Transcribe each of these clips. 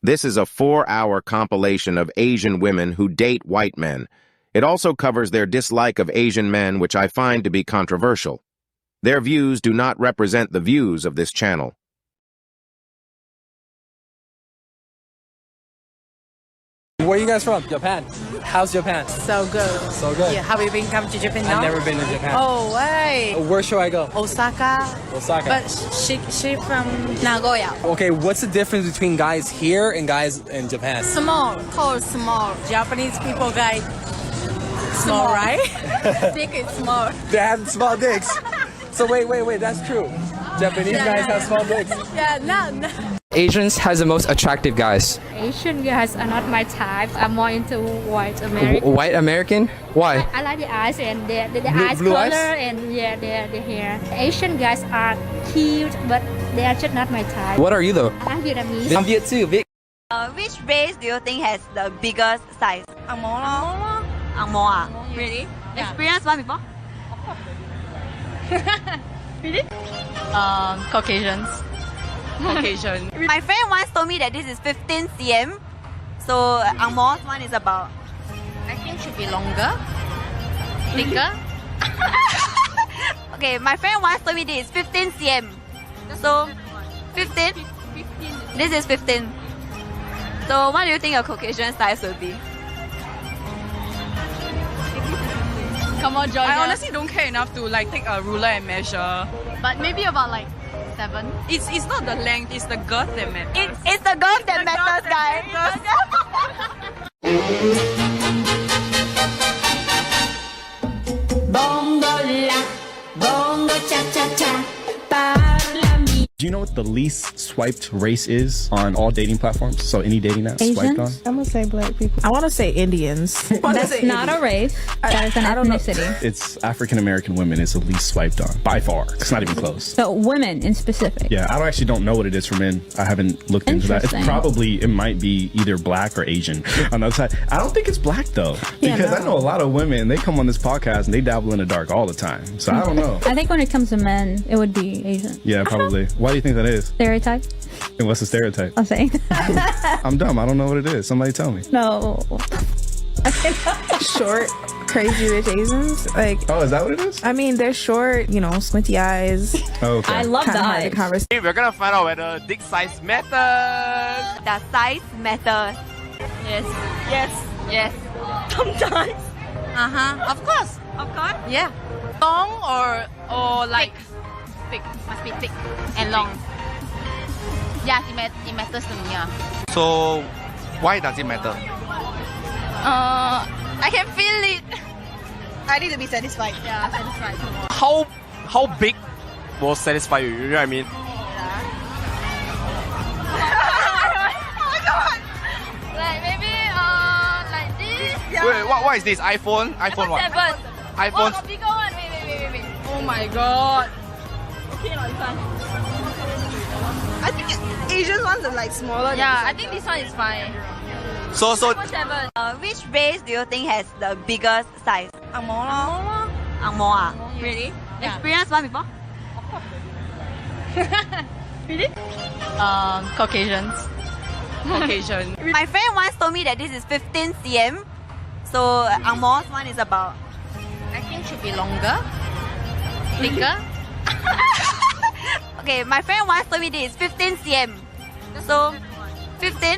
This is a 4-hour compilation of Asian women who date white men. It also covers their dislike of Asian men, which I find to be controversial. Their views do not represent the views of this channel. Where are you guys from? Japan. How's Japan? So good. So good. Yeah, have you been come to Japan now? I've never been to Japan. Oh, why? Where should I go? Osaka. Osaka. But she from Nagoya. Okay, what's the difference between guys here and guys in Japan? Small, tall, small. Japanese people guy small, right? Dick is small. They have small dicks. So wait, that's true. Japanese guys have small dicks. Yeah, no. Asians has the most attractive guys. Asian guys are not my type. I'm more into white American. White American? Why? I like the eyes and the Blue eyes color eyes? and yeah, the hair. Asian guys are cute, but they are just not my type. What are you though? I'm Vietnamese. I'm Viet too, Vic. Which race do you think has the biggest size? Angmo. Angmo ah? Really? Yeah. Experience one before? Really? Caucasians. Caucasian. My friend once told me that this is 15 cm. So Angmo's one is about... I think should be longer. Thicker. Okay, my friend once told me this is 15 cm. So 15? This is 15. So what do you think a Caucasian size would be? Come on, Georgia. I honestly don't care enough to like take a ruler and measure. But maybe about like 7. It's not the length, it's the girth that matters. It's the girth that matters, guys. Do you know what the least swiped race is on all dating platforms? So any dating app swiped on? I'm gonna say black people. I want to say Indians. That's not a race. That is an ethnicity. It's African American women is the least swiped on by far. It's not even close. So women in specific. Yeah, I actually don't know what it is for men. I haven't looked into that. It's Interesting. it might be either black or Asian on the other side. I don't think it's black though, because I know a lot of women, they come on this podcast and they dabble in the dark all the time. So I don't know. I think when it comes to men, it would be Asian. Yeah, probably. Why do you think that is? Stereotype? And what's the stereotype? I'm saying. I'm dumb. I don't know what it is. Somebody tell me. No. Short, crazy rich Asians. Like, Oh, is that what it is? I mean, they're short, you know, squinty eyes. Oh, okay. I love the Kinda hard to eyes. converse. We're gonna find out whether dick size matters. Does size matter? Yes. Yes. Yes. Sometimes. Of course. Of course. Yeah. Long or like Thick. Must be thick and long. Yeah, it matters to me. Yeah. So, why does it matter? I can feel it. I need to be satisfied. Yeah, satisfied. How big will satisfy you? You know what I mean? Like maybe like this. Wait, what is this? iPhone what? 7. iPhone. Oh, a bigger one. Wait. Oh my god. Okay, not this one. I think Asian ones are like smaller. Yeah, I think this one is fine. So 7. Which race do you think has the biggest size? Angmo. Angmo ah? Really? Yeah. Experience one before? Really? Caucasians. Caucasian. My friend once told me that this is 15 cm. So Angmo's one is about... I think should be longer. Thicker. Okay, my friend once told me this is 15 cm. So 15?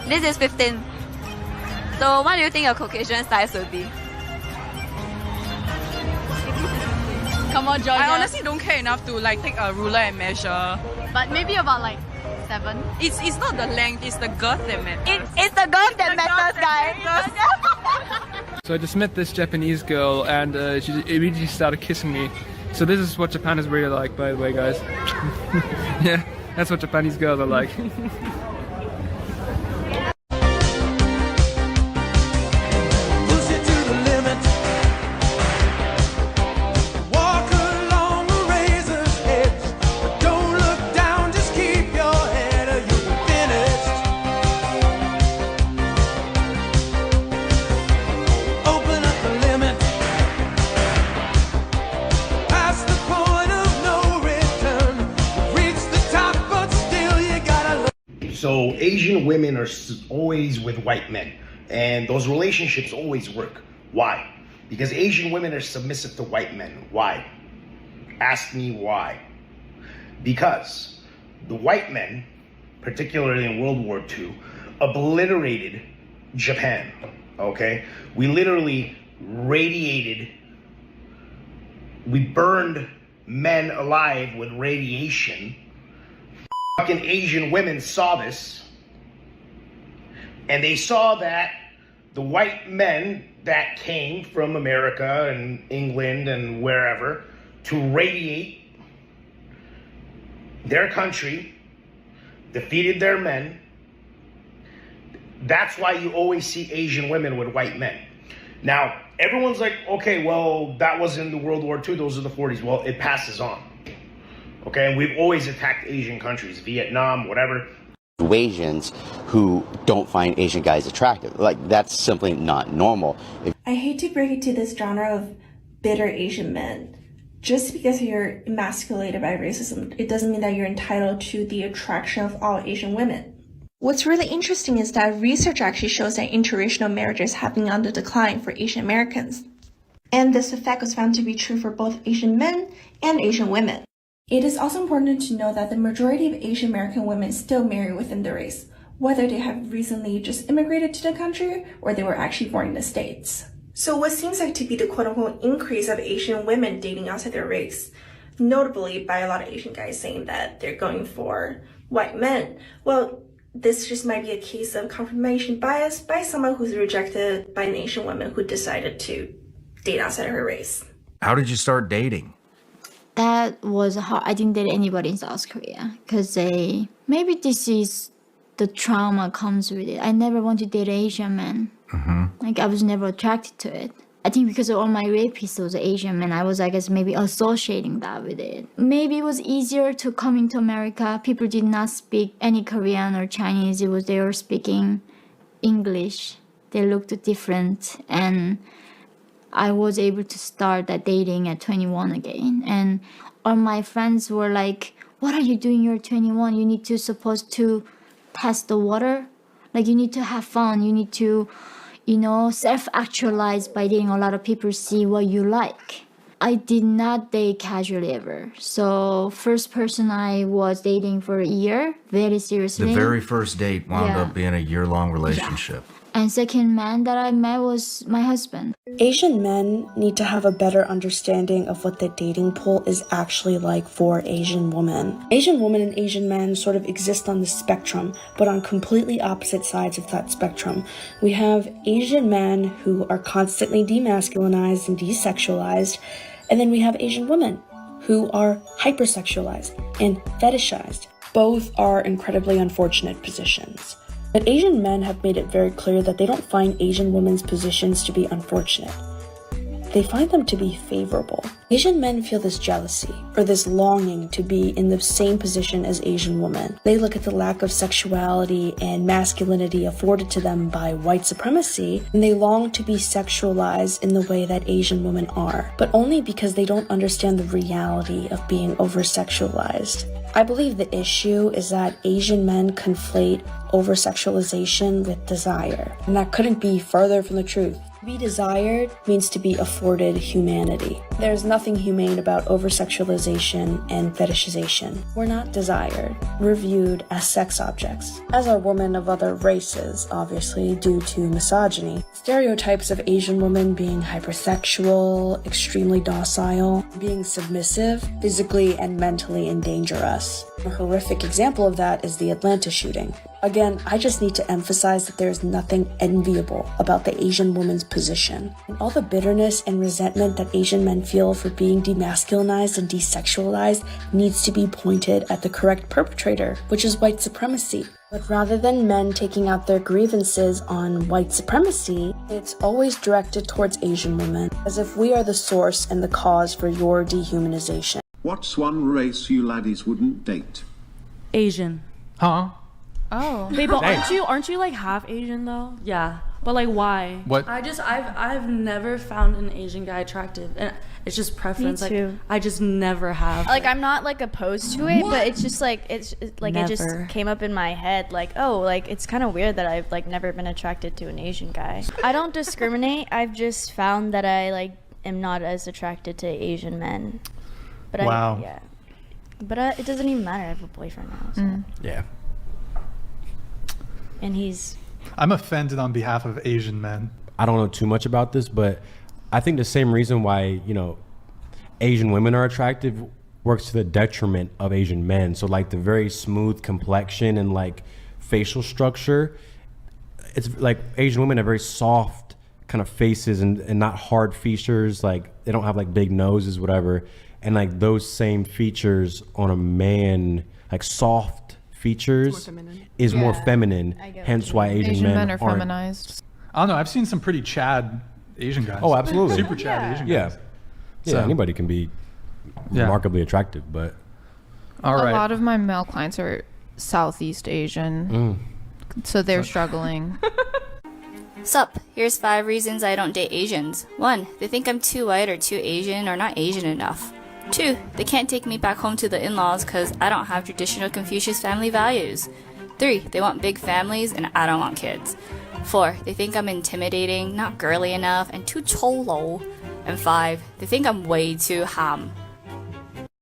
This is 15. So what do you think a Caucasian size would be? Come on, Georgia. I honestly don't care enough to like take a ruler and measure. But maybe about like 7. It's not the length, it's the girth that matters. It's the girth that matters, guys. So I just met this Japanese girl and she immediately started kissing me. So this is what Japan is really like, by the way, guys. Yeah, that's what Japanese girls are like. So Asian women are always with white men, and those relationships always work. Why? Because Asian women are submissive to white men. Why? Ask me why. Because the white men, particularly in World War II, obliterated Japan, okay? We literally we burned men alive with radiation. Fucking Asian women saw this, and they saw that the white men that came from America and England and wherever to radiate their country defeated their men. That's why you always see Asian women with white men. Now, everyone's like, okay, well, that was in the World War II, those are the 40s. Well, it passes on. Okay, and we've always attacked Asian countries, Vietnam, whatever. Asians who don't find Asian guys attractive. Like, that's simply not normal. I hate to break it to this genre of bitter Asian men. Just because you're emasculated by racism, it doesn't mean that you're entitled to the attraction of all Asian women. What's really interesting is that research actually shows that interracial marriages have been on the decline for Asian Americans. And this effect was found to be true for both Asian men and Asian women. It is also important to know that the majority of Asian American women still marry within the race, whether they have recently just immigrated to the country or they were actually born in the States. So what seems like to be the quote-unquote increase of Asian women dating outside their race, notably by a lot of Asian guys saying that they're going for white men, well, this just might be a case of confirmation bias by someone who's rejected by an Asian woman who decided to date outside of her race. How did you start dating? That was hard. I didn't date anybody in South Korea because maybe this is the trauma comes with it. I never want to date Asian men. Like, I was never attracted to it. I think because of all my rapists was Asian men, I was, I guess, maybe associating that with it. Maybe it was easier to coming to America. People did not speak any Korean or Chinese. They were speaking English. They looked different, and I was able to start that dating at 21 again. And all my friends were like, what are you doing? You're 21. You need to supposed to test the water. Like, you need to have fun. You need to, self-actualize by dating a lot of people, see what you like. I did not date casually ever. So first person I was dating for a year, very seriously. The very first date wound up being a year-long relationship. Yeah. And second man that I met was my husband. Asian men need to have a better understanding of what the dating pool is actually like for Asian women. Asian women and Asian men sort of exist on the spectrum, but on completely opposite sides of that spectrum. We have Asian men who are constantly demasculinized and desexualized, and then we have Asian women who are hypersexualized and fetishized. Both are incredibly unfortunate positions. But Asian men have made it very clear that they don't find Asian women's positions to be unfortunate. They find them to be favorable. Asian men feel this jealousy or this longing to be in the same position as Asian women. They look at the lack of sexuality and masculinity afforded to them by white supremacy, and they long to be sexualized in the way that Asian women are, but only because they don't understand the reality of being over-sexualized. I believe the issue is that Asian men conflate over-sexualization with desire, and that couldn't be further from the truth. To be desired means to be afforded humanity. There's nothing humane about over-sexualization and fetishization. We're not desired. We're viewed as sex objects, as are women of other races, obviously, due to misogyny. Stereotypes of Asian women being hypersexual, extremely docile, being submissive, physically and mentally endanger us. A horrific example of that is the Atlanta shooting. Again, I just need to emphasize that there is nothing enviable about the Asian woman's position. And all the bitterness and resentment that Asian men feel for being demasculinized and desexualized needs to be pointed at the correct perpetrator, which is white supremacy. But rather than men taking out their grievances on white supremacy, it's always directed towards Asian women, as if we are the source and the cause for your dehumanization. What's one race you laddies wouldn't date? Asian. Huh? Oh. Wait, but aren't you like half Asian though? Yeah. But like, why? What? I've never found an Asian guy attractive, and it's just preference. Me too. Like, I just never have. Like, I'm not like opposed to it, but it's just like it just came up in my head. Like, oh, like it's kind of weird that I've like never been attracted to an Asian guy. I don't discriminate. I've just found that I like am not as attracted to Asian men. But wow. But it doesn't even matter. I have a boyfriend now. So. Yeah. And he's. I'm offended on behalf of Asian men. I don't know too much about this, but I think the same reason why, you know, Asian women are attractive works to the detriment of Asian men. So like the very smooth complexion and like facial structure, it's like Asian women have very soft kind of faces and not hard features. Like they don't have like big noses, whatever. And like those same features on a man, like soft features is more feminine. Hence why Asian men are feminized. I don't know. I've seen some pretty Chad Asian guys. Oh, absolutely. Super Chad Asian guys. Yeah, So- anybody can be remarkably attractive, but All right. A lot of my male clients are Southeast Asian, so they're struggling. Sup, here's 5 reasons I don't date Asians. 1, they think I'm too white or too Asian or not Asian enough. 2, they can't take me back home to the in-laws because I don't have traditional Confucius family values. 3, they want big families and I don't want kids. 4, they think I'm intimidating, not girly enough, and too cholo. And 5, they think I'm way too ham.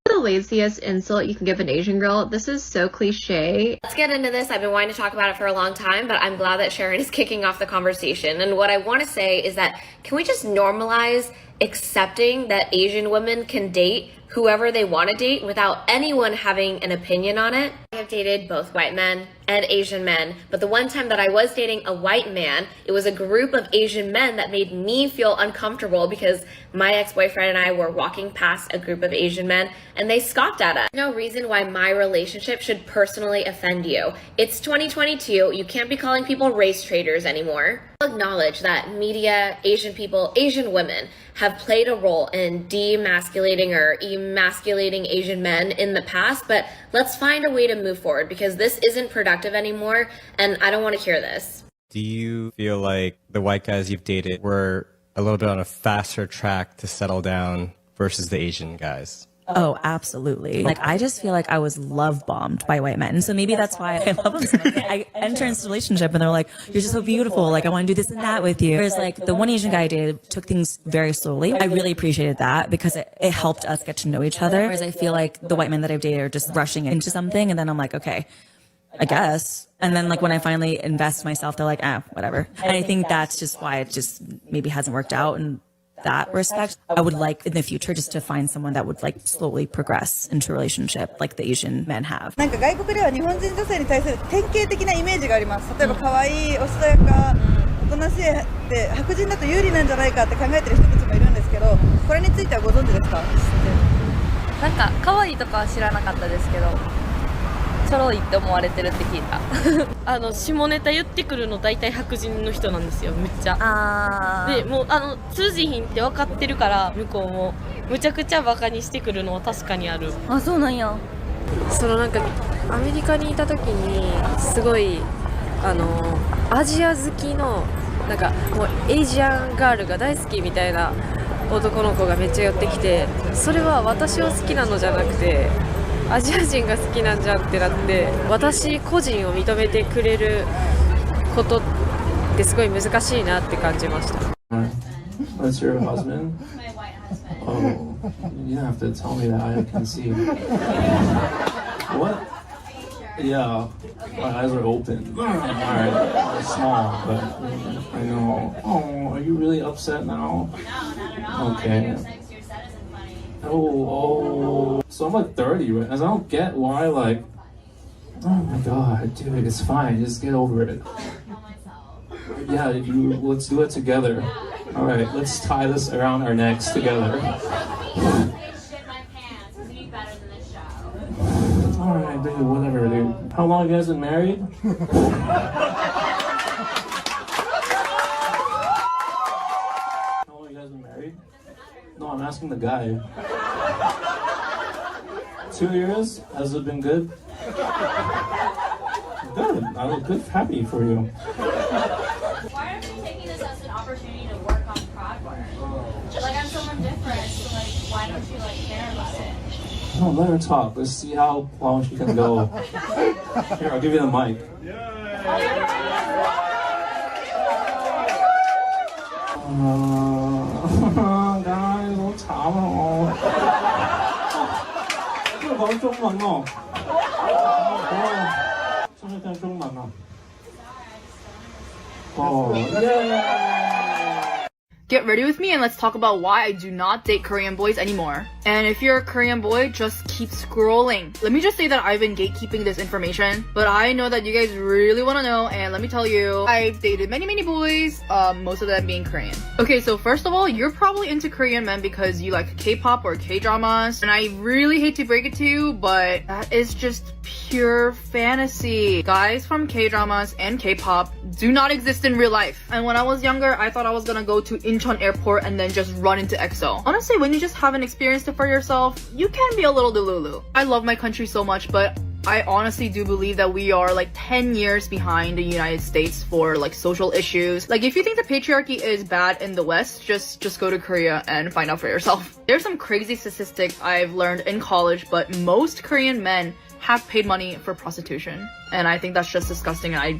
The laziest insult you can give an Asian girl. This is so cliche. Let's get into this. I've been wanting to talk about it for a long time, but I'm glad that Sharon is kicking off the conversation. And what I want to say is that can we just normalize accepting that Asian women can date whoever they want to date without anyone having an opinion on it? I have dated both white men and Asian men, but the one time that I was dating a white man, it was a group of Asian men that made me feel uncomfortable because my ex-boyfriend and I were walking past a group of Asian men and they scoffed at us. No reason why my relationship should personally offend you. It's 2022, you can't be calling people race traitors anymore. I'll acknowledge that media, Asian people, Asian women have played a role in demasculating or emasculating Asian men in the past, but let's find a way to move forward because this isn't productive anymore and I don't want to hear this. Do you feel like the white guys you've dated were a little bit on a faster track to settle down versus the Asian guys? Oh, absolutely. Like, I just feel like I was love bombed by white men. So maybe that's why I love them so much. I enter into a relationship and they're like, you're just so beautiful. Like, I want to do this and that with you. Whereas like the one Asian guy I dated took things very slowly. I really appreciated that because it helped us get to know each other. Whereas I feel like the white men that I've dated are just rushing into something. And then I'm like, okay, I guess. And then like when I finally invest myself, they're like, whatever. And I think that's just why it just maybe hasn't worked out. And that respect, I would like in the future just to find someone that would like slowly progress into a relationship like the Asian men have. なんか外国では日本人女性に対する典型的なイメージがあります。例えば可愛い、おしとやか、おとなしいって白人だと有利なんじゃないかって考えてる人たちもいるんですけど、これについてはご存知ですか？なんか可愛いとかは知らなかったですけど、ちょろいって思われてるって聞いた。下ネタ言ってくるの大体白人の人なんですよ、めっちゃ。でもう通じひんって分かってるから向こうもむちゃくちゃバカにしてくるのは確かにある。あ、そうなんや。なんかアメリカにいた時にすごいアジア好きのなんかもうエイジアンガールが大好きみたいな男の子がめっちゃ寄ってきて、それは私を好きなのじゃなくてアジア人が好きなんじゃんってなって、私個人を認めてくれることってすごい難しいなって感じました。That's your husband? Oh, you don't have to tell me that. I can see. What? Yeah, my eyes are open. Alright, they're small, but I know. Oh, are you really upset now? Okay. Oh, so I'm like 30 right now. I don't get why, like, oh my god, dude, it's fine, just get over it. Yeah, let's do it together. Alright, let's tie this around our necks together. Alright, dude, whatever, dude. How long have you guys been married? How long have you guys been married? No, I'm asking the guy. 2 years? Has it been good? Good. I was good, happy for you. Why aren't you taking opportunity to work on crowd work. Like, I'm someone different, so like, why don't you like care about it? No, let her talk. Let's see how long she can go. Here, I'll give you the mic. guys, 好慘啊我。邊度講中文喎？識唔識聽中文啊？哦，Get ready with me and let's talk about why I do not date Korean boys anymore. And if you're a Korean boy, just keep scrolling. Let me just say that I've been gatekeeping this information, but I know that you guys really want to know, and let me tell you, I've dated many boys, most of them being Korean. Okay, so first of all, you're probably into Korean men because you like K-pop or K-dramas, and I really hate to break it to you, but that is just pure fantasy. Guys from K-dramas and K-pop do not exist in real life. And when I was younger, I thought I was gonna go to Incheon airport and then just run into EXO. Honestly, when you just haven't experienced it for yourself, you can be a little delulu. I love my country so much, but I honestly do believe that we are like 10 years behind the United States for like social issues. Like if you think the patriarchy is bad in the West, just go to Korea and find out for yourself. There's some crazy statistics I've learned in college, but most Korean men have paid money for prostitution. And I think that's just disgusting, and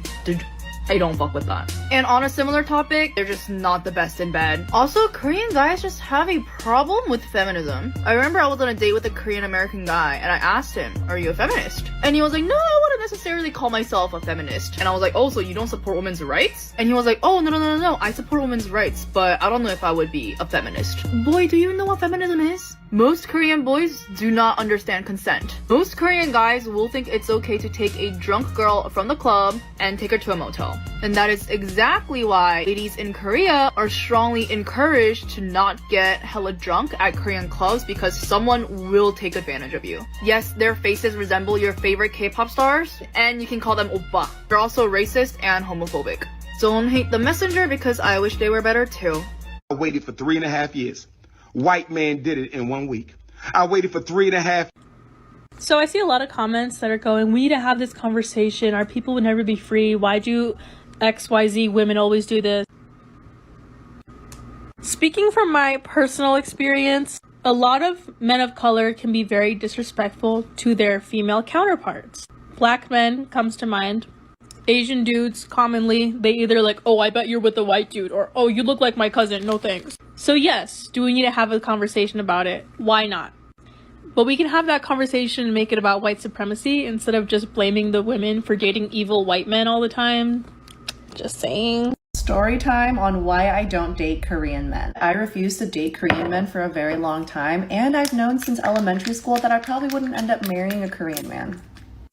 I don't fuck with that. And on a similar topic, they're just not the best in bed. Also, Korean guys just have a problem with feminism. I remember I was on a date with a Korean American guy and I asked him, are you a feminist? And he was like, no, I wouldn't necessarily call myself a feminist. And I was like, oh, so you don't support women's rights? And he was like, oh, no, I support women's rights, but I don't know if I would be a feminist. Boy, do you even know what feminism is? Most Korean boys do not understand consent. Most Korean guys will think it's okay to take a drunk girl from the club and take her to a motel. And that is exactly why ladies in Korea are strongly encouraged to not get hella drunk at Korean clubs because someone will take advantage of you. Yes, their faces resemble your favorite K-pop stars, and you can call them oppa. They're also racist and homophobic. Don't hate the messenger because I wish they were better too. I waited for 3.5 years. White man did it in 1 week. I waited for 3.5. So I see a lot of comments that are going, we need to have this conversation. Our people would never be free. Why do XYZ women always do this? Speaking from my personal experience, a lot of men of color can be very disrespectful to their female counterparts. Black men comes to mind. Asian dudes, commonly, they either like, oh, I bet you're with a white dude, or oh, you look like my cousin, no thanks. So yes, do we need to have a conversation about it? Why not? But we can have that conversation and make it about white supremacy instead of just blaming the women for dating evil white men all the time. Just saying. Story time on why I don't date Korean men. I refused to date Korean men for a very long time, and I've known since elementary school that I probably wouldn't end up marrying a Korean man.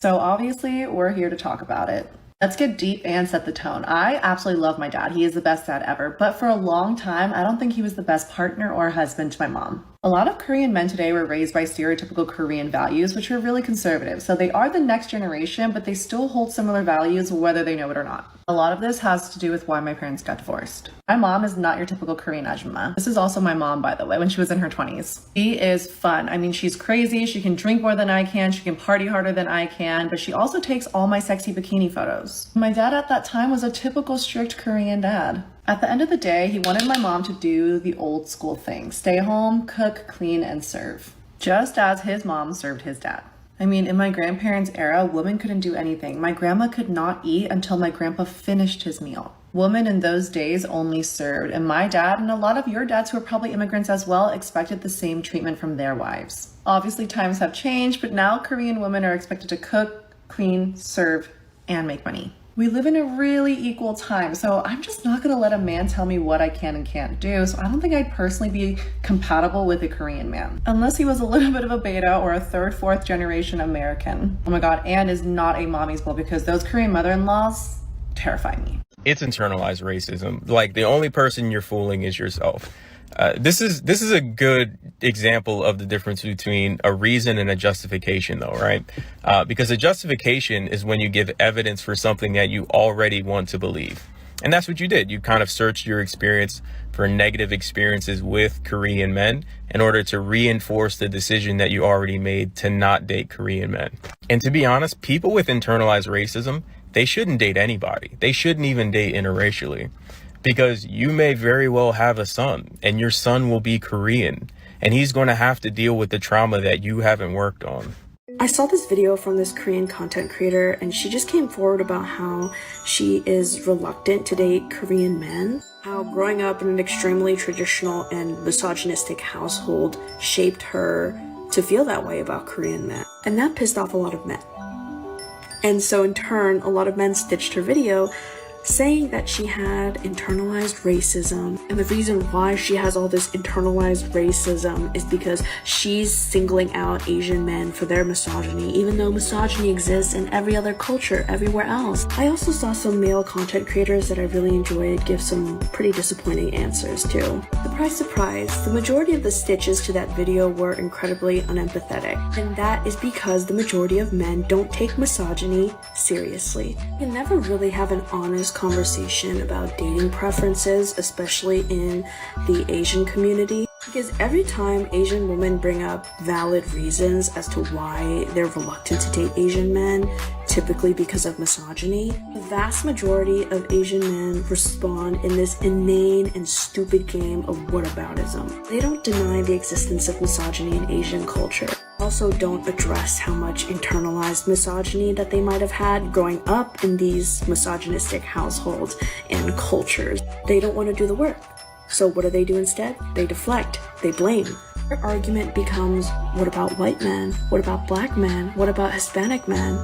So obviously, we're here to talk about it. Let's get deep and set the tone. I absolutely love my dad. He is the best dad ever, but for a long time, I don't think he was the best partner or husband to my mom. A lot of Korean men today were raised by stereotypical Korean values, which are really conservative. So they are the next generation, but they still hold similar values whether they know it or not. A lot of this has to do with why my parents got divorced. My mom is not your typical Korean ajumma. This is also my mom, by the way, when she was in her 20s. She is fun. I mean, she's crazy. She can drink more than I can. She can party harder than I can, but she also takes all my sexy bikini photos. My dad at that time was a typical strict Korean dad. At the end of the day, he wanted my mom to do the old school thing. Stay home, cook, clean, and serve. Just as his mom served his dad. I mean, in my grandparents' era, women couldn't do anything. My grandma could not eat until my grandpa finished his meal. Women in those days only served, and my dad and a lot of your dads who are probably immigrants as well expected the same treatment from their wives. Obviously, times have changed, but now Korean women are expected to cook, clean, serve, and make money. We live in a really equal time, so I'm just not gonna let a man tell me what I can and can't do, so I don't think I'd personally be compatible with a Korean man. Unless he was a little bit of a beta or a third, fourth generation American. Oh my god, Anne is not a mommy's boy because those Korean mother-in-laws terrify me. It's internalized racism. Like, the only person you're fooling is yourself. This is a good example of the difference between a reason and a justification, though, right? Because a justification is when you give evidence for something that you already want to believe. And that's what you did. You kind of searched your experience for negative experiences with Korean men in order to reinforce the decision that you already made to not date Korean men. And to be honest, people with internalized racism, they shouldn't date anybody. They shouldn't even date interracially. because you may very well have a son and your son will be Korean and he's going to have to deal with the trauma that you haven't worked on. I saw this video from this Korean content creator and she just came forward about how she is reluctant to date Korean men, how growing up in an extremely traditional and misogynistic household shaped her to feel that way about Korean men. And that pissed off a lot of men. And so in turn, a lot of men stitched her video saying that she had internalized racism, and the reason why she has all this internalized racism is because she's singling out Asian men for their misogyny, even though misogyny exists in every other culture everywhere else. I also saw some male content creators that I really enjoyed give some pretty disappointing answers too. Surprise, surprise, the majority of the stitches to that video were incredibly unempathetic, and that is because the majority of men don't take misogyny seriously. You can never really have an honest conversation about dating preferences, especially in the Asian community, because every time Asian women bring up valid reasons as to why they're reluctant to date Asian men, typically because of misogyny, the vast majority of Asian men respond in this inane and stupid game of whataboutism. They don't deny the existence of misogyny in Asian culture, also don't address how much internalized misogyny that they might have had growing up in these misogynistic households and cultures. They don't want to do the work. So what do they do instead? They deflect, they blame. Their argument becomes, what about white men? What about black men? What about Hispanic men?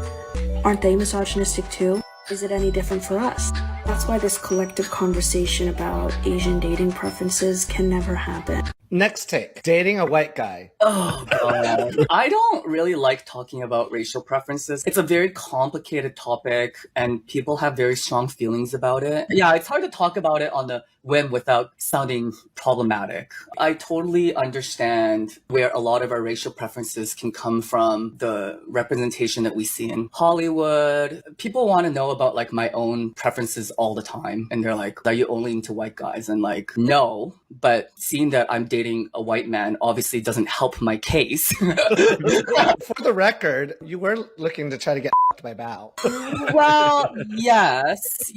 Aren't they misogynistic too? Is it any different for us? That's why this collective conversation about Asian dating preferences can never happen. Next take, dating a white guy. Oh, God. I don't really like talking about racial preferences. It's a very complicated topic and people have very strong feelings about it. Yeah, it's hard to talk about it on the whim without sounding problematic. I totally understand where a lot of our racial preferences can come from, the representation that we see in Hollywood. People want to know about like my own preferences all the time. And they're like, are you only into white guys? And like, no. But seeing that I'm dating a white man obviously doesn't help my case. For the record, you were looking to try to get by Bao. Well, yes.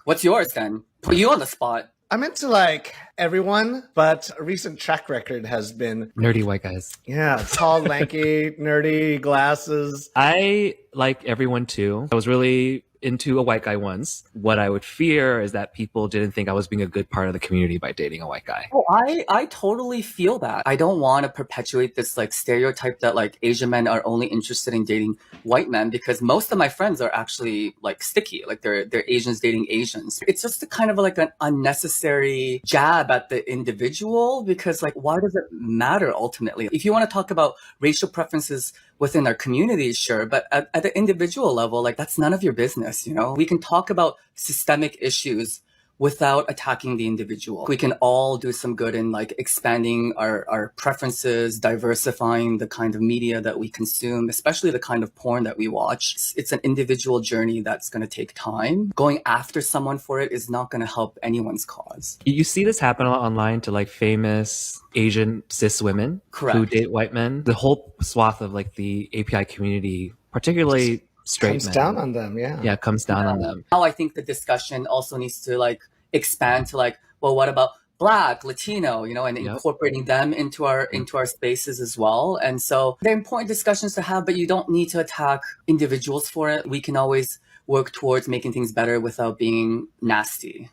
What's yours then? Put you on the spot. I'm into like everyone, but a recent track record has been nerdy white guys. Yeah, tall, lanky, nerdy, glasses. I like everyone too. I was really into a white guy once. What I would fear is that people didn't think I was being a good part of the community by dating a white guy. Oh, I totally feel that. I don't want to perpetuate this like stereotype that like Asian men are only interested in dating white men, because most of my friends are actually like sticky, like they're Asians dating Asians. It's just a kind of like an unnecessary jab at the individual, because like why does it matter ultimately? If you want to talk about racial preferences within our community, sure, but at the individual level, like that's none of your business, you know? We can talk about systemic issues without attacking the individual. We can all do some good in like expanding our preferences, diversifying the kind of media that we consume, especially the kind of porn that we watch. It's an individual journey that's going to take time. Going after someone for it is not going to help anyone's cause. You see this happen online to like famous Asian cis women. Correct. Who date white men. The whole swath of like the API community, particularly straight comes men. down on them, yeah. Yeah, comes down on them. Now I think the discussion also needs to like expand to like, well, what about Black, Latino, you know, and incorporating them into our spaces as well. And so they're important discussions to have, but you don't need to attack individuals for it. We can always work towards making things better without being nasty.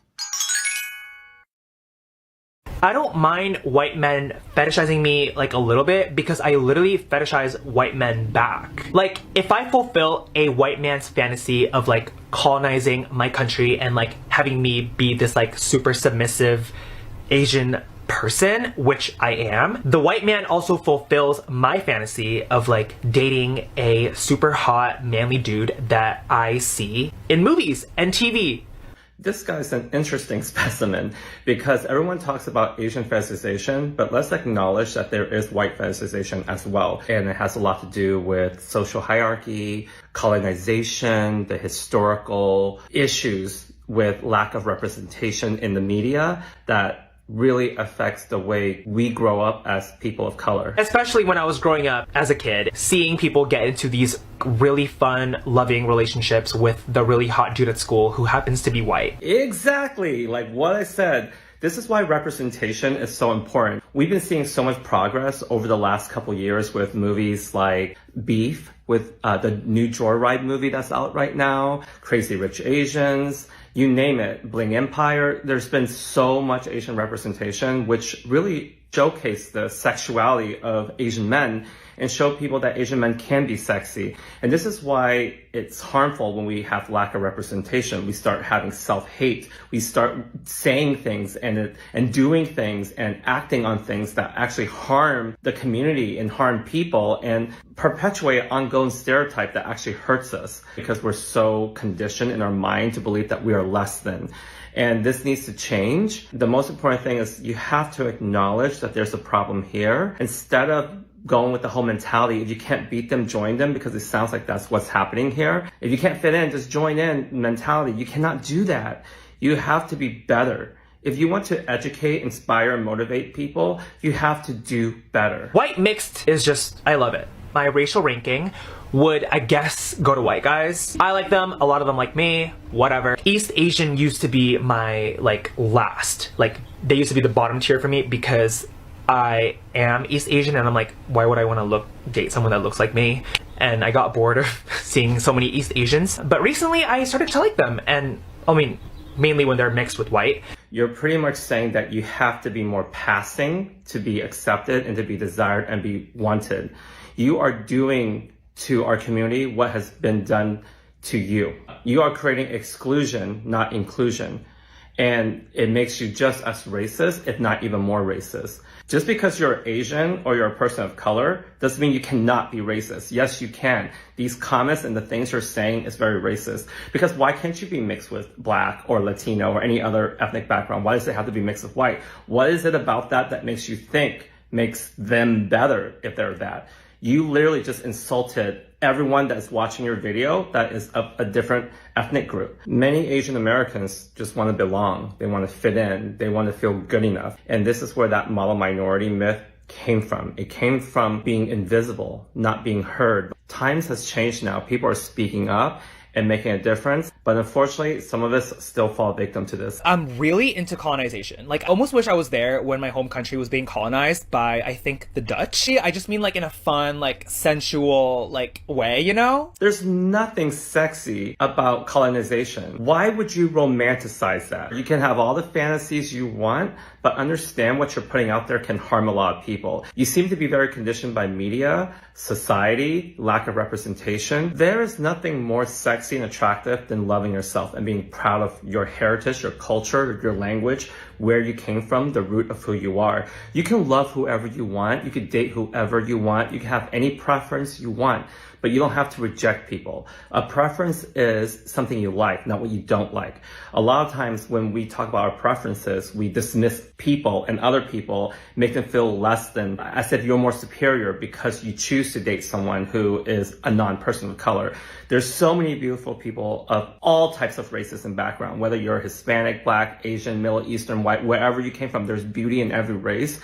I don't mind white men fetishizing me like a little bit, because I literally fetishize white men back. Like if I fulfill a white man's fantasy of like colonizing my country and like having me be this like super submissive Asian person, which I am, the white man also fulfills my fantasy of like dating a super hot manly dude that I see in movies and TV. This guy's an interesting specimen because everyone talks about Asian fetishization, but let's acknowledge that there is white fetishization as well. And it has a lot to do with social hierarchy, colonization, the historical issues with lack of representation in the media that really affects the way we grow up as people of color. Especially when I was growing up as a kid, seeing people get into these really fun, loving relationships with the really hot dude at school who happens to be white. Exactly, like what I said. This is why representation is so important. We've been seeing so much progress over the last couple years with movies like Beef, with the new Joyride movie that's out right now, Crazy Rich Asians, you name it, Bling Empire. There's been so much Asian representation, which really showcase the sexuality of Asian men and show people that Asian men can be sexy. And this is why it's harmful when we have lack of representation. We start having self-hate. We start saying things and doing things and acting on things that actually harm the community and harm people and perpetuate an ongoing stereotype that actually hurts us because we're so conditioned in our mind to believe that we are less than. And this needs to change. The most important thing is you have to acknowledge that there's a problem here instead of going with the whole mentality, if you can't beat them, join them, because it sounds like that's what's happening here. If you can't fit in, just join in mentality. You cannot do that. You have to be better. If you want to educate, inspire, and motivate people, you have to do better. White mixed is just, I love it. My racial ranking would, I guess, go to white guys. I like them, a lot of them like me, whatever. East Asian used to be my, last. They used to be the bottom tier for me because I am East Asian and I'm like, why would I want to date someone that looks like me? And I got bored of seeing so many East Asians. But recently I started to like them, and mainly when they're mixed with white. You're pretty much saying that you have to be more passing to be accepted and to be desired and be wanted. You are doing to our community what has been done to you. You are creating exclusion, not inclusion. And it makes you just as racist, if not even more racist. Just because you're Asian or you're a person of color doesn't mean you cannot be racist. Yes, you can. These comments and the things you're saying is very racist. Because why can't you be mixed with Black or Latino or any other ethnic background? Why does it have to be mixed with white? What is it about that makes you think makes them better if they're that? You literally just insulted everyone that's watching your video that is of a different ethnic group. Many Asian Americans just want to belong. They want to fit in. They want to feel good enough. And this is where that model minority myth came from. It came from being invisible, not being heard. Times has changed now. People are speaking up and making a difference. But unfortunately, some of us still fall victim to this. I'm really into colonization. I almost wish I was there when my home country was being colonized by, I think, the Dutch. I just mean in a fun, sensual, way, you know? There's nothing sexy about colonization. Why would you romanticize that? You can have all the fantasies you want, but understand what you're putting out there can harm a lot of people. You seem to be very conditioned by media, society, lack of representation. There is nothing more sexy and attractive than loving yourself and being proud of your heritage, your culture, your language, where you came from, the root of who you are. You can love whoever you want. You can date whoever you want. You can have any preference you want, but you don't have to reject people. A preference is something you like, not what you don't like. A lot of times when we talk about our preferences, we dismiss people and other people, make them feel less than, as if you're more superior because you choose to date someone who is a non-person of color. There's so many beautiful people of all types of races and background, whether you're Hispanic, Black, Asian, Middle Eastern, white, wherever you came from, there's beauty in every race.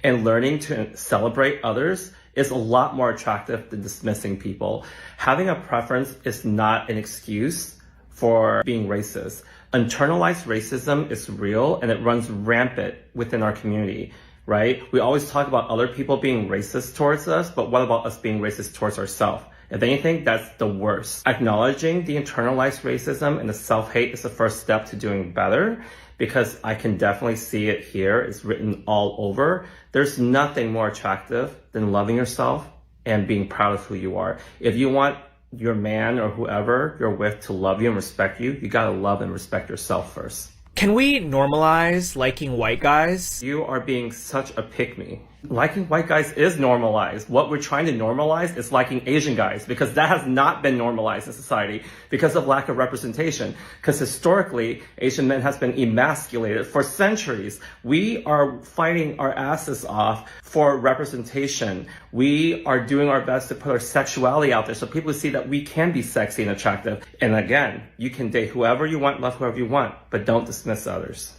And learning to celebrate others is a lot more attractive than dismissing people. Having a preference is not an excuse for being racist. Internalized racism is real and it runs rampant within our community, right? We always talk about other people being racist towards us, but what about us being racist towards ourselves? If anything, that's the worst. Acknowledging the internalized racism and the self-hate is the first step to doing better, because I can definitely see it here. It's written all over. There's nothing more attractive than loving yourself and being proud of who you are. If you want your man or whoever you're with to love you and respect you, you gotta love and respect yourself first. Can we normalize liking white guys? You are being such a pick-me. Liking white guys is normalized. What we're trying to normalize is liking Asian guys, because that has not been normalized in society because of lack of representation. Because historically, Asian men has been emasculated for centuries. We are fighting our asses off for representation. We are doing our best to put our sexuality out there so people see that we can be sexy and attractive. And again, you can date whoever you want, love whoever you want, but don't dismiss others.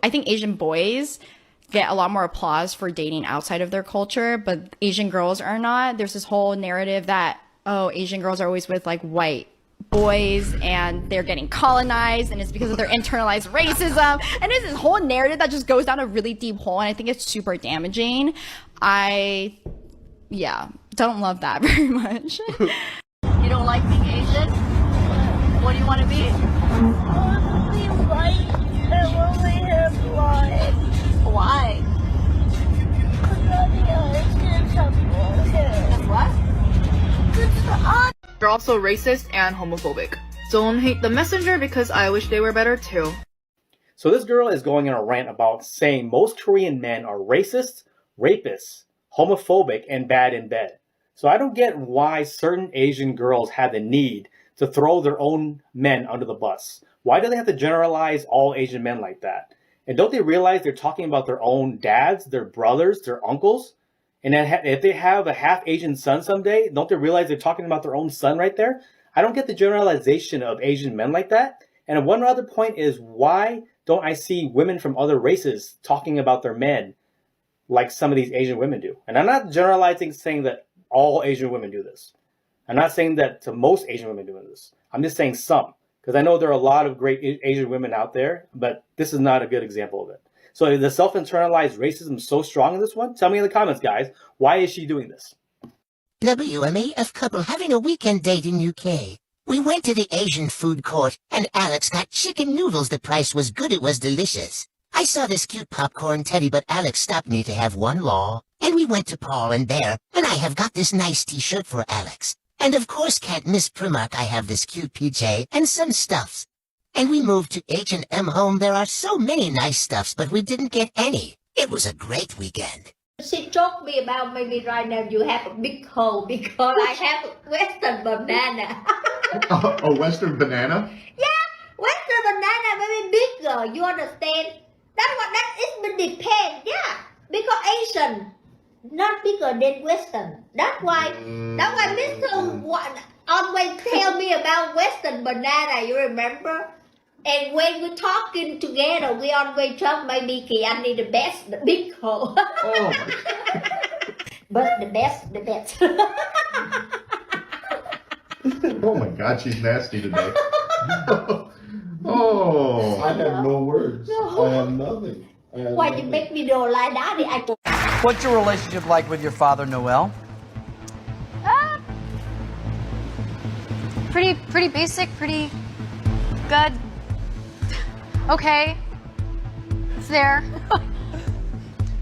I think Asian boys get a lot more applause for dating outside of their culture, but Asian girls are not. There's this whole narrative that, oh, Asian girls are always with like white boys and they're getting colonized and it's because of their internalized racism. And there's this whole narrative that just goes down a really deep hole, and I think it's super damaging. Don't love that very much. You don't like being Asian? What do you want to be? Only white and only have blonde. Why? What? They're also racist and homophobic. Don't hate the messenger because I wish they were better too. So this girl is going on a rant about saying most Korean men are racist, rapists, homophobic, and bad in bed. So I don't get why certain Asian girls have the need to throw their own men under the bus. Why do they have to generalize all Asian men like that? And don't they realize they're talking about their own dads, their brothers, their uncles? And if they have a half Asian son someday, don't they realize they're talking about their own son right there? I don't get the generalization of Asian men like that. And one other point is, why don't I see women from other races talking about their men like some of these Asian women do? And I'm not generalizing, saying that all Asian women do this. I'm not saying that to most Asian women doing this. I'm just saying some, because I know there are a lot of great Asian women out there, but this is not a good example of it. So is the self-internalized racism so strong in this one? Tell me in the comments, guys. Why is she doing this? WMAF couple having a weekend date in UK. We went to the Asian food court, and Alex got chicken noodles. The price was good, it was delicious. I saw this cute popcorn teddy, but Alex stopped me to have one law. And we went to Paul and Bear, and I have got this nice t-shirt for Alex. And of course can't miss Primark, I have this cute PJ and some stuffs. And we moved to H&M Home. There are so many nice stuffs, but we didn't get any. It was a great weekend. She told me about maybe right now you have a big hole because I have a Western banana. A Western banana? Yeah, Western banana maybe bigger. You understand? That is depend. Yeah, because Asian not bigger than Western. That's why Mr. always tell me about Western banana. You remember? And when we're talking together, we always talk maybe I need the best, the big hole. Oh. But the best. Oh my God, she's nasty today. Oh. I have no words. No. I have nothing. Why you make me do like that? What's your relationship like with your father, Noel? Pretty basic, pretty good. Okay. It's there.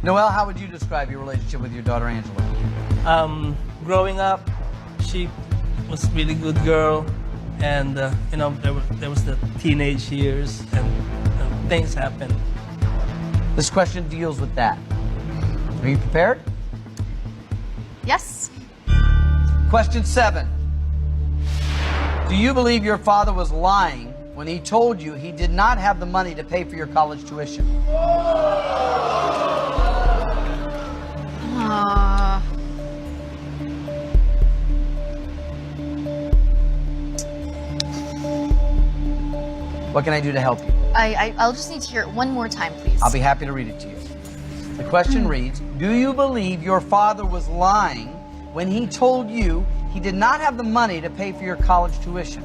Noel, how would you describe your relationship with your daughter, Angela? Growing up, she was a really good girl, and there was the teenage years, and things happened. This question deals with that. Are you prepared? Yes. Question 7. Do you believe your father was lying when he told you he did not have the money to pay for your college tuition? What can I do to help you? I'll just need to hear it one more time, please. I'll be happy to read it to you. The question reads, do you believe your father was lying when he told you he did not have the money to pay for your college tuition?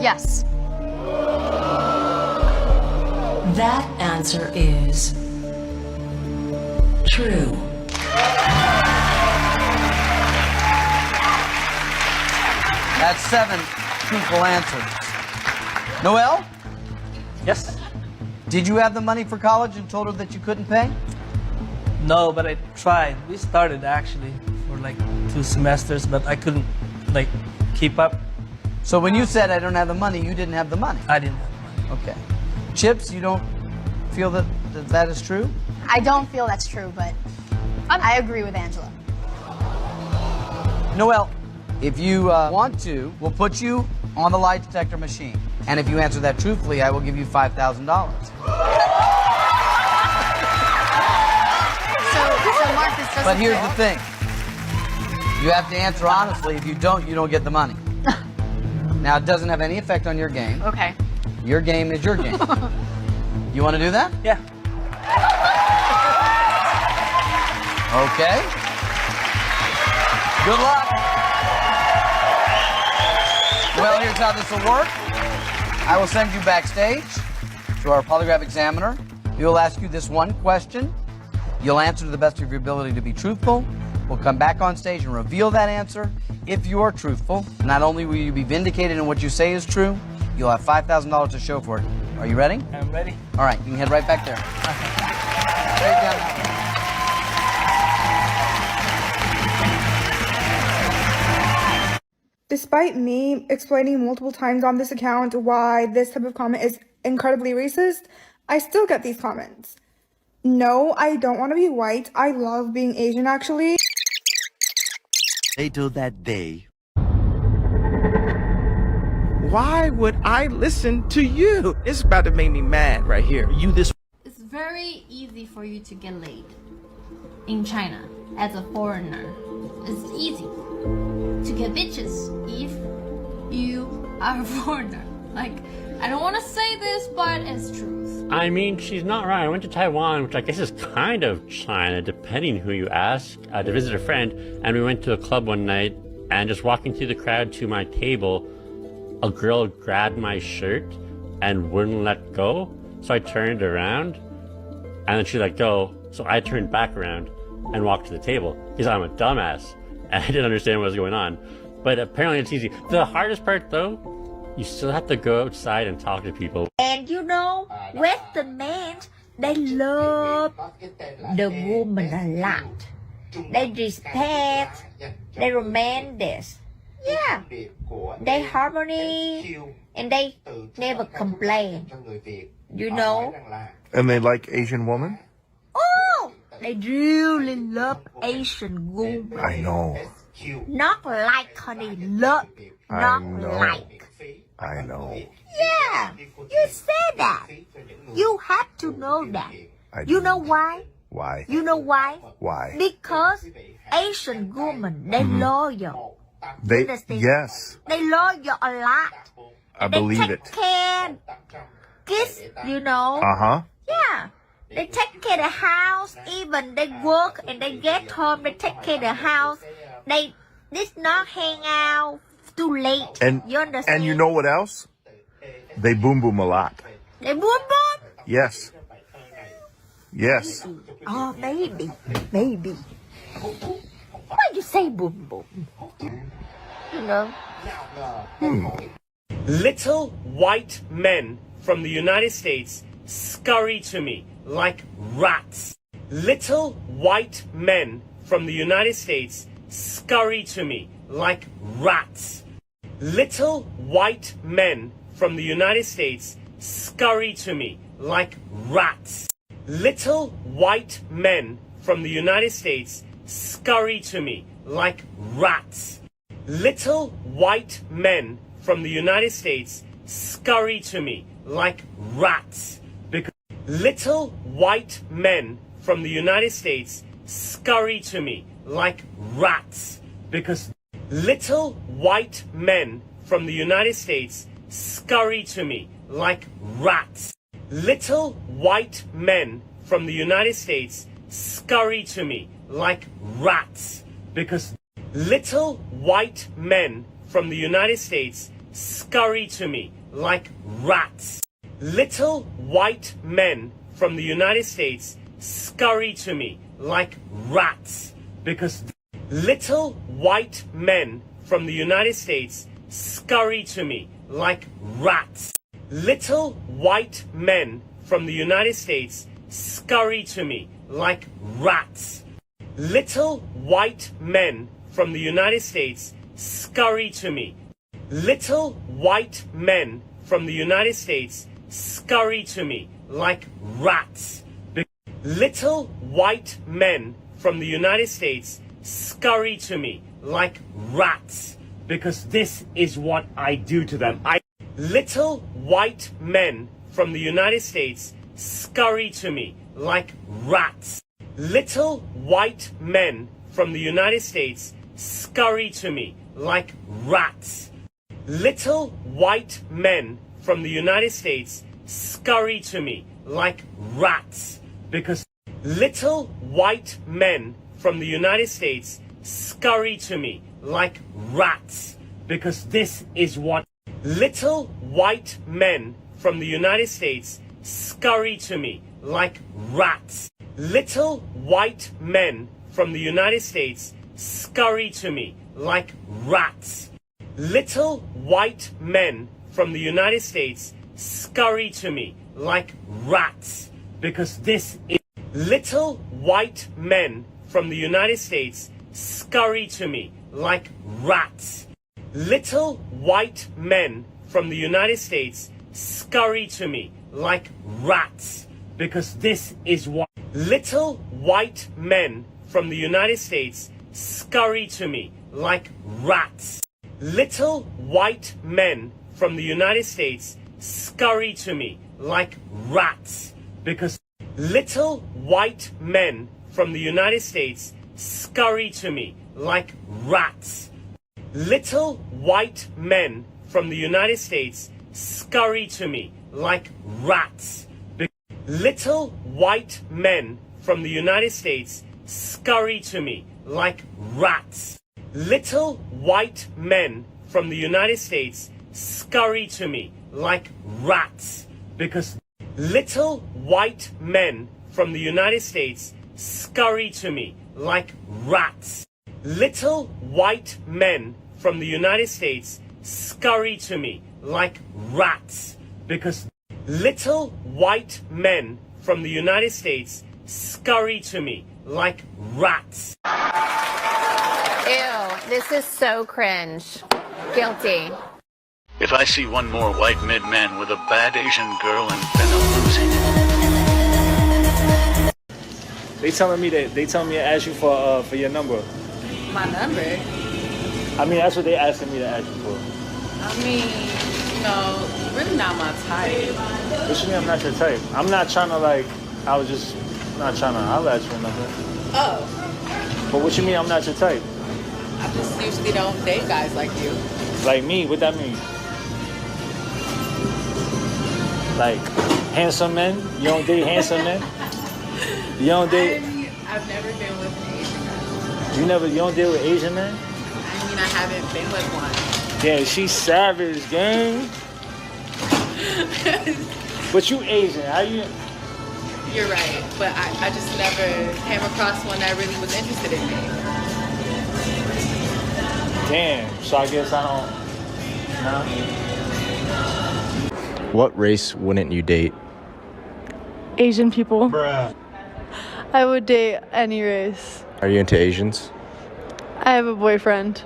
Yes. That answer is true. That's 7 truthful answers. Noel? Yes? Did you have the money for college and told her that you couldn't pay? No, but I tried. We started actually for like 2 semesters, but I couldn't keep up. So when you said I don't have the money, you didn't have the money? I didn't have the money. Okay. Chips, you don't feel that is true? I don't feel that's true, but I agree with Angela. Noel, if you want to, we'll put you on the lie detector machine. And if you answer that truthfully, I will give you $5,000. So Marcus doesn't But here's fail. the thing. You have to answer honestly. If you don't get the money. Now, it doesn't have any effect on your game. Okay. Your game is your game. You want to do that? Yeah. Okay. Good luck. Well, here's how this will work. I will send you backstage to our polygraph examiner. He will ask you this one question. You'll answer to the best of your ability to be truthful. We'll come back on stage and reveal that answer. If you are truthful, not only will you be vindicated in what you say is true, you'll have $5,000 to show for it. Are you ready? I'm ready. All right, you can head right back there. Straight down that way. Despite me explaining multiple times on this account why this type of comment is incredibly racist, I still get these comments. No, I don't want to be white. I love being Asian, actually. Later that day. Why would I listen to you? It's about to make me mad right here. You this. It's very easy for you to get laid in China as a foreigner. It's easy to get bitches if you are a foreigner. Like, I don't want to say this, but it's truth. I mean, she's not wrong. I went to Taiwan, which I guess is kind of China, depending who you ask, to visit a friend. And we went to a club one night, and just walking through the crowd to my table, a girl grabbed my shirt and wouldn't let go. So I turned around, and then she let go. So I turned back around and walked to the table because I'm a dumbass, and I didn't understand what was going on. But apparently it's easy. The hardest part, though, you still have to go outside and talk to people. And you know, Western men, they love the woman a lot. They respect, they romance. Yeah, they harmony, and they never complain. You know? And they like Asian women? Oh, they really love Asian women. I know. Not like honey, love. Not like. I know. Yeah, you said that. You have to know that. You know why? Why? You know why? Why? Because Asian women, they loyal. They, Understand? yes, They loyal a lot. I They believe take it. care, kids, you know. Uh-huh. Yeah. They take care of the house, even they work and they get home, they take care of the house. They not hang out too late. And, you understand? and you know what else? They boom boom a lot. They boom boom? Yes. Yes. Oh, maybe. Why you say boom boom? You know? Little white men from the United States scurry to me like rats. Little white men from the United States scurry to me like rats. Little white men from the United States scurry to me like rats. Little white men from the United States scurry to me like rats. Little white men from the United States scurry to me like rats. Because little white men from the United States scurry to me like rats. Because little white men from the United States scurry to me like rats. Little white men from the United States scurry to me like rats. Because little white men from the United States scurry to me like rats. Little white men from the United States scurry to me like rats. Because little white men from the United States scurry to me like rats. Little white men from the United States scurry to me like rats. Little white men from the United States scurry to me. Little white men from the United States scurry to me like rats. Little white men from the United States scurry to me like rats. Because this is what I do to them. Little white men from the United States scurry to me like rats. Little white men from the United States scurry to me like rats. little white men from the United States scurry to me like rats because little white men from the United States scurry to me like rats because this is what little white men from the United States scurry to me like rats. Little white men from the United States scurry to me like rats. Little white men from the United States scurry to me like rats because this is little white men from the United States scurry to me like rats. Little white men from the United States scurry to me like rats because this is what little white men from the United States scurry to me like rats. Little white men from the United States scurry to me like rats because little white men from the United States scurry to me like rats. Little white men from the United States scurry to me like rats. Little white men from the United States scurry to me like rats. Little white men from the United States scurry to me like rats because little white men from the United States scurry to me like rats. Little white men from the United States scurry to me like rats because little white men from the United States scurry to me like rats. Ew, this is so cringe. Guilty. If I see one more white mid-man with a bad Asian girl, and then I'll lose it. They telling me to ask you for your number. My number? I mean, that's what they asking me to ask you for. I mean, you know, really not my type. What you mean I'm not your type? I'm not trying to I was just not trying to holler at you or nothing. Oh. But what you mean I'm not your type? I just usually don't date guys like you. Like me? What that mean? Like handsome men? You don't date handsome men? You don't date? I've never been with an Asian guy. You don't deal with Asian men? I mean, I haven't been with one. Yeah, she's savage, gang. But you Asian, how you? You're right, but I just never came across one that really was interested in me. Damn, so I guess I don't. No. What race wouldn't you date? Asian people. Bruh. I would date any race. Are you into Asians? I have a boyfriend.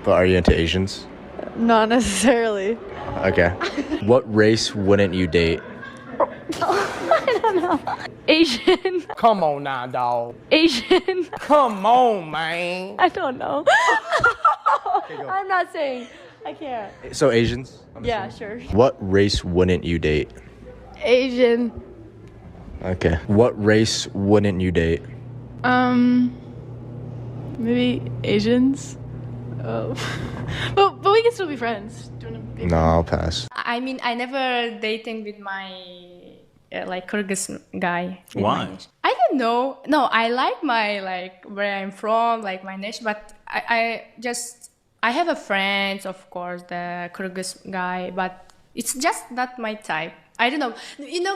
But are you into Asians? Not necessarily. Okay. What race wouldn't you date? I don't know. Asian. Come on now, dog. Asian. Come on, man. I don't know. I'm not saying. I can't. So Asians? Yeah, sure. What race wouldn't you date? Asian. Okay. What race wouldn't you date? Maybe Asians. Oh. but we can still be friends. Do you wanna be No, I'll pass. I mean, I never dating with my Kyrgyz guy. Why? I don't know. No, I like my where I'm from, like my nation, but I have a friend, of course, the Kyrgyz guy, but it's just not my type. I don't know,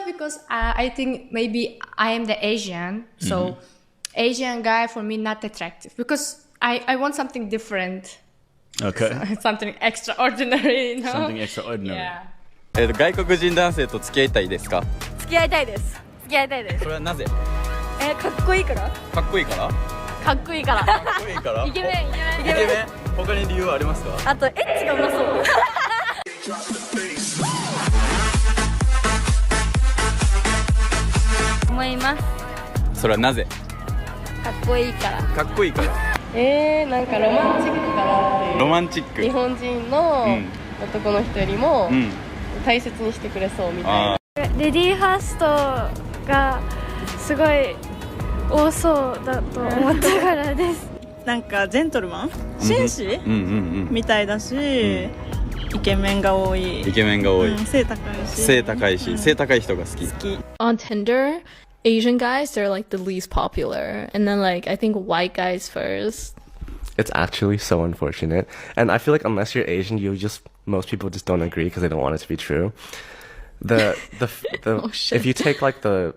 because I think maybe I am the Asian, so Asian guy for me not attractive because I want something different. Okay. Something extraordinary, Something extraordinary. Yeah. 外国人男性と付き合いたいですか？付き合いたいです。付き合いたいです。それはなぜ？かっこいいから。かっこいいから？かっこいいから。かっこいいから？イケメン。イケメン？他に理由はありますか？あとエッチがうまそう。思います。それはなぜ？かっこいいから。かっこいいから。なんかロマンチックかなっていう。ロマンチック。日本人の男の人よりも大切にしてくれそうみたいな。レディーファーストがすごい多そうだと思ったからです。なんかジェントルマン、紳士みたいだし、イケメンが多い。イケメンが多い。背高いし。背高いし、背高い人が好き。On Tinder, Asian guys, they're like the least popular. And then like, I think white guys first. It's actually so unfortunate. And I feel like unless you're Asian, most people just don't agree because they don't want it to be true. Oh, shit. If you take like the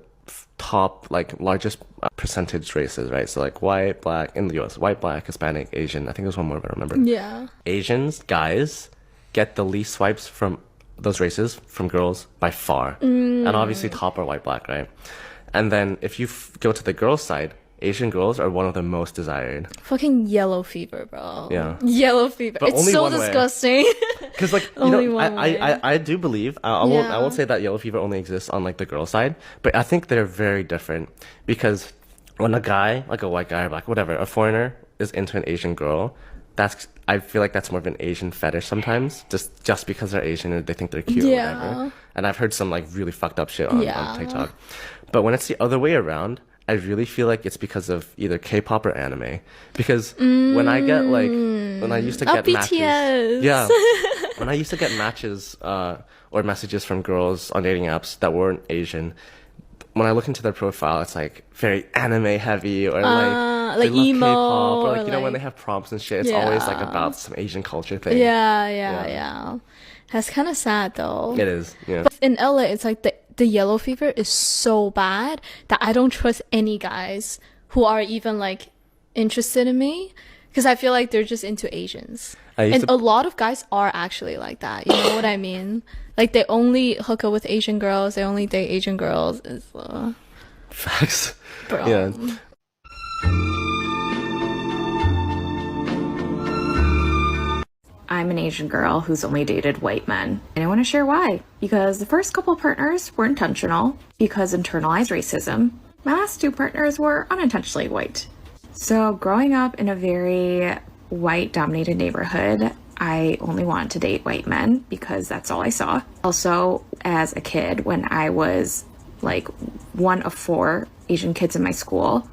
top, like largest percentage races, right? So like white, black, in the US, white, black, Hispanic, Asian. I think there's one more, but I remember. Yeah. Asians, guys, get the least swipes from those races from girls by far. Mm. And obviously top are white, black, right? And then if you go to the girls' side, Asian girls are one of the most desired. Fucking yellow fever, bro. Yeah. Yellow fever. But It's only so one way. disgusting. Because like I do believe I won't say that yellow fever only exists on like the girl side, but I think they're very different because when a guy, like a white guy or black, whatever, a foreigner is into an Asian girl, I feel like that's more of an Asian fetish sometimes, just because they're Asian and they think they're cute or whatever. And I've heard some like really fucked up shit on TikTok. But when it's the other way around, I really feel like it's because of either K-pop or anime. Because when I used to get matches, when I used to get matches or messages from girls on dating apps that weren't Asian, when I look into their profile, it's like very anime heavy or like they love emo K-pop or like or when they have prompts and shit, it's always like about some Asian culture thing. Yeah. That's kind of sad though. It is. Yeah. But in LA, it's like the yellow fever is so bad that I don't trust any guys who are even like interested in me because I feel like they're just into Asians. And a lot of guys are actually like that. You know what I mean? Like they only hook up with Asian girls. They only date Asian girls. Facts. Bro. Yeah. I'm an Asian girl who's only dated white men, and I want to share why. Because the first couple partners were intentional because internalized racism. My last two partners were unintentionally white. So growing up in a very white-dominated neighborhood, I only wanted to date white men because that's all I saw. Also, as a kid, when I was like one of 4 Asian kids in my school,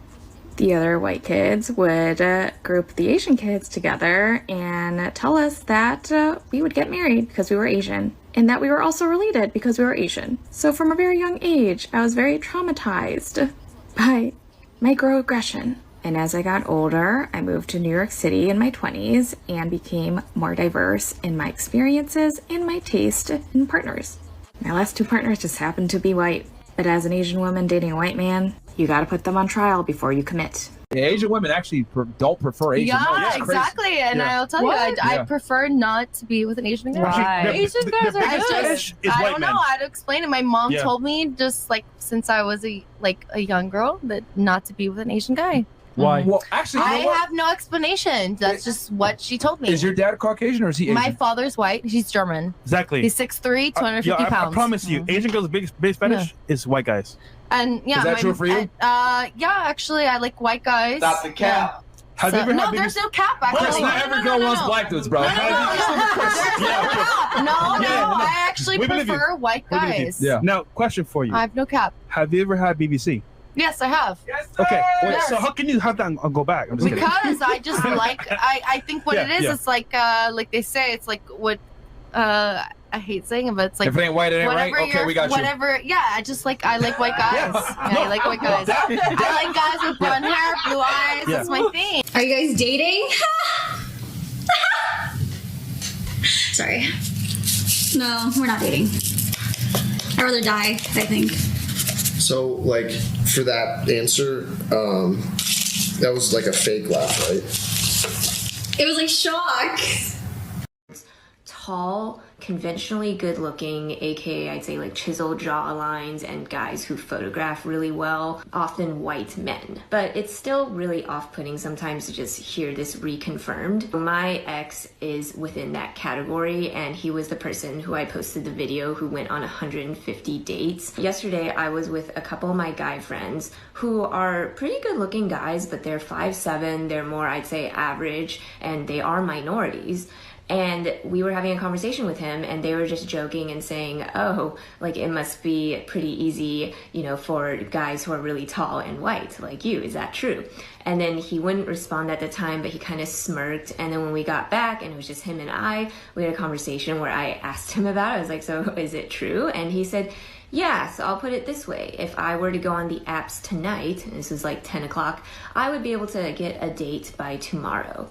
the other white kids would group the Asian kids together and tell us that we would get married because we were Asian and that we were also related because we were Asian. So from a very young age, I was very traumatized by microaggression. And as I got older, I moved to New York City in my 20s and became more diverse in my experiences and my taste in partners. My last 2 partners just happened to be white. But as an Asian woman dating a white man, you gotta put them on trial before you commit. Asian women actually don't prefer Asian men. Yeah, exactly. And I'll tell you, I prefer not to be with an Asian guy. Right. Asian guys are just, I don't know how to explain it. My mom told me just like since I was a young girl that not to be with an Asian guy. Why? Well, actually, I have no explanation. That's just what she told me. Is your dad Caucasian or is he Asian? My father's white. He's German. Exactly. He's 6'3", 250 pounds. I promise you, Asian girls' biggest fetish is white guys. And is that true for you? Yeah, actually, I like white guys. Stop the cap. Have you ever had there's no cap. Actually, not every girl wants black dudes, bro. No, I actually prefer white guys. Yeah. Now, question for you. I have no cap. Have you ever had BBC? Yes, I have. Yes, okay, wait, so how can you have that and go back? I'm just kidding. Because I just like, I think what it is, it's like they say, it's like what, I hate saying it, but it's like. If it ain't white, it ain't right? Okay, we got you. Whatever, yeah, I like white guys. I like white guys. I like guys with blonde hair, blue eyes, that's my thing. Are you guys dating? Sorry. No, we're not dating. I'd rather die, I think. So, like, for that answer, that was like a fake laugh, right? It was like shock. Tall, conventionally good looking, aka I'd say like chiseled jaw lines, and guys who photograph really well, often white men. But it's still really off-putting sometimes to just hear this reconfirmed. My ex is within that category, and he was the person who I posted the video who went on 150 dates. Yesterday I was with a couple of my guy friends who are pretty good looking guys, but they're 5'7", they're more I'd say average, and they are minorities. And we were having a conversation with him him, and they were just joking and saying, oh, like it must be pretty easy, you know, for guys who are really tall and white like you. Is that true? And then he wouldn't respond at the time, but he kind of smirked. And then when we got back and it was just him and I, we had a conversation where I asked him about it. I was like, so is it true? And he said, yeah, so I'll put it this way. If I were to go on the apps tonight, and this is like 10 o'clock, I would be able to get a date by tomorrow.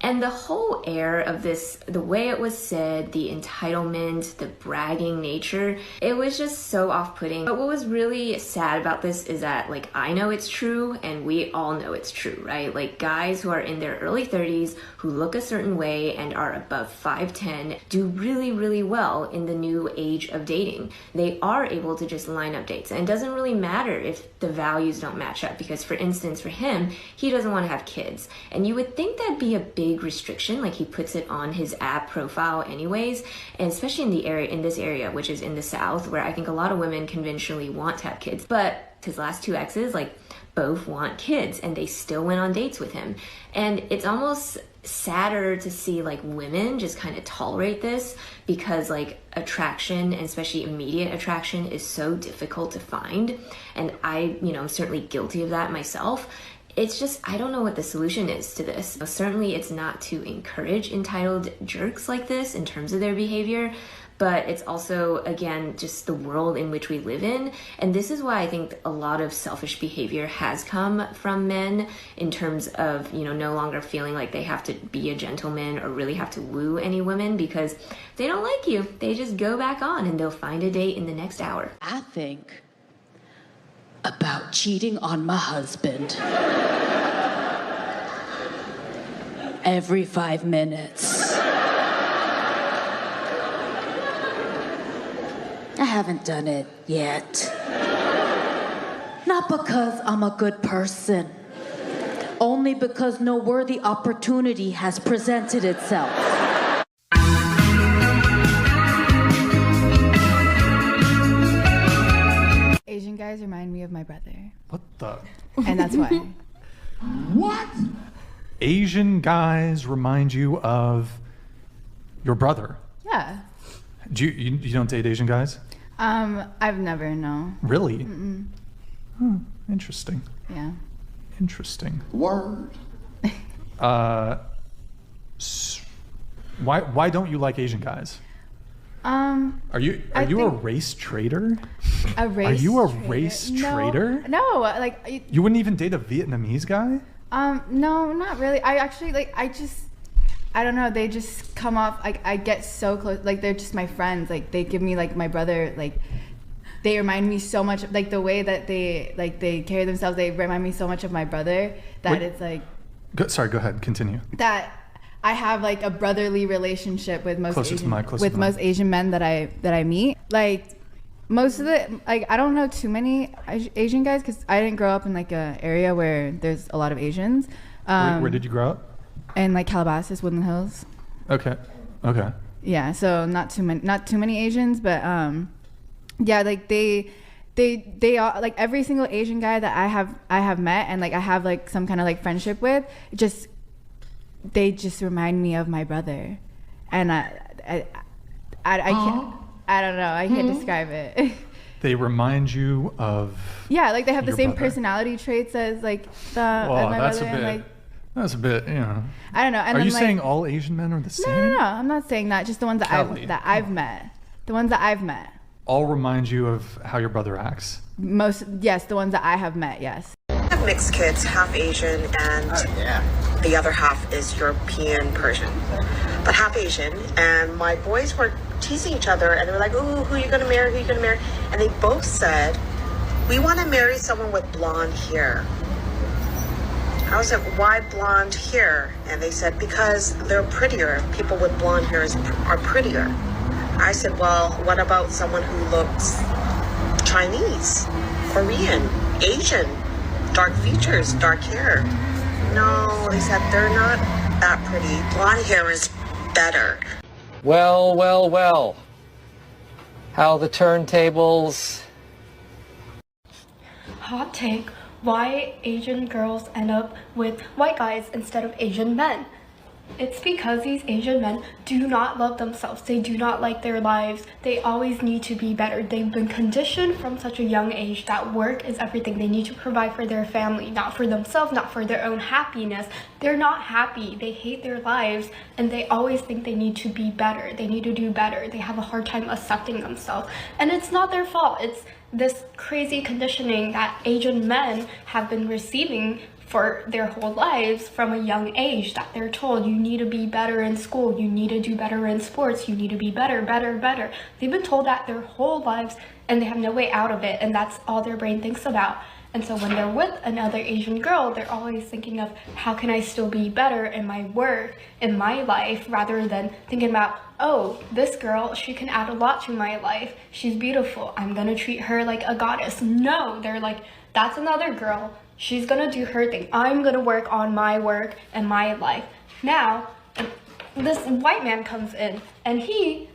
And the whole air of this, the way it was said, the entitlement, the bragging nature, it was just so off-putting. But what was really sad about this is that, like, I know it's true and we all know it's true, right? Like, guys who are in their early 30s who look a certain way and are above 5'10" do really, really well in the new age of dating. They are able to just line up dates. And it doesn't really matter if the values don't match up, because for instance, for him, he doesn't want to have kids. And you would think that'd be a big restriction, like he puts it on his app profile anyways, and especially in this area, which is in the South, where I think a lot of women conventionally want to have kids. But his last two exes, like, both want kids, and they still went on dates with him. And it's almost sadder to see like women just kind of tolerate this, because like attraction, and especially immediate attraction, is so difficult to find. And I, you know, I'm certainly guilty of that myself. It's just, I don't know what the solution is to this. Certainly it's not to encourage entitled jerks like this in terms of their behavior, but it's also, again, just the world in which we live in. And this is why I think a lot of selfish behavior has come from men, in terms of, you know, no longer feeling like they have to be a gentleman or really have to woo any women, because if they don't like you, they just go back on and they'll find a date in the next hour. I think about cheating on my husband every 5 minutes. I haven't done it yet. Not because I'm a good person, only because no worthy opportunity has presented itself. Asian guys remind me of my brother. What the? And that's why. What? Asian guys remind you of your brother? Yeah. Do you don't date Asian guys? I've never, no. Really? Mm-mm. Hmm, interesting. Yeah. Interesting. Word. Why don't you like Asian guys? Are you a race traitor? A race? Are you a traitor? race No, traitor? No, like You wouldn't even date a Vietnamese guy? No, not really. I actually I don't know. They just come off. Like, I get so close. Like, they're just my friends. Like, they give me like my brother. Like, they remind me so much. Like, the way that they carry themselves. They remind me so much of my brother that Wait. it's like. Sorry. Go ahead. Continue. That I have like a brotherly relationship with most most Asian men that I meet. Like, most of the, like, I don't know too many Asian guys, because I didn't grow up in like a area where there's a lot of Asians. Where did you grow up? In like Calabasas, Woodland Hills. Okay. Yeah, so not too many Asians, but yeah, like they are like every single Asian guy that I have met and like I have like some kind of like friendship with, they just remind me of my brother, and I can't, I don't know, I can't describe it. They remind you of. Yeah, like they have the same brother. personality traits as like Well, my that's brother, a bit. and like. That's a bit, you know. I don't know. And Are then, you like, saying all Asian men are the same? No, I'm not saying that. Just the ones that Kelly. I've met. The ones that I've met. All remind you of how your brother acts. Yes, the ones that I have met. Yes. I have mixed kids, half Asian and the other half is European Persian, but half Asian. And my boys were teasing each other, and they were like, "Ooh, who are you gonna marry? Who are you gonna marry?" And they both said, "We want to marry someone with blonde hair." I was like, "Why blonde hair?" And they said, "Because they're prettier. People with blonde hair are prettier." I said, "Well, what about someone who looks Chinese, Korean, Asian, dark features, dark hair?" No, they said they're not that pretty. Blonde hair is better. Well. How the turntables. Hot take. Why Asian girls end up with white guys instead of Asian men? It's because these Asian men do not love themselves. They do not like their lives. They always need to be better. They've been conditioned from such a young age that work is everything. They need to provide for their family, not for themselves, not for their own happiness. They're not happy. They hate their lives, and they always think they need to be better. They need to do better. They have a hard time accepting themselves. And it's not their fault. It's this crazy conditioning that Asian men have been receiving for their whole lives from a young age, that they're told you need to be better in school, you need to do better in sports, you need to be better. They've been told that their whole lives, and they have no way out of it, and that's all their brain thinks about. And so when they're with another Asian girl, they're always thinking of how can I still be better in my work, in my life, rather than thinking about, oh, this girl, she can add a lot to my life. She's beautiful. I'm gonna treat her like a goddess. No, they're like, that's another girl. She's gonna do her thing. I'm gonna work on my work and my life. Now, this white man comes in, and he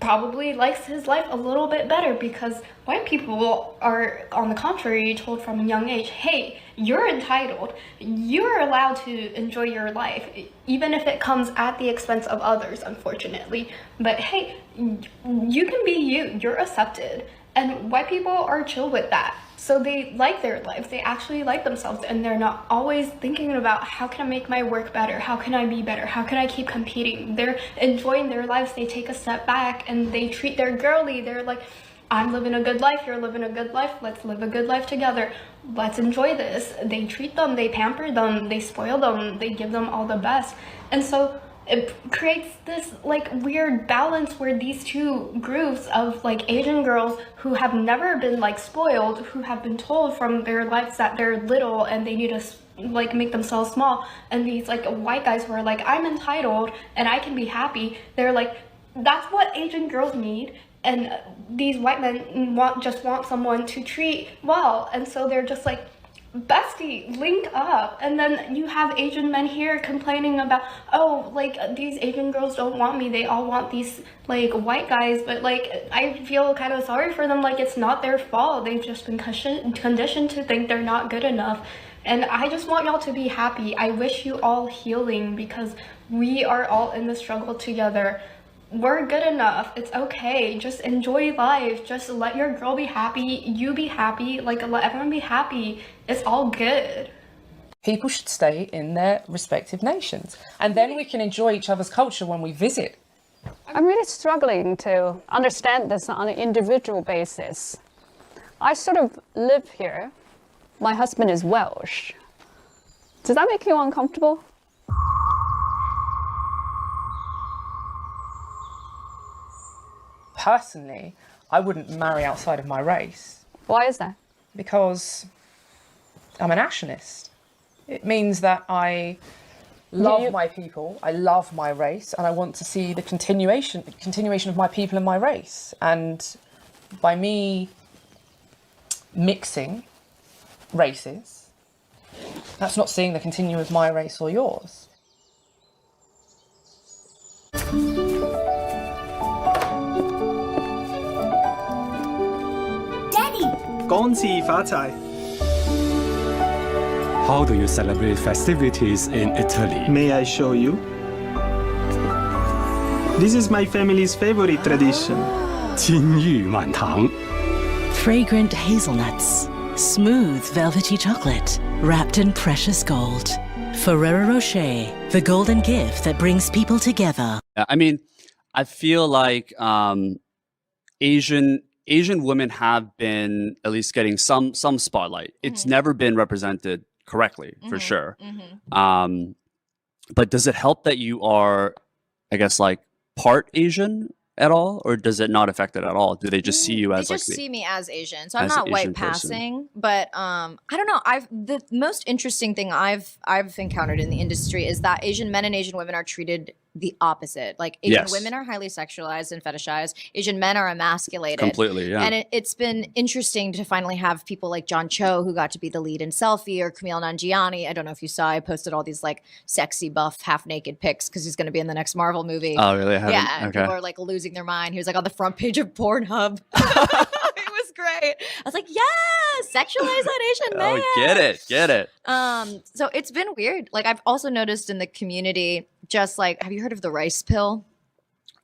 probably likes his life a little bit better, because white people are, on the contrary, told from a young age, hey, you're entitled. You're allowed to enjoy your life, even if it comes at the expense of others, unfortunately. But hey, you can be you. You're accepted. And white people are chill with that. So they like their lives, they actually like themselves, and they're not always thinking about how can I make my work better, how can I be better, how can I keep competing. They're enjoying their lives, they take a step back and they treat their girly. They're like, I'm living a good life, you're living a good life, let's live a good life together. Let's enjoy this. They treat them, they pamper them, they spoil them, they give them all the best. And so it creates this like weird balance where these two groups of like Asian girls who have never been like spoiled, who have been told from their lives that they're little and they need to like make themselves small, and these like white guys who are like, I'm entitled and I can be happy. They're like, that's what Asian girls need, and these white men just want someone to treat well. And so they're just like, bestie, link up. And then you have Asian men here complaining about, oh, like these Asian girls don't want me, they all want these like white guys. But like I feel kind of sorry for them. Like it's not their fault, they've just been conditioned to think they're not good enough. And I just want y'all to be happy. I wish you all healing, because we are all in the struggle together. We're good enough. It's okay. Just enjoy life. Just let your girl be happy. You be happy. Like, let everyone be happy. It's all good. People should stay in their respective nations, and then we can enjoy each other's culture when we visit. I'm really struggling to understand this on an individual basis. I sort of live here. My husband is Welsh. Does that make you uncomfortable? Personally, I wouldn't marry outside of my race. Why is that? Because I'm a nationalist. It means that I love my people, I love my race, and I want to see the continuation of my people and my race. And by me mixing races, that's not seeing the continuum of my race or yours. How do you celebrate festivities in Italy? May I show you? This is my family's favorite tradition. 金玉满堂. Fragrant hazelnuts, smooth velvety chocolate, wrapped in precious gold. Ferrero Rocher, the golden gift that brings people together. I mean, I feel like Asian women have been at least getting some spotlight. It's never been represented correctly, for sure. But does it help that you are, I guess, like part Asian at all, or does it not affect it at all? Do they just see you as they like just see me as Asian, so I'm not white passing, but I don't know. The most interesting thing I've encountered in the industry is that Asian men and Asian women are treated the opposite. Like Asian women are highly sexualized and fetishized. Asian men are emasculated. Completely, yeah. And it's been interesting to finally have people like John Cho, who got to be the lead in Selfie, or Kumail Nanjiani. I don't know if you saw, I posted all these like sexy buff half naked pics because he's going to be in the next Marvel movie. Oh, really? Yeah, and people are like losing their mind. He was like on the front page of Pornhub. It was great. I was like, yes, sexualize that Asian man. Oh, get it. So it's been weird. Like I've also noticed in the community, just like, have you heard of the rice pill?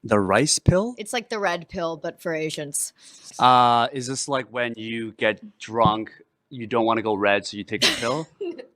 The rice pill? It's like the red pill, but for Asians. Is this like when you get drunk, you don't want to go red, so you take the pill?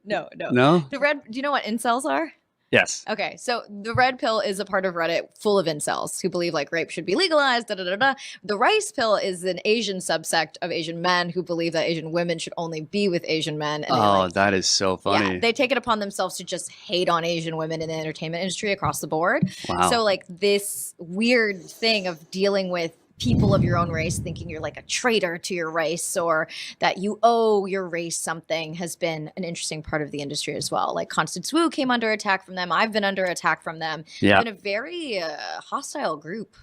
No. No? The red. Do you know what incels are? Yes. Okay, so the red pill is a part of Reddit full of incels who believe like rape should be legalized. The rice pill is an Asian subsect of Asian men who believe that Asian women should only be with Asian men. And that is so funny. Yeah, they take it upon themselves to just hate on Asian women in the entertainment industry across the board. Wow. So like this weird thing of dealing with people of your own race thinking you're like a traitor to your race or that you owe your race something has been an interesting part of the industry as well. Like Constance Wu came under attack from them. I've been under attack from them. Yeah. It's been a very hostile group.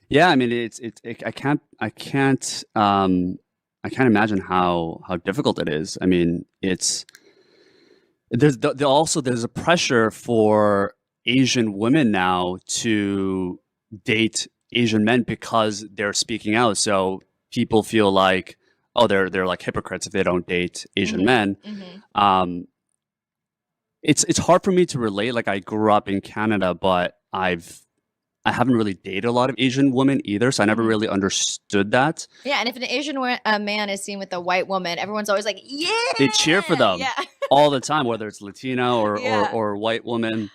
Yeah, I mean, I can't imagine how difficult it is. I mean, there's a pressure for Asian women now to date Asian men because they're speaking out. So people feel like, oh, they're like hypocrites if they don't date Asian men. Mm-hmm. It's hard for me to relate. Like I grew up in Canada, but I haven't really dated a lot of Asian women either, so I never really understood that. Yeah, and if an Asian man is seen with a white woman, everyone's always like, yeah! They cheer for them yeah. all the time, whether it's Latino or white woman.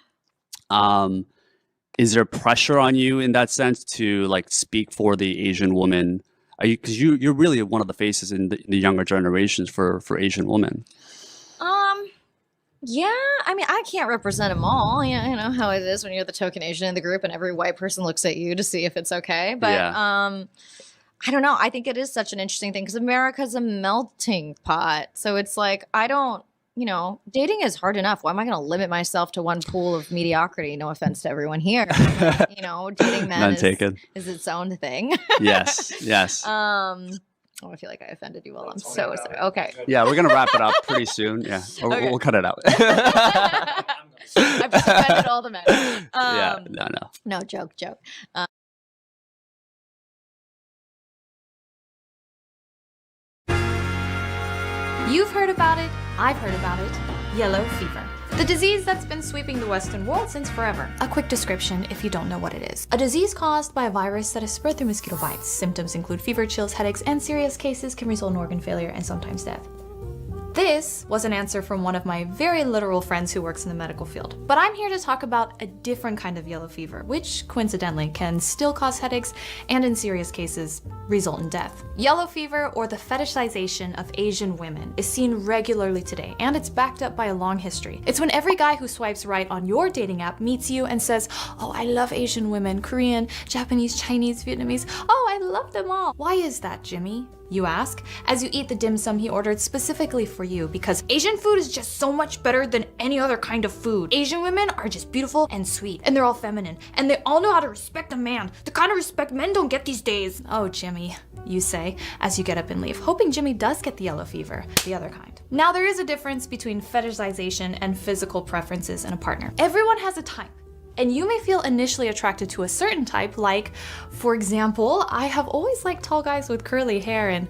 Is there pressure on you in that sense to like speak for the Asian woman? Because you're really one of the faces in the younger generations for Asian women. Yeah, I mean, I can't represent them all. You know how it is when you're the token Asian in the group and every white person looks at you to see if it's okay. But I don't know. I think it is such an interesting thing because America's a melting pot. So it's like, dating is hard enough. Why am I going to limit myself to one pool of mediocrity? No offense to everyone here. Dating men is its own thing. Yes. I feel like I offended you all. I'm so sorry. Okay. Yeah, we're going to wrap it up pretty soon. Yeah, or we'll cut it out. I've just offended all the men. No, joke. You've heard about it, I've heard about it. Yellow fever. The disease that's been sweeping the Western world since forever. A quick description if you don't know what it is. A disease caused by a virus that is spread through mosquito bites. Symptoms include fever, chills, headaches, and serious cases can result in organ failure and sometimes death. This was an answer from one of my very literal friends who works in the medical field. But I'm here to talk about a different kind of yellow fever, which coincidentally can still cause headaches and in serious cases result in death. Yellow fever, or the fetishization of Asian women, is seen regularly today, and it's backed up by a long history. It's when every guy who swipes right on your dating app meets you and says, oh, I love Asian women, Korean, Japanese, Chinese, Vietnamese, oh, I love them all. Why is that, Jimmy? You ask, as you eat the dim sum he ordered specifically for you, because Asian food is just so much better than any other kind of food. Asian women are just beautiful and sweet, and they're all feminine, and they all know how to respect a man, the kind of respect men don't get these days. Oh, Jimmy, you say, as you get up and leave, hoping Jimmy does get the yellow fever, the other kind. Now, there is a difference between fetishization and physical preferences in a partner. Everyone has a type. And you may feel initially attracted to a certain type, like, for example, I have always liked tall guys with curly hair, and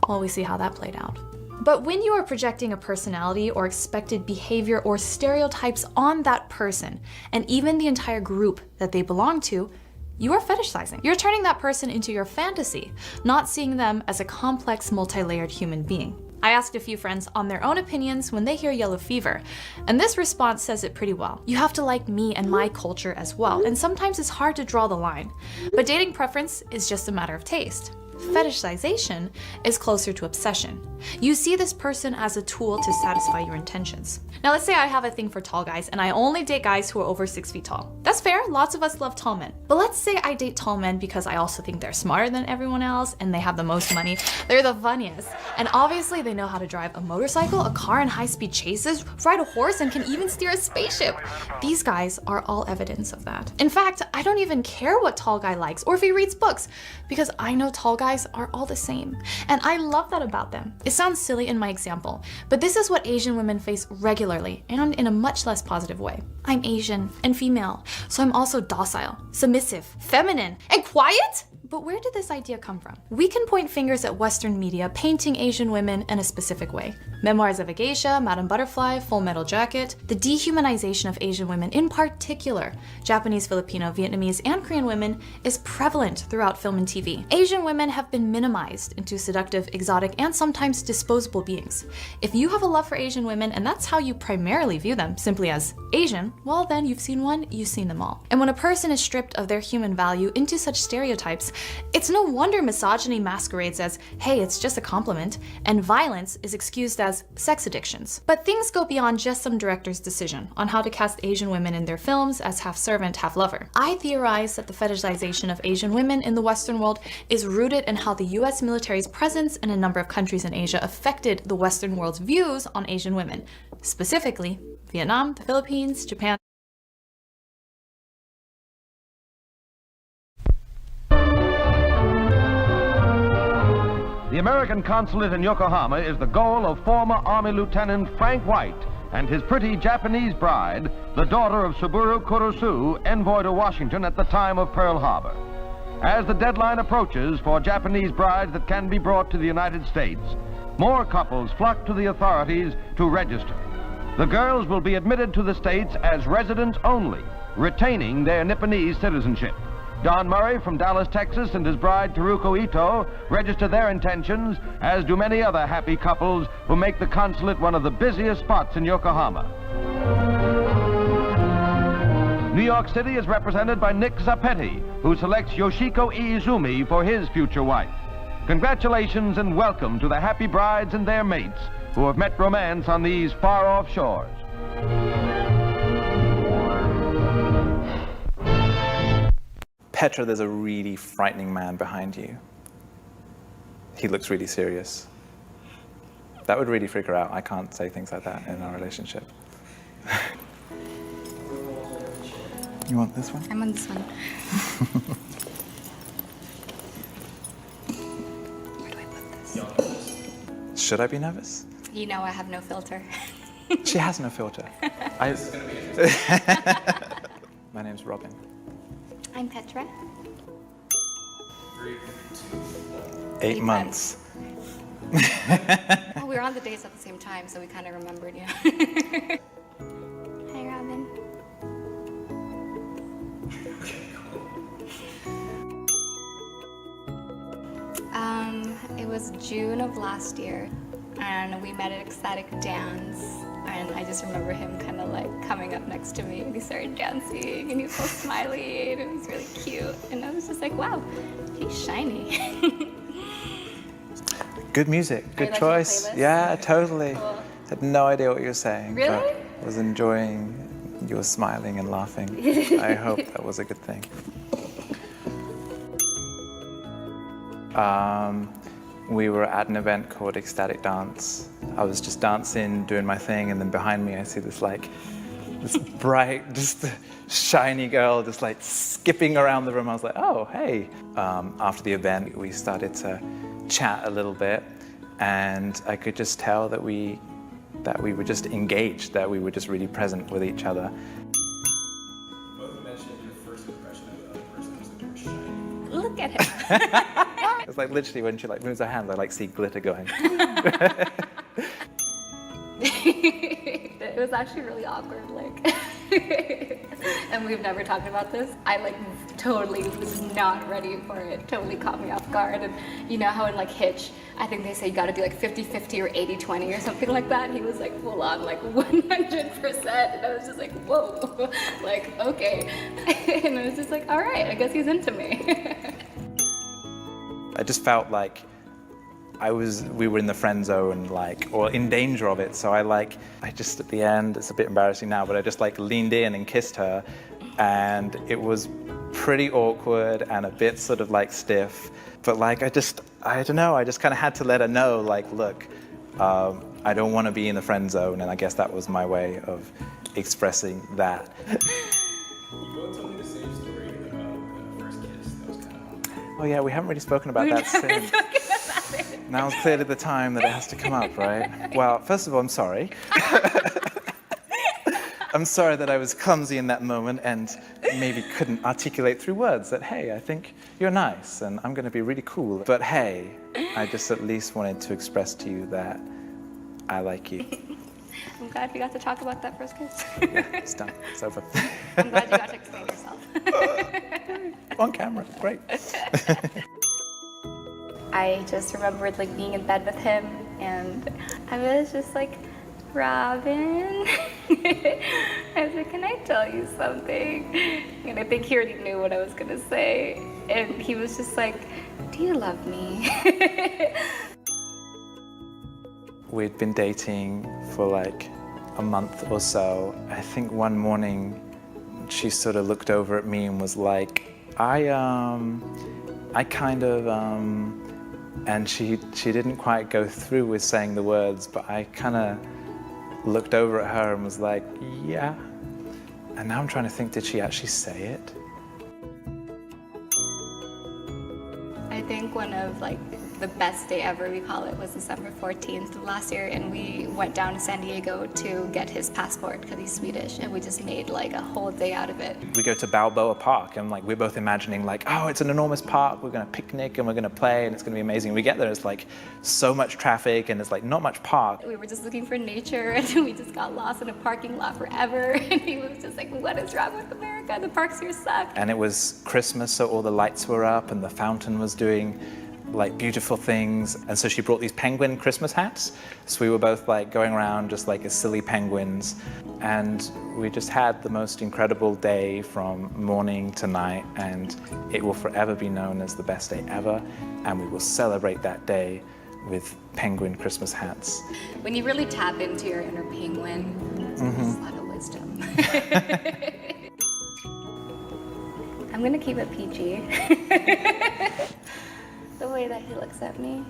well, we see how that played out. But when you are projecting a personality or expected behavior or stereotypes on that person, and even the entire group that they belong to, you are fetishizing. You're turning that person into your fantasy, not seeing them as a complex, multi-layered human being. I asked a few friends on their own opinions when they hear yellow fever, and this response says it pretty well. You have to like me and my culture as well, and sometimes it's hard to draw the line. But dating preference is just a matter of taste. Fetishization is closer to obsession. You see this person as a tool to satisfy your intentions. Now let's say I have a thing for tall guys and I only date guys who are over 6 feet tall. That's fair, lots of us love tall men. But let's say I date tall men because I also think they're smarter than everyone else and they have the most money. They're the funniest. And obviously they know how to drive a motorcycle, a car in high-speed chases, ride a horse, and can even steer a spaceship. These guys are all evidence of that. In fact, I don't even care what tall guy likes or if he reads books, because I know tall guys are all the same. And I love that about them. It sounds silly in my example, but this is what Asian women face regularly and in a much less positive way. I'm Asian and female, so I'm also docile, submissive, feminine, and quiet? But where did this idea come from? We can point fingers at Western media painting Asian women in a specific way. Memoirs of a Geisha, Madame Butterfly, Full Metal Jacket. The dehumanization of Asian women in particular, Japanese, Filipino, Vietnamese, and Korean women, is prevalent throughout film and TV. Asian women have been minimized into seductive, exotic, and sometimes disposable beings. If you have a love for Asian women and that's how you primarily view them, simply as Asian, well then you've seen one, you've seen them all. And when a person is stripped of their human value into such stereotypes, it's no wonder misogyny masquerades as, hey, it's just a compliment, and violence is excused as sex addictions. But things go beyond just some director's decision on how to cast Asian women in their films as half servant, half lover. I theorize that the fetishization of Asian women in the Western world is rooted in how the US military's presence in a number of countries in Asia affected the Western world's views on Asian women, specifically Vietnam, the Philippines, Japan. The American consulate in Yokohama is the goal of former Army Lieutenant Frank White and his pretty Japanese bride, the daughter of Saburo Kurosu, envoy to Washington at the time of Pearl Harbor. As the deadline approaches for Japanese brides that can be brought to the United States, more couples flock to the authorities to register. The girls will be admitted to the States as residents only, retaining their Nipponese citizenship. Don Murray from Dallas, Texas, and his bride Teruko Ito register their intentions, as do many other happy couples who make the consulate one of the busiest spots in Yokohama. New York City is represented by Nick Zapetti, who selects Yoshiko Iizumi for his future wife. Congratulations and welcome to the happy brides and their mates who have met romance on these far-off shores. Petra, there's a really frightening man behind you. He looks really serious. That would really freak her out. I can't say things like that in our relationship. You want this one? I'm on this one. Where do I put this? Should I be nervous? You know I have no filter. She has no filter. My name's Robin. I'm Petra. 8 months. Oh, we were on the dates at the same time, so we kind of remembered, you know. Hi, Robin. It was June of last year, and we met at Ecstatic Dance. And I just remember him kind of like coming up next to me and he started dancing and he was so smiley and it was really cute. And I was just like, wow, he's shiny. Good music, good choice. Yeah, totally. Cool. Had no idea what you were saying. Really? But was enjoying your smiling and laughing. I hope that was a good thing. We were at an event called Ecstatic Dance. I was just dancing, doing my thing, and then behind me I see this bright, just shiny girl just like skipping around the room. I was like, oh, hey. After the event, we started to chat a little bit, and I could just tell that we were just engaged, that we were just really present with each other. Both mentioned your first impression of the person was shiny. Look at him. It's like literally when she like moves her hands, I like see glitter going. It was actually really awkward, like, and we've never talked about this. I like totally was not ready for it, totally caught me off guard. And you know how in like Hitch, I think they say you gotta do like 50-50 or 80-20 or something like that. He was like full on like 100%, and I was just like, whoa, like, okay. And I was just like, all right, I guess he's into me. I just felt like we were in the friend zone, or in danger of it. So I just at the end, it's a bit embarrassing now, but I just leaned in and kissed her, and it was pretty awkward and a bit sort of stiff. But I don't know, I just kind of had to let her know, look, I don't want to be in the friend zone, and I guess that was my way of expressing that. You both told me the same story about the first kiss. That was kind of Oh yeah, we haven't really spoken about that since. Now's clearly the time that it has to come up, right? Well, first of all, I'm sorry. I'm sorry that I was clumsy in that moment, and maybe couldn't articulate through words that, hey, I think you're nice and I'm going to be really cool. But hey, I just at least wanted to express to you that I like you. I'm glad we got to talk about that first kiss. Yeah, it's done. It's over. I'm glad you got to explain yourself. On camera, great. I just remembered like being in bed with him, and I was just like, Robin. I was like, can I tell you something? And I think he already knew what I was gonna say, and he was just like, do you love me? We'd been dating for like a month or so. I think one morning she sort of looked over at me and was like, I kind of, and she didn't quite go through with saying the words, but I kind of looked over at her and was like, yeah. And now I'm trying to think, did she actually say it? I think one of like the best day ever, we call it, was December 14th of last year, and we went down to San Diego to get his passport because he's Swedish, and we just made like a whole day out of it. We go to Balboa Park, and like we're both imagining like, oh, it's an enormous park, we're gonna picnic and we're gonna play and it's gonna be amazing. We get there, it's like so much traffic and it's like not much park. We were just looking for nature, and we just got lost in a parking lot forever, and he was just like, what is wrong with America? The parks here suck. And it was Christmas, so all the lights were up and the fountain was doing like beautiful things. And so she brought these penguin Christmas hats. So we were both like going around just like as silly penguins. And we just had the most incredible day from morning to night, and it will forever be known as the best day ever. And we will celebrate that day with penguin Christmas hats. When you really tap into your inner penguin, there's a lot of wisdom. I'm gonna keep it PG. The way that he looks at me.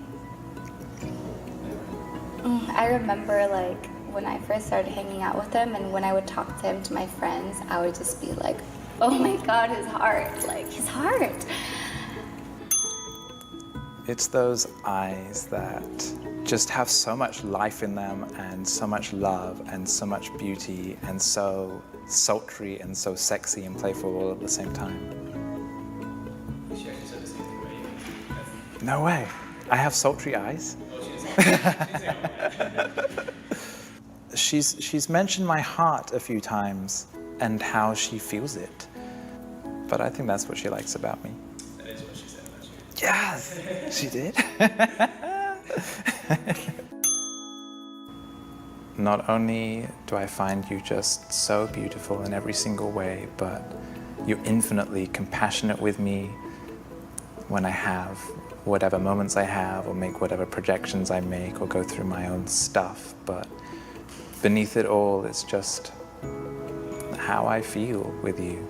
I remember like when I first started hanging out with him, and when I would talk to him to my friends, I would just be like, oh my God, his heart, like his heart. It's those eyes that just have so much life in them and so much love and so much beauty and so sultry and so sexy and playful all at the same time. No way. I have sultry eyes. She's mentioned my heart a few times and how she feels it. But I think that's what she likes about me. That is what she said about you. Yes, she did. Not only do I find you just so beautiful in every single way, but you're infinitely compassionate with me when I have whatever moments I have, or make whatever projections I make, or go through my own stuff. But beneath it all, it's just how I feel with you.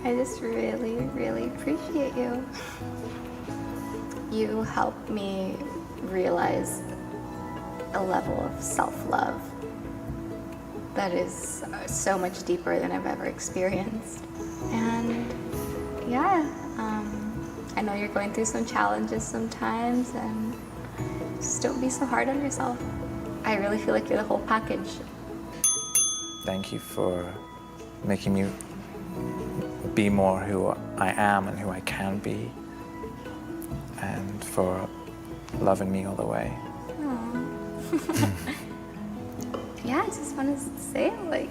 I just really, really appreciate you. You helped me realize a level of self-love that is so much deeper than I've ever experienced. And yeah, I know you're going through some challenges sometimes, and just don't be so hard on yourself. I really feel like you're the whole package. Thank you for making me be more who I am and who I can be, and for loving me all the way. Yeah, I just want to say, like,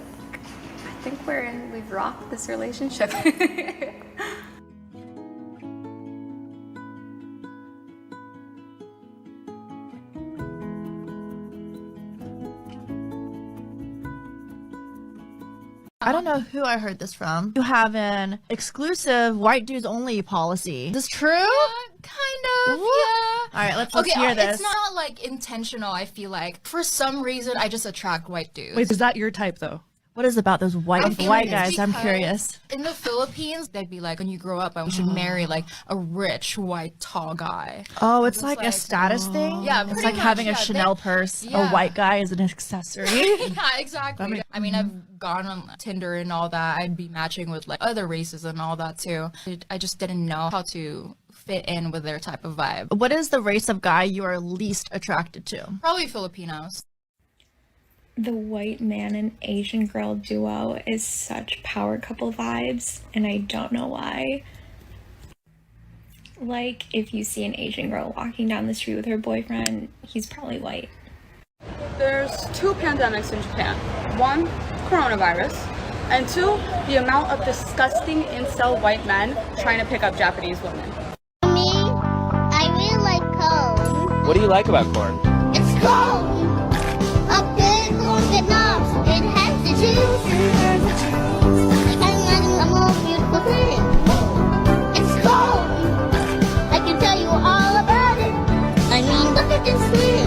I think we've rocked this relationship. I don't know who I heard this from. You have an exclusive white dudes only policy. Is this true? Kind of, yeah. All right, let's hear this. It's not like intentional, I feel like. For some reason, I just attract white dudes. Wait, is that your type though? What is it about those white guys? I'm curious. In the Philippines, they'd be like, when you grow up, I should marry like a rich, white, tall guy. Oh, it's like a status thing? Yeah, it's like having a Chanel purse. A white guy is an accessory. Yeah, exactly. I mean, I've gone on Tinder and all that. I'd be matching with like other races and all that too. I just didn't know how to fit in with their type of vibe. What is the race of guy you are least attracted to? Probably Filipinos. the white man and Asian girl duo is such power couple vibes, and I don't know why. Like, if you see an Asian girl walking down the street with her boyfriend, he's probably white. There's 2 pandemics in Japan. 1, coronavirus, and 2, the amount of disgusting incel white men trying to pick up Japanese women. Me, I really like corn. What do you like about corn? It's corn! A big corn that knobs, it has the juice. And a more beautiful thing. It's corn! I can tell you all about it. I mean, look at this thing.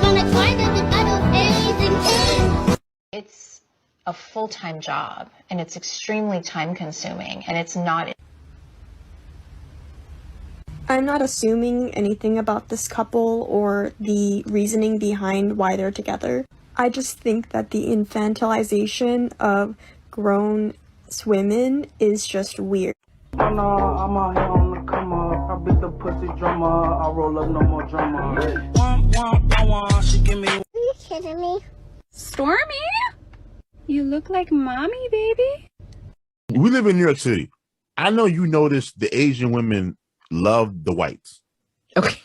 Gonna try to get out of anything. It's a full-time job, and it's extremely time-consuming, and it's not. I'm not assuming anything about this couple or the reasoning behind why they're together. I just think that the infantilization of grown women is just weird. I'm out here on the come up. I beat the pussy drummer. I roll up no more drummer. She give me. Are you kidding me? Stormy? You look like mommy, baby. We live in New York City. I know you noticed the Asian women love the whites. Okay.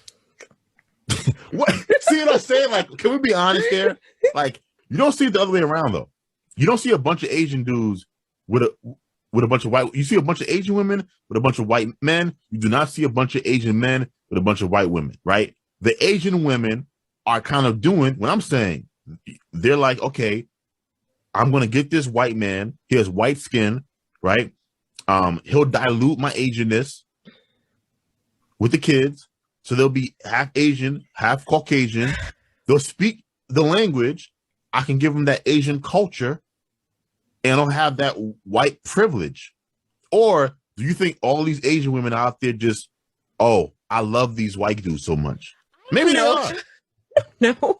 What? See what I'm saying? Like, can we be honest there? Like, you don't see it the other way around, though. You don't see a bunch of Asian dudes with a bunch of white. You see a bunch of Asian women with a bunch of white men. You do not see a bunch of Asian men with a bunch of white women, right? The Asian women are kind of doing what I'm saying. They're like, okay, I'm going to get this white man. He has white skin, right? He'll dilute my Asianness with the kids. So they'll be half Asian, half Caucasian. They'll speak the language. I can give them that Asian culture and I'll have that white privilege. Or do you think all these Asian women out there just, oh, I love these white dudes so much? Maybe they are. No.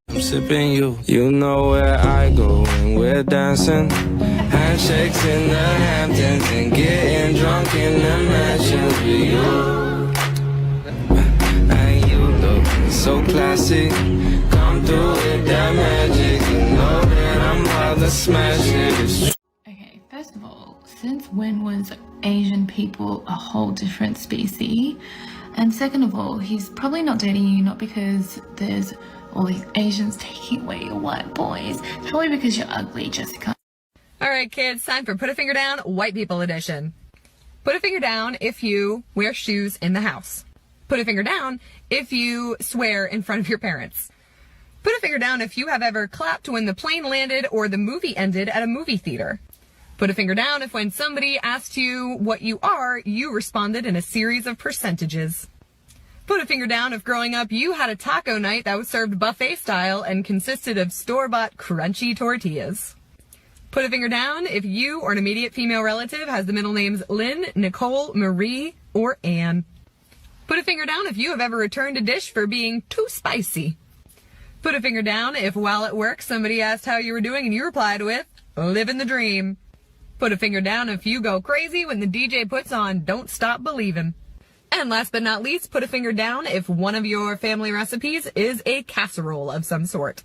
I'm sipping you know where I go when we're dancing. Handshakes in the Hamptons and getting drunk in the mansions with you. And you look so classy. Come through with that magic. You know that I'm about to smash it. Okay, first of all, since when was Asian people a whole different species? And second of all, he's probably not dating you not because there's all these Asians taking away your white boys. It's probably because you're ugly, Jessica. All right, kids, time for Put a Finger Down, White People Edition. Put a finger down if you wear shoes in the house. Put a finger down if you swear in front of your parents. Put a finger down if you have ever clapped when the plane landed or the movie ended at a movie theater. Put a finger down if when somebody asked you what you are, you responded in a series of percentages. Put a finger down if growing up you had a taco night that was served buffet style and consisted of store-bought crunchy tortillas. Put a finger down if you or an immediate female relative has the middle names Lynn, Nicole, Marie, or Anne. Put a finger down if you have ever returned a dish for being too spicy. Put a finger down if while at work somebody asked how you were doing and you replied with, living the dream. Put a finger down if you go crazy when the DJ puts on Don't Stop Believin'. And last but not least, put a finger down if one of your family recipes is a casserole of some sort.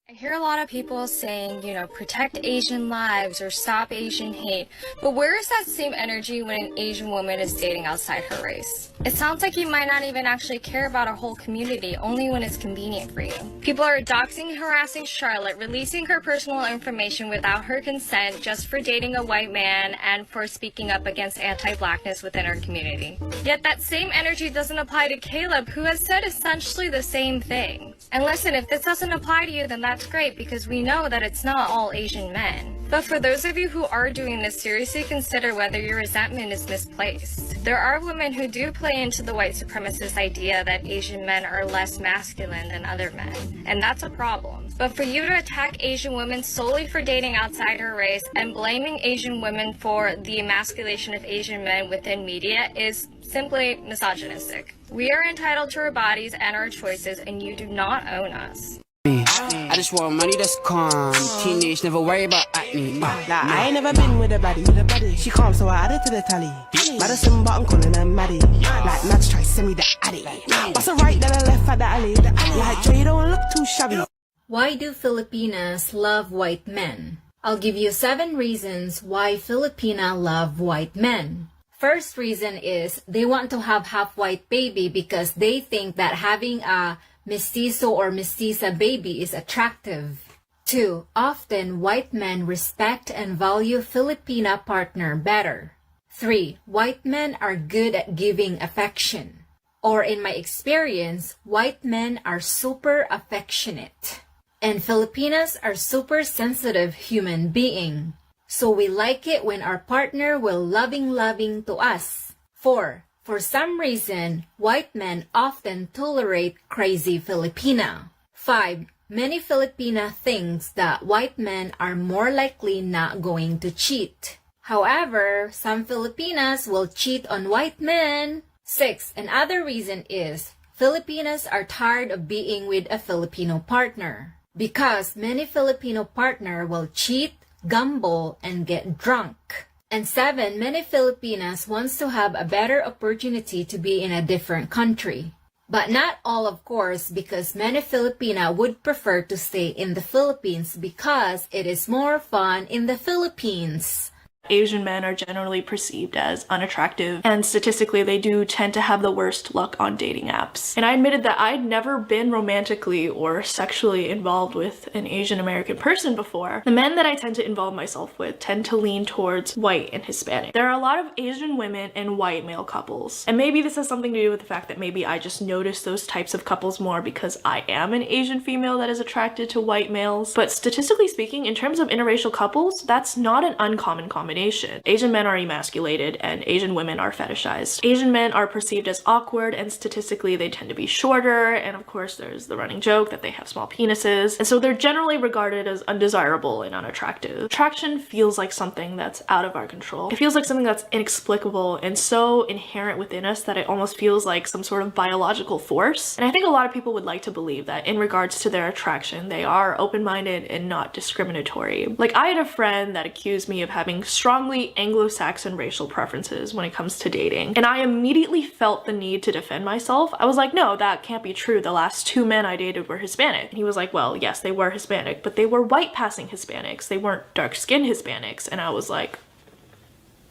I hear a lot of people saying, protect Asian lives or stop Asian hate, but where is that same energy when an Asian woman is dating outside her race? It sounds like you might not even actually care about a whole community, only when it's convenient for you. People are doxing, harassing Charlotte, releasing her personal information without her consent just for dating a white man and for speaking up against anti-blackness within our community. Yet that same energy doesn't apply to Caleb, who has said essentially the same thing. And listen, if this doesn't apply to you, then that's great, because we know that it's not all Asian men. But for those of you who are doing this, seriously consider whether your resentment is misplaced. There are women who do play into the white supremacist idea that Asian men are less masculine than other men, and that's a problem. But for you to attack Asian women solely for dating outside her race and blaming Asian women for the emasculation of Asian men within media is simply misogynistic. We are entitled to our bodies and our choices, and you do not own us. I just want money that's calm. Teenage, never worry about acne. I ain't never been with a baddie. She calm, so I added to the tally. Madison, but I'm calling her Maddie. Like Mads try send me the addy. What's a right, then I left at the alley. Like Jay, don't look too shabby. Why do Filipinas love white men? I'll give you 7 reasons why Filipina love white men. First reason is they want to have half-white baby because they think that having a mestizo or mestiza baby is attractive. 2. Often white men respect and value Filipina partner better. 3. White men are good at giving affection. Or in my experience, white men are super affectionate. And Filipinas are super sensitive human being. So we like it when our partner will loving to us. 4. For some reason, white men often tolerate crazy Filipina. 5. Many Filipina thinks that white men are more likely not going to cheat. However, some Filipinas will cheat on white men. 6. Another reason is Filipinas are tired of being with a Filipino partner. Because many Filipino partner will cheat, gamble, and get drunk. And 7, many Filipinas wants to have a better opportunity to be in a different country. But not all, of course, because many Filipina would prefer to stay in the Philippines because it is more fun in the Philippines. Asian men are generally perceived as unattractive, and statistically they do tend to have the worst luck on dating apps. And I admitted that I'd never been romantically or sexually involved with an Asian American person before. The men that I tend to involve myself with tend to lean towards white and Hispanic. There are a lot of Asian women and white male couples, and maybe this has something to do with the fact that maybe I just notice those types of couples more because I am an Asian female that is attracted to white males. But statistically speaking, in terms of interracial couples, that's not an uncommon combination. Asian men are emasculated and Asian women are fetishized. Asian men are perceived as awkward and statistically they tend to be shorter, and of course there's the running joke that they have small penises, and so they're generally regarded as undesirable and unattractive. Attraction feels like something that's out of our control. It feels like something that's inexplicable and so inherent within us that it almost feels like some sort of biological force. And I think a lot of people would like to believe that in regards to their attraction, they are open-minded and not discriminatory. Like, I had a friend that accused me of having strongly Anglo-Saxon racial preferences when it comes to dating, and I immediately felt the need to defend myself. I was like, no, that can't be true. The last 2 men I dated were Hispanic. And he was like, well, yes, they were Hispanic, but they were white-passing Hispanics. They weren't dark-skinned Hispanics. And I was like,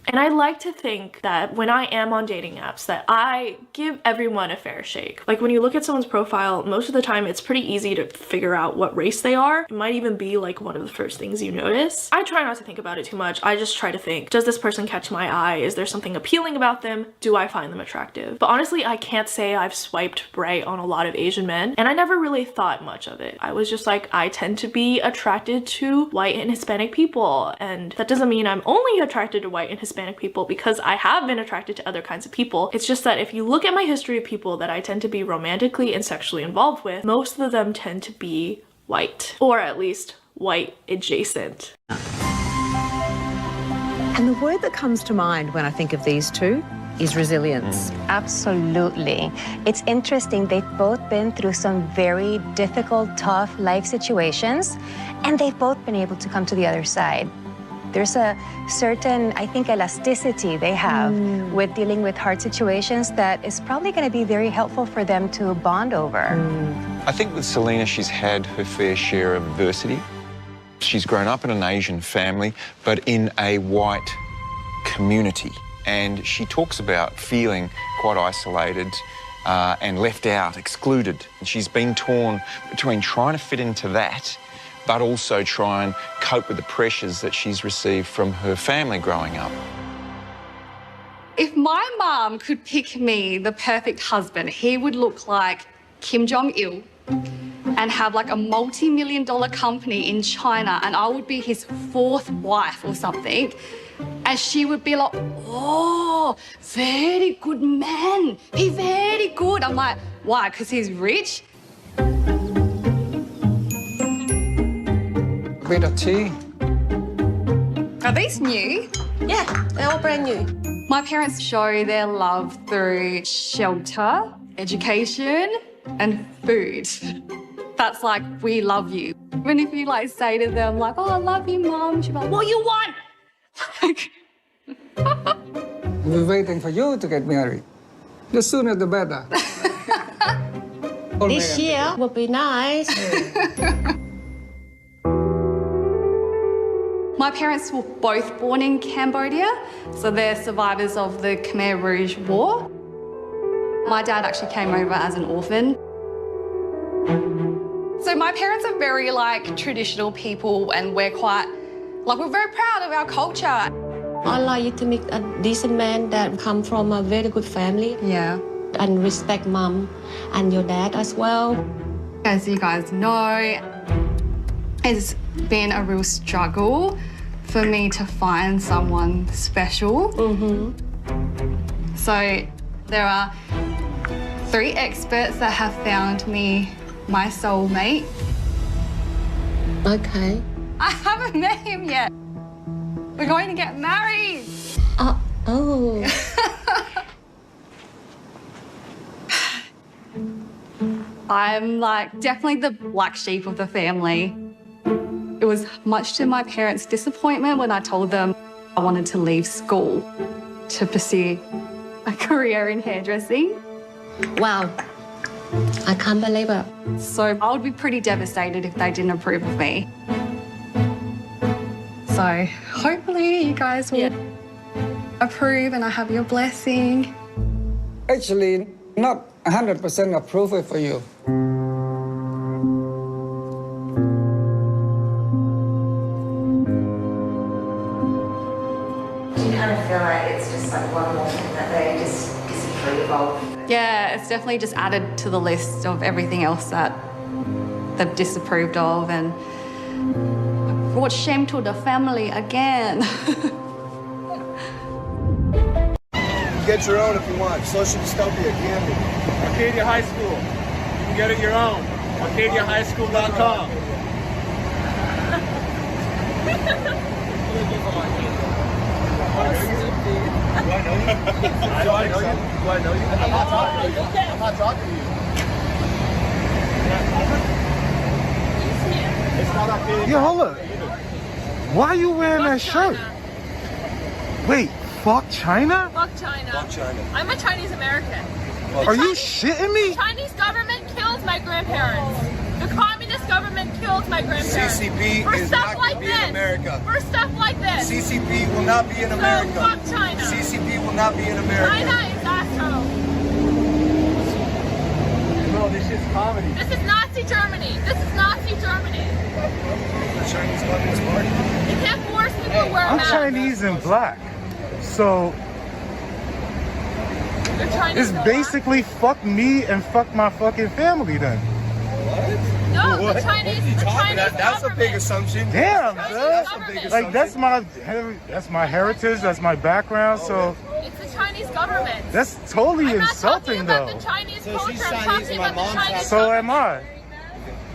and I like to think that when I am on dating apps that I give everyone a fair shake. Like, when you look at someone's profile, most of the time it's pretty easy to figure out what race they are. It might even be like one of the first things you notice. I try not to think about it too much. I just try to think, does this person catch my eye? Is there something appealing about them? Do I find them attractive? But honestly, I can't say I've swiped right on a lot of Asian men, and I never really thought much of it. I was just like, I tend to be attracted to white and Hispanic people, and that doesn't mean I'm only attracted to white and Hispanic people, because I have been attracted to other kinds of people. It's just that if you look at my history of people that I tend to be romantically and sexually involved with, most of them tend to be white, or at least white adjacent. And the word that comes to mind when I think of these two is resilience. Absolutely. It's interesting, they've both been through some very difficult, tough life situations, and they've both been able to come to the other side. There's a certain, I think, elasticity they have with dealing with hard situations that is probably going to be very helpful for them to bond over. I think with Selena, she's had her fair share of adversity. She's grown up in an Asian family, but in a white community. And she talks about feeling quite isolated and left out, excluded. And she's been torn between trying to fit into that but also try and cope with the pressures that she's received from her family growing up. If my mom could pick me the perfect husband, he would look like Kim Jong-il and have like a multi-million-dollar company in China, and I would be his 4th wife or something. And she would be like, oh, very good man. He very good. I'm like, why? Because he's rich? Greta tea. Are these new? Yeah, they're all brand new. My parents show their love through shelter, education, and food. that's like, we love you. Even if you like say to them like, oh, I love you, Mom, she'll be like, what you want? We're waiting for you to get married. The sooner the better. This year will be nice. My parents were both born in Cambodia, so they're survivors of the Khmer Rouge War. My dad actually came over as an orphan. So my parents are very like traditional people, and we're very proud of our culture. I'd like you to meet a decent man that come from a very good family. Yeah. And respect Mom and your dad as well. As you guys know, it's been a real struggle for me to find someone special. So there are 3 experts that have found me my soulmate. Okay. I haven't met him yet. We're going to get married. Oh. I'm like definitely the black sheep of the family. It was much to my parents' disappointment when I told them I wanted to leave school to pursue a career in hairdressing. Wow. I can't believe it. So I would be pretty devastated if they didn't approve of me. So hopefully you guys will approve and I have your blessing. Actually, not 100% approval for you. Do you kind of feel like it's just like one more thing that they just physically evolved? Yeah, it's definitely just added to the list of everything else that they've disapproved of, and brought shame to the family again. Get your own if you want. Social dystopia can be. Arcadia High School. You can get it your own. ArcadiaHighSchool.com. Do I know you? I'm not talking to you. I'm not talking to you. It's not Arcadia. Yo, hold up. Why are you wearing that shirt? Wait, fuck China? Fuck China. Fuck China. I'm a Chinese American. Are you shitting me? The Chinese government killed my grandparents. The communist government killed my grandparents. CCP for is stuff not like going to be this. in America. For stuff like this. CCP will not be in America. So fuck China. CCP will not be in America. China is asshole. Bro, this shit's comedy. This is Nazi Germany. This is Nazi Germany. The Chinese Communist Party. You can't force people to wear I'm masks. Chinese and black. So it's basically fuck me and fuck my fucking family then. No, What? the Chinese That's a big assumption. Damn, That's a big assumption. like that's my heritage, that's my background. So It's the Chinese government. that's totally I'm not insulting talking about though. the Chinese So culture. she's I'm Chinese talking and my about the mom's Chinese So am I.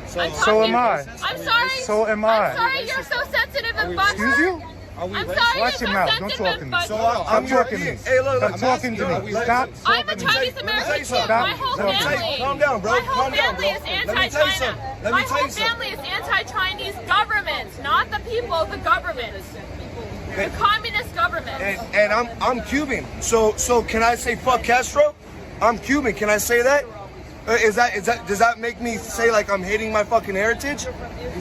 So am I. I'm sorry. So am I. I'm sorry you're so sensitive and butthurt. Excuse you? I'm sorry Watch you're your so mouth. Don't sensitive talk to and me. butthurt. So Stop talking to me. Hey, look, Stop talking to me. Stop. I'm a Chinese American too. My whole family. Calm down, bro. My whole Calm down, family bro. is Let me tell you anti-China. something. Let My me tell whole you something. family is anti-Chinese government, not the people, the government. The communist government. And I'm Cuban. So can I say fuck Castro? I'm Cuban. Can I say that? Does that make me say like I'm hating my fucking heritage?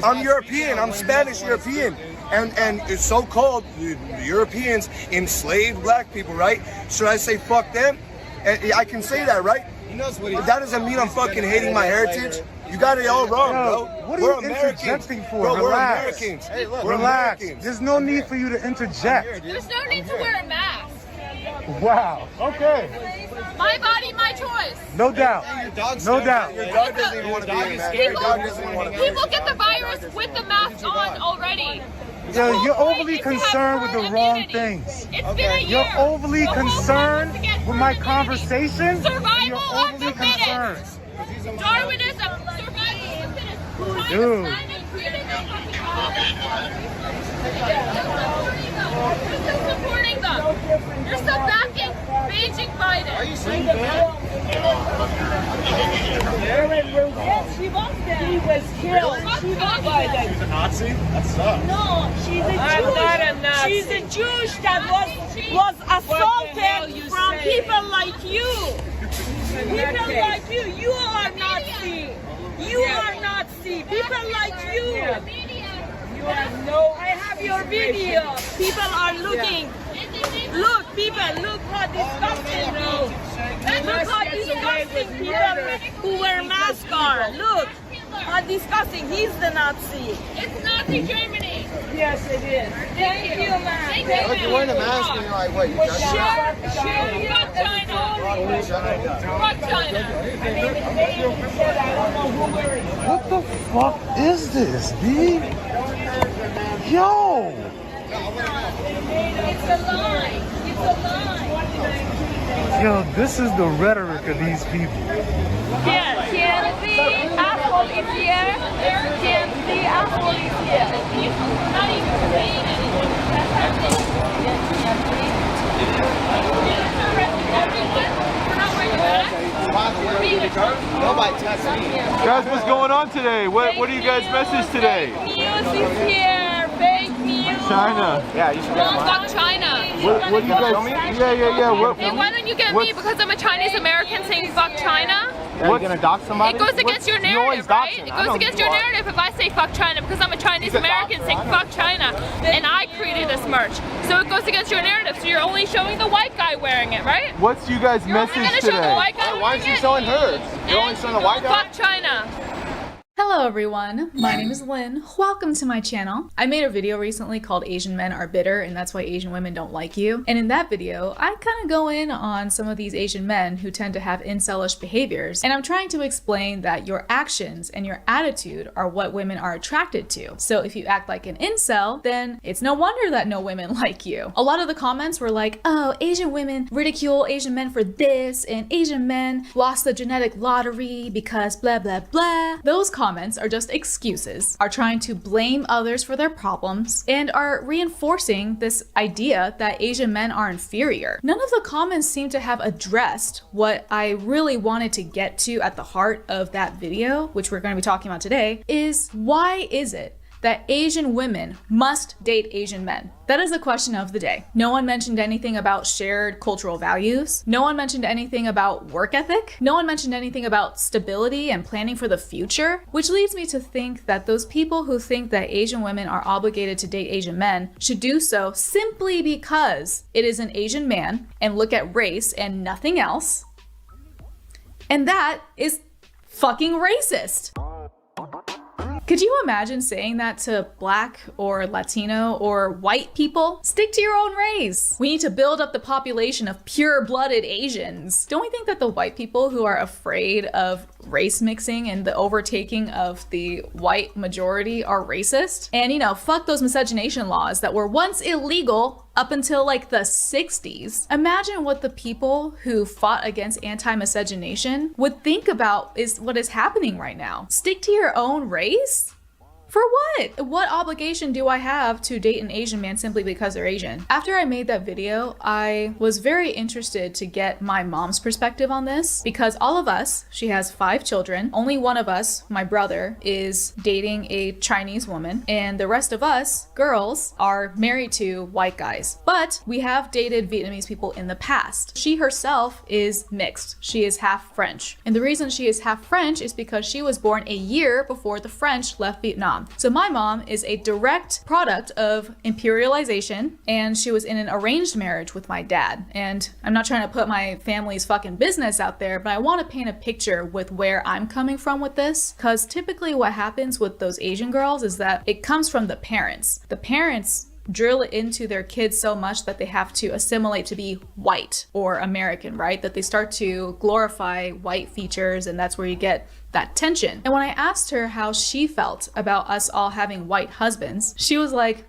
I'm European. I'm Spanish European. And it's so-called Europeans enslaved black people, right? Should I say fuck them? And I can say that, right? That doesn't mean I'm fucking hating my heritage. You got it all wrong, bro. What are We're you Americans. interjecting for? Bro, we're Relax. Americans. Hey, look, Relax. We're Americans. There's no need for you to interject. There's no need to wear a mask. Wow. Okay. My body, my choice. No doubt. No doubt. Your dog doesn't even want to be in that. Your dog doesn't even want to be in People get the virus with the mask on already. Yo, you're overly concerned with the wrong things. It's been a year. You're overly The whole concerned point was to get with my herd conversation. Survival You're of overly the concerned. fittest. Darwinism. Survival of the fittest. Dude. You're still supporting them. You're still backing Beijing Biden. Are you saying that? Yes, she was there. She was killed. She was by them. She's a Nazi? That sucks. No, she's a Jewish. I'm not a Nazi. She's a Jewish that was assaulted from people like you. People like you. You are Nazi. You are Nazi. People like you. You have no. I have your video. People are looking. Look, people, look how disgusting. Look how disgusting people who wear masks are. Look how disgusting. He's the Nazi. It's Nazi Germany. Yes, it is. Thank you, man. Thank you. Look, you're wearing a mask and you're like, wait, you got Sure. Fuck China. Fuck China. What the fuck is this, B? Yo! It's a lie. It's a lie. Yo, this is the rhetoric of these people. TNC asshole is here. TNC asshole is here. Not even saying anything. Nobody touched me. Guys, what's going on today? What do you guys message today? Fake news is here. Fake news. China. Yeah, you should get mine. Fuck China. What do you guys? Yeah. Hey, why don't you get me because I'm a Chinese American saying fuck China? Are you gonna dox somebody? It goes against your narrative, right? It goes against your narrative if I say fuck China because I'm a Chinese American saying fuck China and I created this merch. So it goes against your narrative. So you're only showing the white guy wearing it, right? What's you guys' message You're only gonna show the white guy Why aren't you showing hers? You're only showing the white guy? Fuck China. Hello everyone, my name is Lynn. Welcome to my channel. I made a video recently called Asian Men Are Bitter and That's Why Asian Women Don't Like You. And in that video, I kind of go in on some of these Asian men who tend to have incelish behaviors. And I'm trying to explain that your actions and your attitude are what women are attracted to. So if you act like an incel, then it's no wonder that no women like you. A lot of the comments were like, oh, Asian women ridicule Asian men for this, and Asian men lost the genetic lottery because blah, blah, blah. Those comments are just excuses, are trying to blame others for their problems, and are reinforcing this idea that Asian men are inferior. None of the comments seem to have addressed what I really wanted to get to at the heart of that video, which we're going to be talking about today, is why is it that Asian women must date Asian men? That is the question of the day. No one mentioned anything about shared cultural values. No one mentioned anything about work ethic. No one mentioned anything about stability and planning for the future, which leads me to think that those people who think that Asian women are obligated to date Asian men should do so simply because it is an Asian man and look at race and nothing else. And that is fucking racist. Could you imagine saying that to Black or Latino or white people? Stick to your own race. We need to build up the population of pure-blooded Asians. Don't we think that the white people who are afraid of race mixing and the overtaking of the white majority are racist? And you know, fuck those miscegenation laws that were once illegal up until like the 60s. Imagine what the people who fought against anti-miscegenation would think about is what is happening right now. Stick to your own race? For what? What obligation do I have to date an Asian man simply because they're Asian? After I made that video, I was very interested to get my mom's perspective on this because all of us, she has 5 children, only one of us, my brother, is dating a Chinese woman, and the rest of us, girls, are married to white guys. But we have dated Vietnamese people in the past. She herself is mixed. She is half French. And the reason she is half French is because she was born a year before the French left Vietnam. So my mom is a direct product of imperialization, and she was in an arranged marriage with my dad. And I'm not trying to put my family's fucking business out there, but I want to paint a picture with where I'm coming from with this, because typically what happens with those Asian girls is that it comes from the parents. The parents drill it into their kids so much that they have to assimilate to be white or American, right? That they start to glorify white features, and that's where you get that tension. And when I asked her how she felt about us all having white husbands, she was like,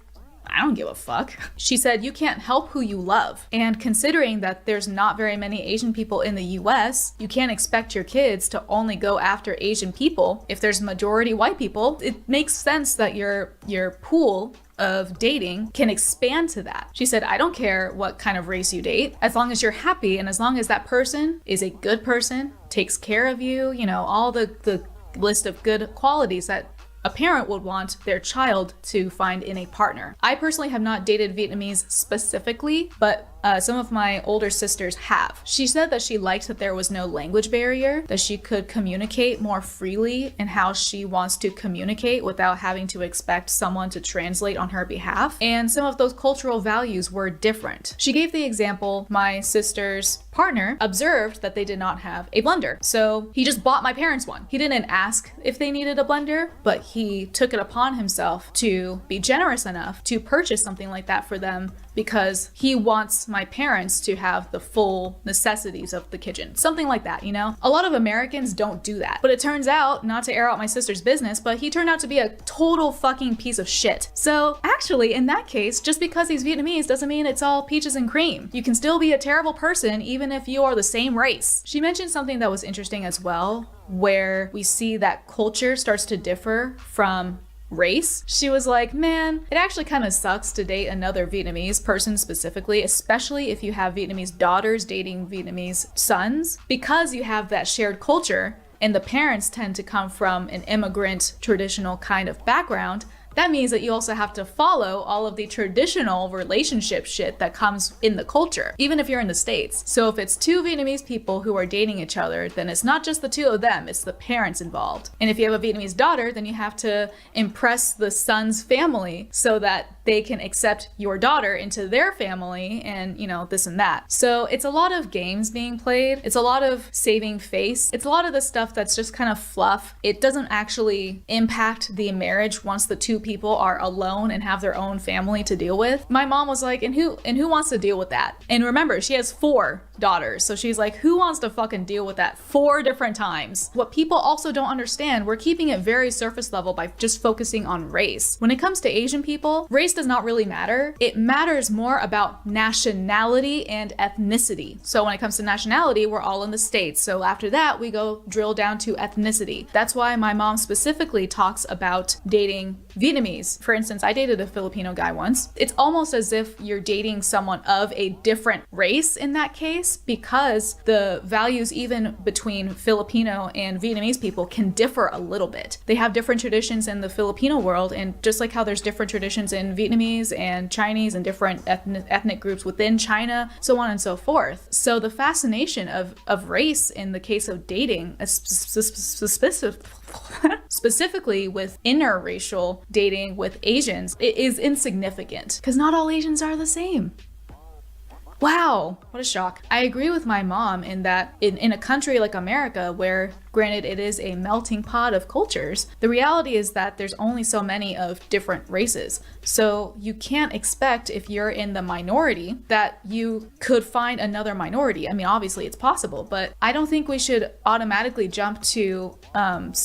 I don't give a fuck. She said, you can't help who you love. And considering that there's not very many Asian people in the US, you can't expect your kids to only go after Asian people. If there's majority white people, it makes sense that your pool of dating can expand to that. She said, I don't care what kind of race you date, as long as you're happy and as long as that person is a good person, takes care of you, you know, all the list of good qualities that a parent would want their child to find in a partner. I personally have not dated Vietnamese specifically, but some of my older sisters have. She said that she liked that there was no language barrier, that she could communicate more freely in how she wants to communicate without having to expect someone to translate on her behalf. And some of those cultural values were different. She gave the example, my sister's partner observed that they did not have a blender. So he just bought my parents one. He didn't ask if they needed a blender, but he took it upon himself to be generous enough to purchase something like that for them because he wants my parents to have the full necessities of the kitchen. Something like that, you know? A lot of Americans don't do that. But it turns out, not to air out my sister's business, but he turned out to be a total fucking piece of shit. So actually, in that case, just because he's Vietnamese doesn't mean it's all peaches and cream. You can still be a terrible person even if you are the same race. She mentioned something that was interesting as well, where we see that culture starts to differ from race. She was like, man, it actually kind of sucks to date another Vietnamese person specifically, especially if you have Vietnamese daughters dating Vietnamese sons, because you have that shared culture and the parents tend to come from an immigrant traditional kind of background. That means that you also have to follow all of the traditional relationship shit that comes in the culture, even if you're in the States. So if it's two Vietnamese people who are dating each other, then it's not just the two of them, it's the parents involved. And if you have a Vietnamese daughter, then you have to impress the son's family so that they can accept your daughter into their family and, you know, this and that. So it's a lot of games being played. It's a lot of saving face. It's a lot of the stuff that's just kind of fluff. It doesn't actually impact the marriage once the two people are alone and have their own family to deal with. My mom was like, and who wants to deal with that? And remember, she has 4 daughters. So she's like, who wants to fucking deal with that 4 different times? What people also don't understand, we're keeping it very surface level by just focusing on race. When it comes to Asian people, race does not really matter. It matters more about nationality and ethnicity. So when it comes to nationality, we're all in the States. So after that, we go drill down to ethnicity. That's why my mom specifically talks about dating Vietnamese. For instance, I dated a Filipino guy once. It's almost as if you're dating someone of a different race in that case, because the values even between Filipino and Vietnamese people can differ a little bit. They have different traditions in the Filipino world, and just like how there's different traditions in Vietnamese and Chinese and different ethnic groups within China, so on and so forth. So the fascination of race in the case of dating, specifically with interracial dating with Asians, it is insignificant because not all Asians are the same. Wow, what a shock. I agree with my mom in that in a country like America, where granted it is a melting pot of cultures, the reality is that there's only so many of different races. So you can't expect, if you're in the minority, that you could find another minority. I mean, obviously it's possible, but I don't think we should automatically jump to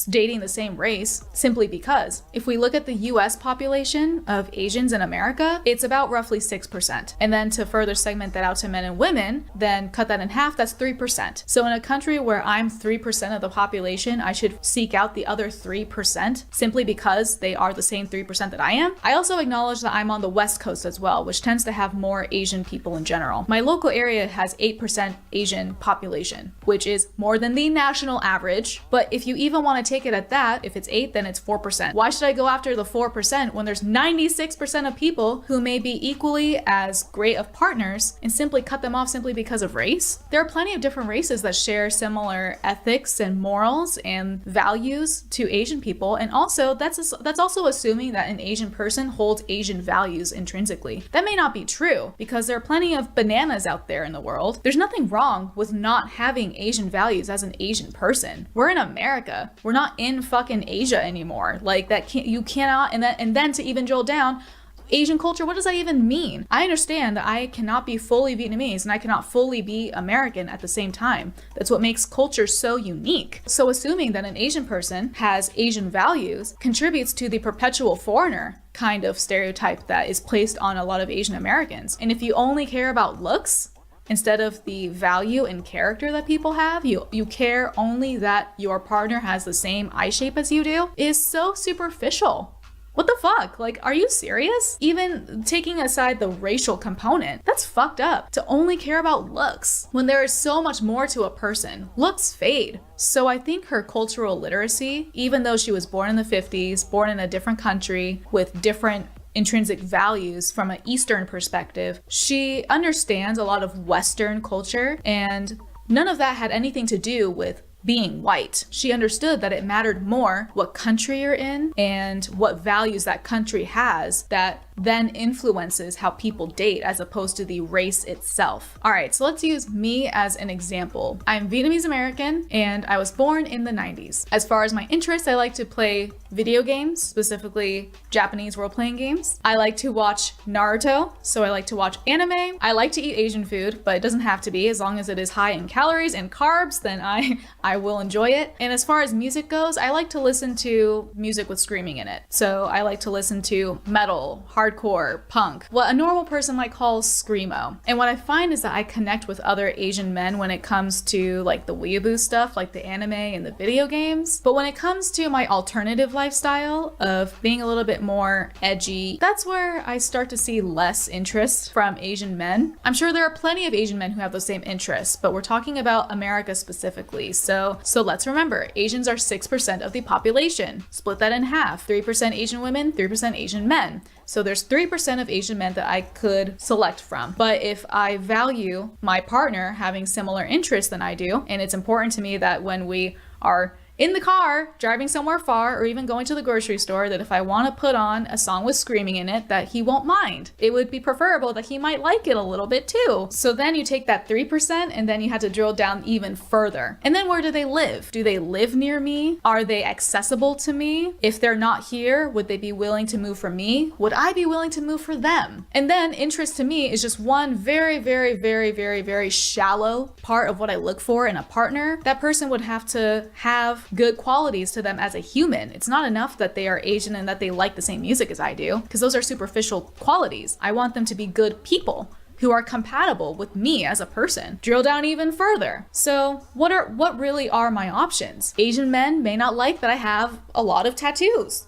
dating the same race simply because. If we look at the US population of Asians in America, it's about roughly 6%. And then to further segment that out to men and women, then cut that in half, that's 3%. So in a country where I'm 3% of the population, I should seek out the other 3% simply because they are the same 3% that I am. I also acknowledge that I'm on the West Coast as well, which tends to have more Asian people in general. My local area has 8% Asian population, which is more than the national average. But if you even want to take it at that, if it's 8, then it's 4%. Why should I go after the 4% when there's 96% of people who may be equally as great of partners and simply cut them off simply because of race? There are plenty of different races that share similar ethics and morals and values to Asian people, and also that's also assuming that an Asian person holds Asian values intrinsically. That may not be true, because there are plenty of bananas out there in the world. There's nothing wrong with not having Asian values as an Asian person. We're in America. We're not in fucking Asia anymore. Like that you cannot, and then to even drill down, Asian culture, what does that even mean? I understand that I cannot be fully Vietnamese and I cannot fully be American at the same time. That's what makes culture so unique. So assuming that an Asian person has Asian values contributes to the perpetual foreigner kind of stereotype that is placed on a lot of Asian Americans. And if you only care about looks, instead of the value and character that people have, you care only that your partner has the same eye shape as you do, is so superficial. What the fuck? Like, are you serious? Even taking aside the racial component, that's fucked up to only care about looks when there is so much more to a person. Looks fade. So I think her cultural literacy, even though she was born in the 50s, born in a different country with different intrinsic values from an Eastern perspective, she understands a lot of Western culture, and none of that had anything to do with being white. She understood that it mattered more what country you're in and what values that country has that then influences how people date as opposed to the race itself. All right, so let's use me as an example. I'm Vietnamese American and I was born in the 90s. As far as my interests, I like to play video games, specifically Japanese role-playing games. I like to watch Naruto, so I like to watch anime. I like to eat Asian food, but it doesn't have to be. As long as it is high in calories and carbs, then I will enjoy it. And as far as music goes, I like to listen to music with screaming in it. So I like to listen to metal, hardcore, punk, what a normal person might call screamo. And what I find is that I connect with other Asian men when it comes to like the weeaboo stuff, like the anime and the video games. But when it comes to my alternative lifestyle of being a little bit more edgy, that's where I start to see less interest from Asian men. I'm sure there are plenty of Asian men who have those same interests, but we're talking about America specifically. So let's remember, Asians are 6% of the population. Split that in half, 3% Asian women, 3% Asian men. So there's 3% of Asian men that I could select from. But if I value my partner having similar interests than I do, and it's important to me that when we are in the car, driving somewhere far, or even going to the grocery store, that if I want to put on a song with screaming in it, that he won't mind. It would be preferable that he might like it a little bit too. So then you take that 3% and then you have to drill down even further. And then where do they live? Do they live near me? Are they accessible to me? If they're not here, would they be willing to move for me? Would I be willing to move for them? And then interest to me is just one very, very, very, very, very shallow part of what I look for in a partner. That person would have to have good qualities to them as a human. It's not enough that they are Asian and that they like the same music as I do, because those are superficial qualities. I want them to be good people who are compatible with me as a person. Drill down even further. So what really are my options? Asian men may not like that I have a lot of tattoos.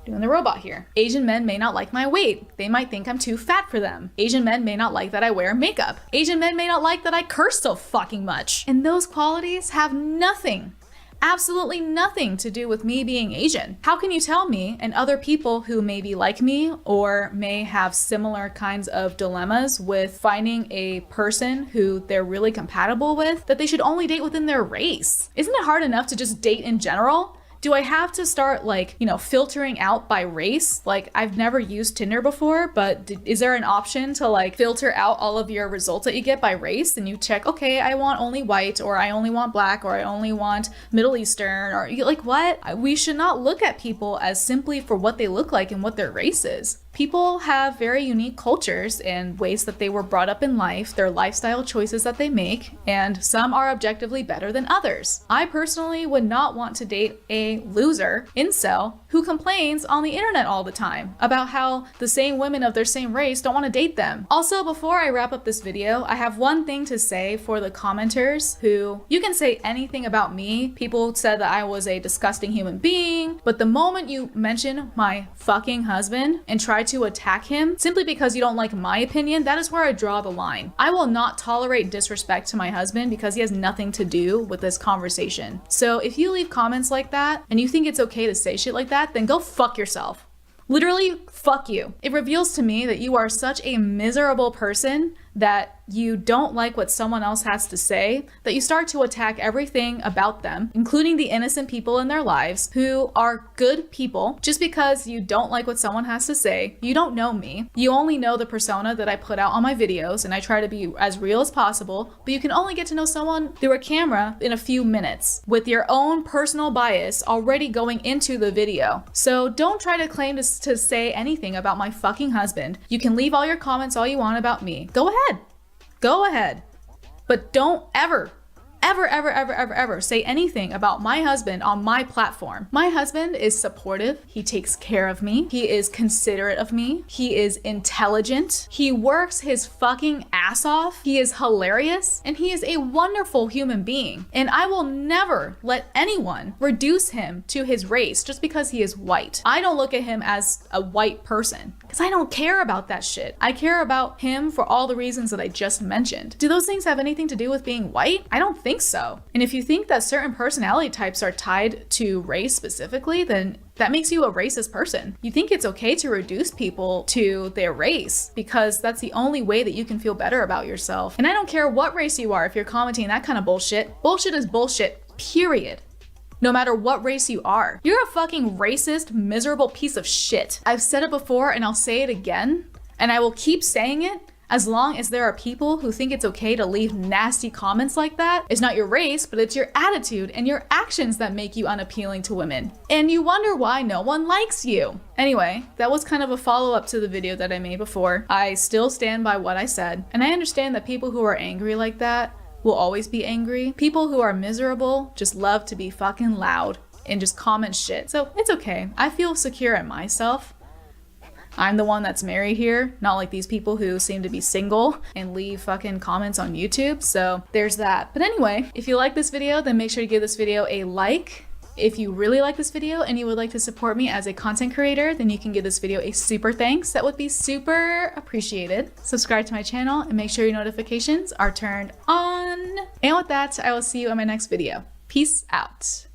Doing the robot here. Asian men may not like my weight. They might think I'm too fat for them. Asian men may not like that I wear makeup. Asian men may not like that I curse so fucking much. And those qualities have nothing, absolutely nothing to do with me being Asian. How can you tell me and other people who maybe like me or may have similar kinds of dilemmas with finding a person who they're really compatible with that they should only date within their race? Isn't it hard enough to just date in general? Do I have to start filtering out by race? Like, I've never used Tinder before, but is there an option to filter out all of your results that you get by race? And you check, okay, I want only white, or I only want black, or I only want Middle Eastern, or what? We should not look at people as simply for what they look like and what their race is. People have very unique cultures and ways that they were brought up in life, their lifestyle choices that they make, and some are objectively better than others. I personally would not want to date a loser incel who complains on the internet all the time about how the same women of their same race don't want to date them. Also, before I wrap up this video, I have one thing to say for the commenters who, you can say anything about me. People said that I was a disgusting human being, but the moment you mention my fucking husband and try to attack him simply because you don't like my opinion, that is where I draw the line. I will not tolerate disrespect to my husband because he has nothing to do with this conversation. So if you leave comments like that and you think it's okay to say shit like that, then go fuck yourself. Literally, fuck you. It reveals to me that you are such a miserable person that you don't like what someone else has to say, that you start to attack everything about them, including the innocent people in their lives who are good people. Just because you don't like what someone has to say, you don't know me. You only know the persona that I put out on my videos, and I try to be as real as possible, but you can only get to know someone through a camera in a few minutes with your own personal bias already going into the video. So don't try to claim to say anything about my fucking husband. You can leave all your comments all you want about me. Go ahead. Go ahead. But don't ever ever say anything about my husband on my platform. My husband is supportive. He takes care of me. He is considerate of me. He is intelligent. He works his fucking ass off. He is hilarious. And he is a wonderful human being. And I will never let anyone reduce him to his race just because he is white. I don't look at him as a white person because I don't care about that shit. I care about him for all the reasons that I just mentioned. Do those things have anything to do with being white? I don't think so. And if you think that certain personality types are tied to race specifically, then that makes you a racist person. You think it's okay to reduce people to their race because that's the only way that you can feel better about yourself. And I don't care what race you are if you're commenting that kind of bullshit. Bullshit is bullshit, period. No matter what race you are. You're a fucking racist, miserable piece of shit. I've said it before and I'll say it again, and I will keep saying it as long as there are people who think it's okay to leave nasty comments like that. It's not your race, but it's your attitude and your actions that make you unappealing to women. And you wonder why no one likes you. Anyway, that was kind of a follow-up to the video that I made before. I still stand by what I said, and I understand that people who are angry like that will always be angry. People who are miserable just love to be fucking loud and just comment shit. So it's okay. I feel secure in myself. I'm the one that's married here, not like these people who seem to be single and leave fucking comments on YouTube. So there's that. But anyway, if you like this video, then make sure to give this video a like. If you really like this video and you would like to support me as a content creator, then you can give this video a super thanks. That would be super appreciated. Subscribe to my channel and make sure your notifications are turned on. And with that, I will see you in my next video. Peace out.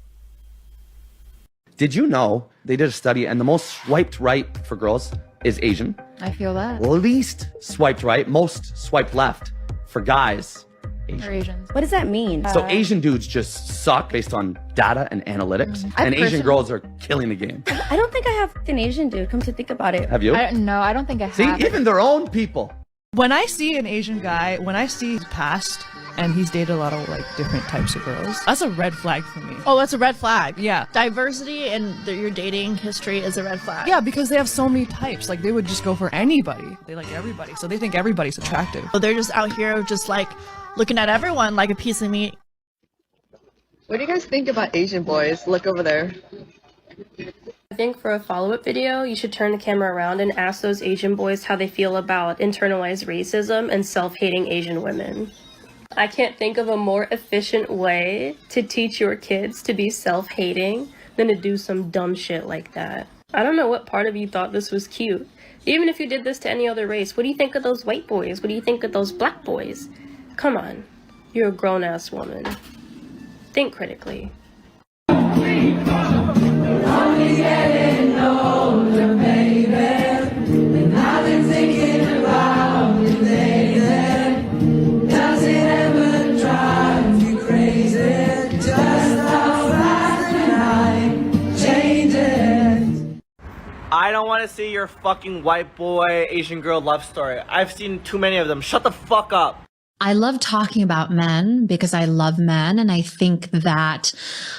Did you know they did a study and the most swiped right for girls is Asian? I feel that. Least swiped right, most swiped left for guys. Asians. What does that mean? So Asian dudes just suck based on data and analytics, and Asian girls are killing the game. I don't think I have an Asian dude, come to think about it. Have you? No, I don't think I have. See, even their own people. When I see an Asian guy, when I see his past, and he's dated a lot of like different types of girls, that's a red flag for me. Oh, that's a red flag. Yeah. Diversity in your dating history is a red flag. Yeah, because they have so many types. Like they would just go for anybody. They like everybody. So they think everybody's attractive. So they're just out here just like looking at everyone like a piece of meat. What do you guys think about Asian boys? Look over there. I think for a follow-up video, you should turn the camera around and ask those Asian boys how they feel about internalized racism and self-hating Asian women. I can't think of a more efficient way to teach your kids to be self-hating than to do some dumb shit like that. I don't know what part of you thought this was cute. Even if you did this to any other race, what do you think of those white boys? What do you think of those black boys? Come on, you're a grown-ass woman. Think critically. I don't want to see your fucking white boy, Asian girl love story. I've seen too many of them. Shut the fuck up. I love talking about men because I love men. And I think that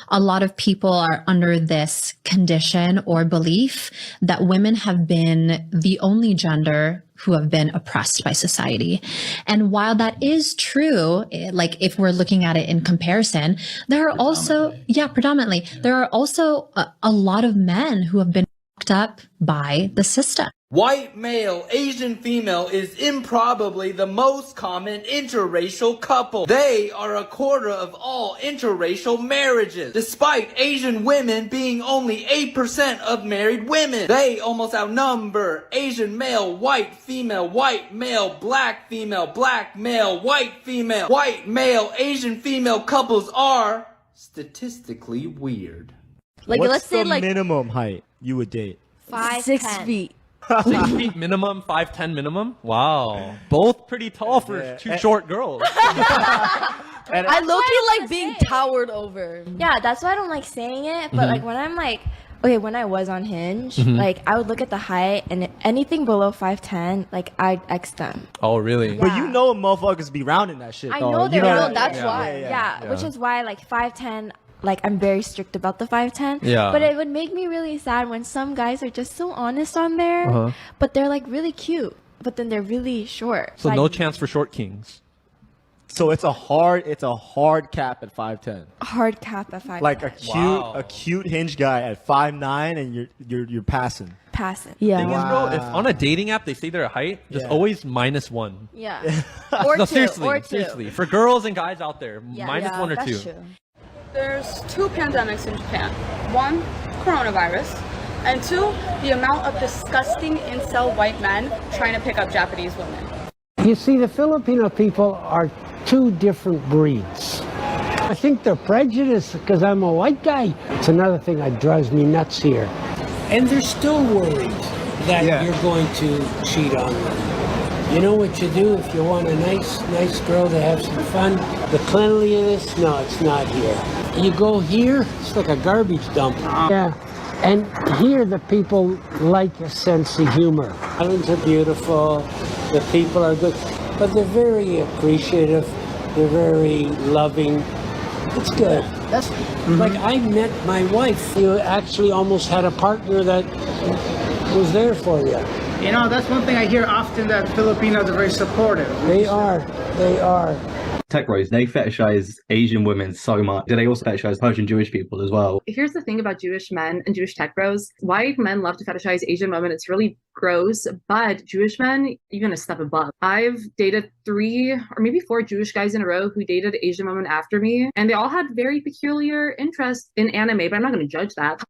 a lot of people are under this condition or belief that women have been the only gender who have been oppressed by society. And while that is true, like if we're looking at it in comparison, there are also, predominantly, there are also a lot of men who have been fucked up by the system. White male, Asian female is improbably the most common interracial couple. They are a quarter of all interracial marriages, despite Asian women being only 8% of married women. They almost outnumber Asian male, white female, white male, black male, white female. White male, Asian female couples are statistically weird. Like, let's say like minimum height you would date? 6 feet. 6 feet minimum, 5'10" minimum. Wow, both pretty tall for two short girls. And I low-key like being towered over. Yeah, that's why I don't like saying it. But like when I'm like, okay, when I was on Hinge, like I would look at the height and anything below 5'10", like I'd X them. Oh really? Yeah. But you know motherfuckers be rounding that shit. I though. know they're round. That's why. Yeah, which is why like 5'10". Like I'm very strict about the 5'10". Yeah. But it would make me really sad when some guys are just so honest on there, but they're like really cute, but then they're really short. So no chance for short kings. So it's a hard cap at 5'10". Hard cap at 5'9". Like a cute hinge guy at 5'9", and you're passing. Passing. Yeah. Thing is, bro, if on a dating app they say their height, just always -1. Yeah. Or no, two. seriously, Or two. seriously. For girls and guys out there, -1 or 2. That's true. There's 2 pandemics in Japan. 1, coronavirus, and 2, the amount of disgusting incel white men trying to pick up Japanese women. You see, the Filipino people are 2 different breeds. I think they're prejudiced because I'm a white guy. It's another thing that drives me nuts here. And they're still worried that you're going to cheat on them. You know what you do if you want a nice girl to have some fun? The cleanliness? No, it's not here. You go here, it's like a garbage dump. Yeah. And here the people like a sense of humor. Islands are beautiful, the people are good, but they're very appreciative, they're very loving. It's good. That's like I met my wife. You actually almost had a partner that was there for you. You know, that's one thing I hear often, that Filipinos are very supportive. They are. They are. Tech bros, they fetishize Asian women so much. Do they also fetishize Persian Jewish people as well? Here's the thing about Jewish men and Jewish tech bros. White men love to fetishize Asian women. It's really gross, but Jewish men, even a step above. I've dated 3 or maybe 4 Jewish guys in a row who dated Asian women after me, and they all had very peculiar interests in anime, but I'm not going to judge that.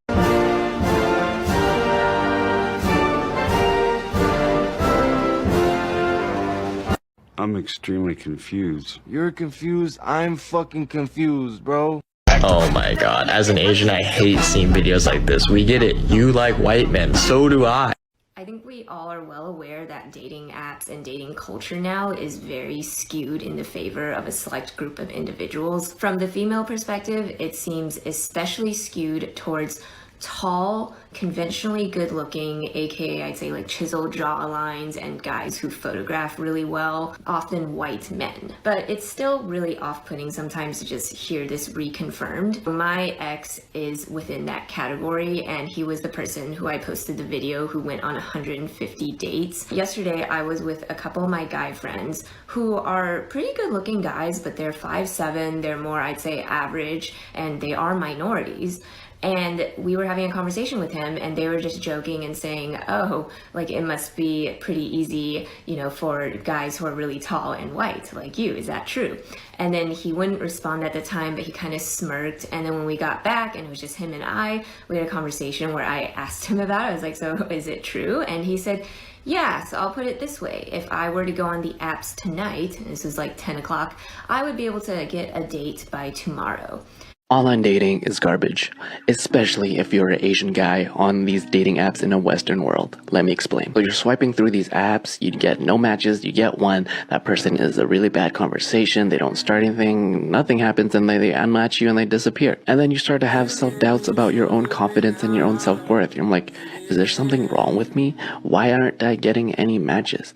I'm extremely confused. You're confused? I'm fucking confused, bro. Oh my god, as an Asian, I hate seeing videos like this. We get it. You like white men. So do I. I think we all are well aware that dating apps and dating culture now is very skewed in the favor of a select group of individuals. From the female perspective, it seems especially skewed towards tall, conventionally good-looking, aka I'd say like chiseled jaw lines, and guys who photograph really well, often white men. But it's still really off-putting sometimes to just hear this reconfirmed. My ex is within that category, and he was the person who I posted the video who went on 150 dates. Yesterday, I was with a couple of my guy friends who are pretty good-looking guys, but they're 5'7", they're more, I'd say, average, and they are minorities. And we were having a conversation with him, and they were just joking and saying, oh, like it must be pretty easy, you know, for guys who are really tall and white like you. Is that true? And then he wouldn't respond at the time, but he kind of smirked. And then when we got back and it was just him and I, we had a conversation where I asked him about it. I was like, so is it true? And he said, yeah, so I'll put it this way. If I were to go on the apps tonight, and this was like 10 o'clock, I would be able to get a date by tomorrow. Online dating is garbage, especially if you're an Asian guy on these dating apps in a Western world. Let me explain. So you're swiping through these apps, you get no matches, you get one, that person is a really bad conversation, they don't start anything, nothing happens, and they unmatch you and they disappear. And then you start to have self-doubts about your own confidence and your own self-worth. You're like, is there something wrong with me? Why aren't I getting any matches?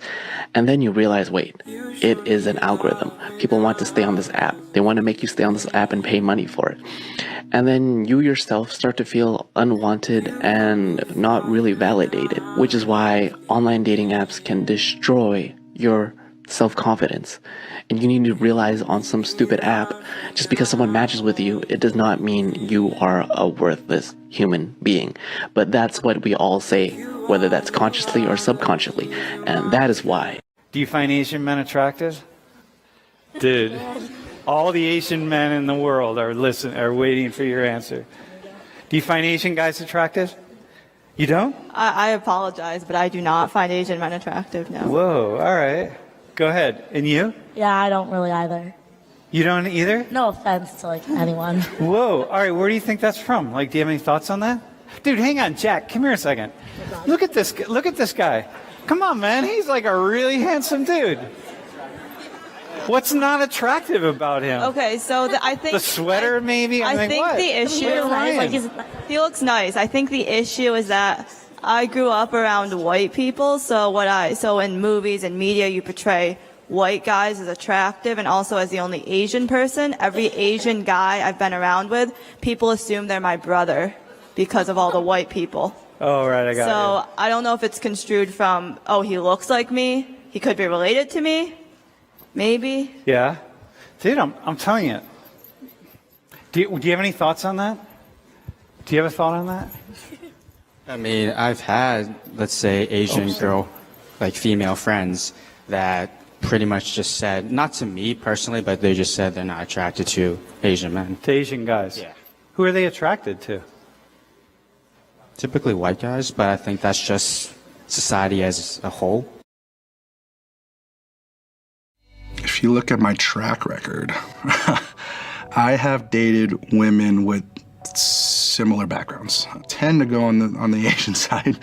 And then you realize, wait, it is an algorithm. People want to stay on this app. They want to make you stay on this app and pay money for it. And then you yourself start to feel unwanted and not really validated, which is why online dating apps can destroy your self-confidence. And you need to realize on some stupid app, just because someone matches with you, it does not mean you are a worthless human being. But that's what we all say, whether that's consciously or subconsciously. And that is why. Do you find Asian men attractive? Dude, all the Asian men in the world are waiting for your answer. Do you find Asian guys attractive? You don't? I apologize, but I do not find Asian men attractive, no. Whoa, all right. Go ahead. And you? Yeah, I don't really either. You don't either? No offense to like anyone. Whoa, all right. Where do you think that's from? Like, do you have any thoughts on that? Dude, hang on, Jack. Come here a second. Look at this. Look at this guy. Come on, man. He's like a really handsome dude. What's not attractive about him? Okay, so I think the sweater, maybe. I think what? the issue. He looks nice. I think the issue is that I grew up around white people, so in movies and media you portray white guys as attractive, and also as the only Asian person. Every Asian guy I've been around with, people assume they're my brother because of all the white people. Oh, right, I got it. So I don't know if it's construed from, oh, he looks like me, he could be related to me, maybe. Yeah. Dude, I'm telling you. Do you have any thoughts on that? Do you have a thought on that? I mean, I've had, let's say, Asian girl, like female friends that pretty much just said, not to me personally, but they just said they're not attracted to Asian men. To Asian guys? Yeah. Who are they attracted to? Typically white guys, but I think that's just society as a whole. If you look at my track record, I have dated women with similar backgrounds. I tend to go on the Asian side.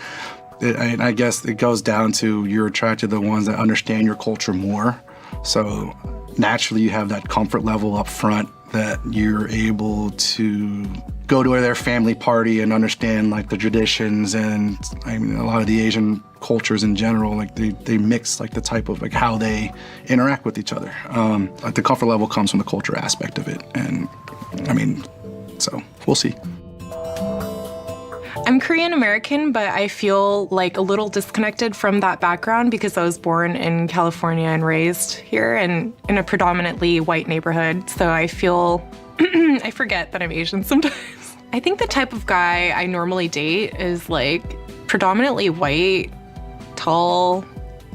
I guess it goes down to you're attracted to the ones that understand your culture more. So naturally you have that comfort level up front that you're able to go to their family party and understand like the traditions, and I mean a lot of the Asian cultures in general, like they mix like the type of like how they interact with each other. Like the comfort level comes from the culture aspect of it, and I mean, so we'll see. I'm Korean American, but I feel like a little disconnected from that background because I was born in California and raised here and in a predominantly white neighborhood. So I feel, I forget that I'm Asian sometimes. I think the type of guy I normally date is like predominantly white, tall,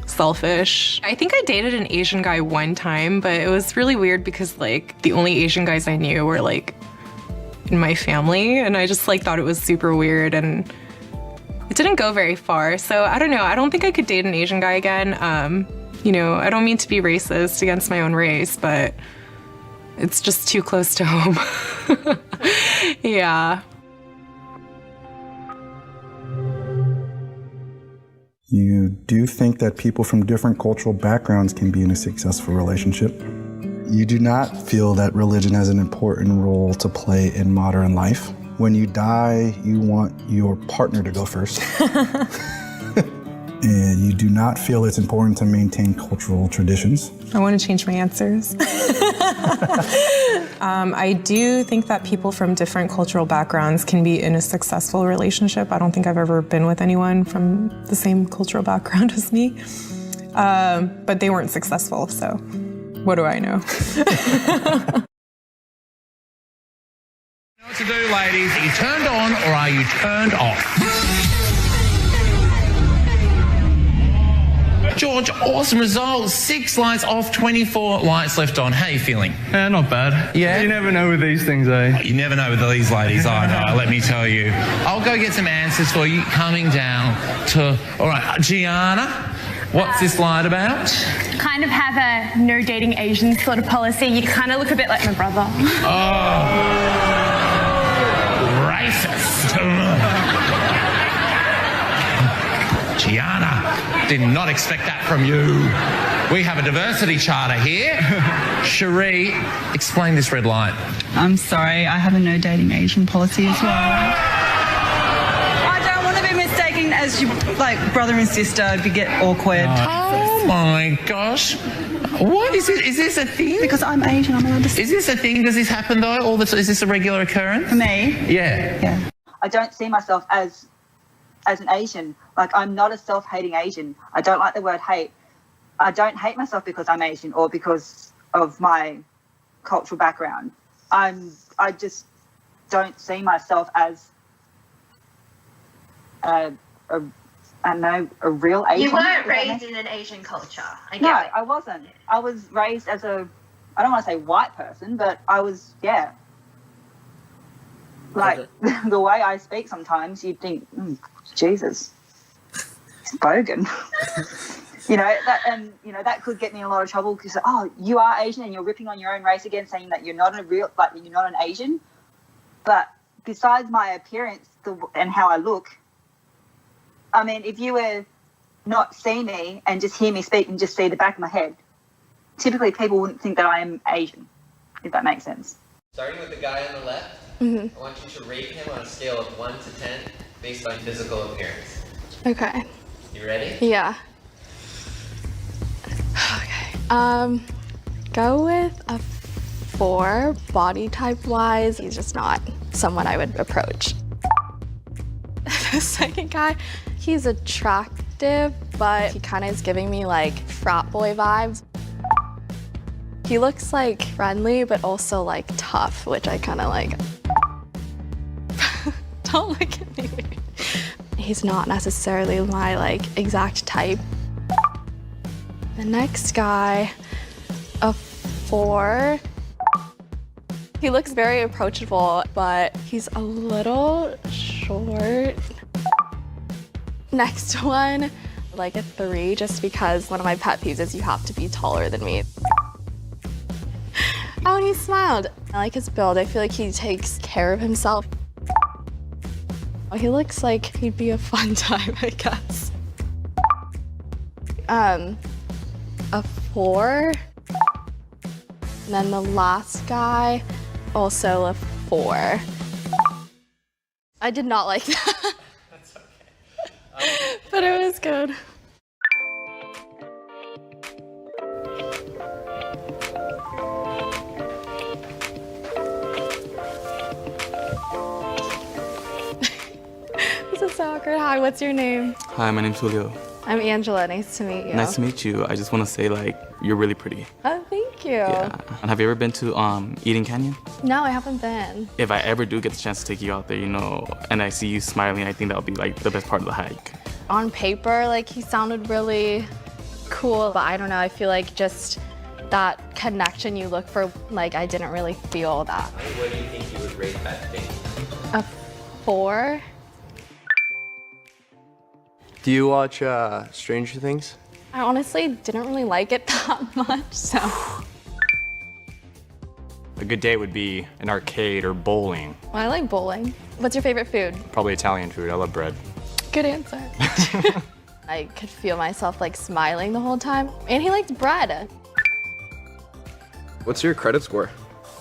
selfish. I think I dated an Asian guy one time, but it was really weird because like the only Asian guys I knew were like in my family, and I just like thought it was super weird and it didn't go very far. So I don't know, I don't think I could date an Asian guy again. You know, I don't mean to be racist against my own race, but it's just too close to home. Yeah. You do think that people from different cultural backgrounds can be in a successful relationship? You do not feel that religion has an important role to play in modern life. When you die, you want your partner to go first. And you do not feel it's important to maintain cultural traditions. I want to change my answers. I do think that people from different cultural backgrounds can be in a successful relationship. I don't think I've ever been with anyone from the same cultural background as me. But they weren't successful, so what do I know? What to do, ladies? Are you turned on or are you turned off? George, awesome results. 6 lights off, 24 lights left on. How are you feeling? Yeah, not bad. Yeah? You never know with these things, eh? You never know with these ladies, I know, let me tell you. I'll go get some answers for you coming down to... All right, Gianna, what's this light about? Kind of have a no dating Asian sort of policy. You kind of look a bit like my brother. Oh, racist. Gianna, did not expect that from you. We have a diversity charter here. Cherie, explain this red light. I'm sorry, I have a no dating Asian policy as well. I don't want to be mistaken as your brother and sister. It'd get awkward. Oh my gosh. What is it? Is this a thing? Because I'm Asian, I'm allowed to. Is this a thing? Does this happen though? All the is this a regular occurrence? For me? Yeah. Yeah. I don't see myself as an Asian. Like, I'm not a self-hating Asian. I don't like the word hate. I don't hate myself because I'm Asian or because of my cultural background. I just don't see myself as a real Asian. You weren't raised in an Asian culture. I wasn't. I was raised as I don't want to say white person, but I was, yeah. Like, the way I speak sometimes, you'd think, Jesus, it's bogan. That could get me in a lot of trouble because, you are Asian and you're ripping on your own race again, saying that you're not you're not an Asian. But besides my appearance and how I look, I mean, if you were not see me and just hear me speak and just see the back of my head, typically people wouldn't think that I am Asian, if that makes sense. Starting with the guy on the left, I want you to rate him on a scale of 1 to 10 based on physical appearance. Okay. You ready? Yeah. Okay. Go with a 4. Body type wise, he's just not someone I would approach. The second guy, he's attractive, but he kind of is giving me like frat boy vibes. He looks like friendly, but also like tough, which I kind of like. Don't look at me. He's not necessarily my like exact type. The next guy, a 4. He looks very approachable, but he's a little short. Next one, like a 3, just because one of my pet peeves is you have to be taller than me. Oh, he smiled. I like his build. I feel like he takes care of himself. Oh, he looks like he'd be a fun time, I guess. A 4. And then the last guy, also a 4. I did not like that. That's okay. But it was good. This is so awkward. Hi, what's your name? Hi, my name's Julio. I'm Angela. Nice to meet you. Nice to meet you. I just want to say, like, you're really pretty. Oh, thank you. Yeah. And have you ever been to Eden Canyon? No, I haven't been. If I ever do get the chance to take you out there, you know, and I see you smiling, I think that would be like the best part of the hike. On paper, like he sounded really cool, but I don't know. I feel like just that connection you look for, like I didn't really feel that. What do you think you would rate that thing? A 4. Do you watch Stranger Things? I honestly didn't really like it that much, so. A good day would be an arcade or bowling. Well, I like bowling. What's your favorite food? Probably Italian food. I love bread. Good answer. I could feel myself like smiling the whole time. And he liked bread. What's your credit score?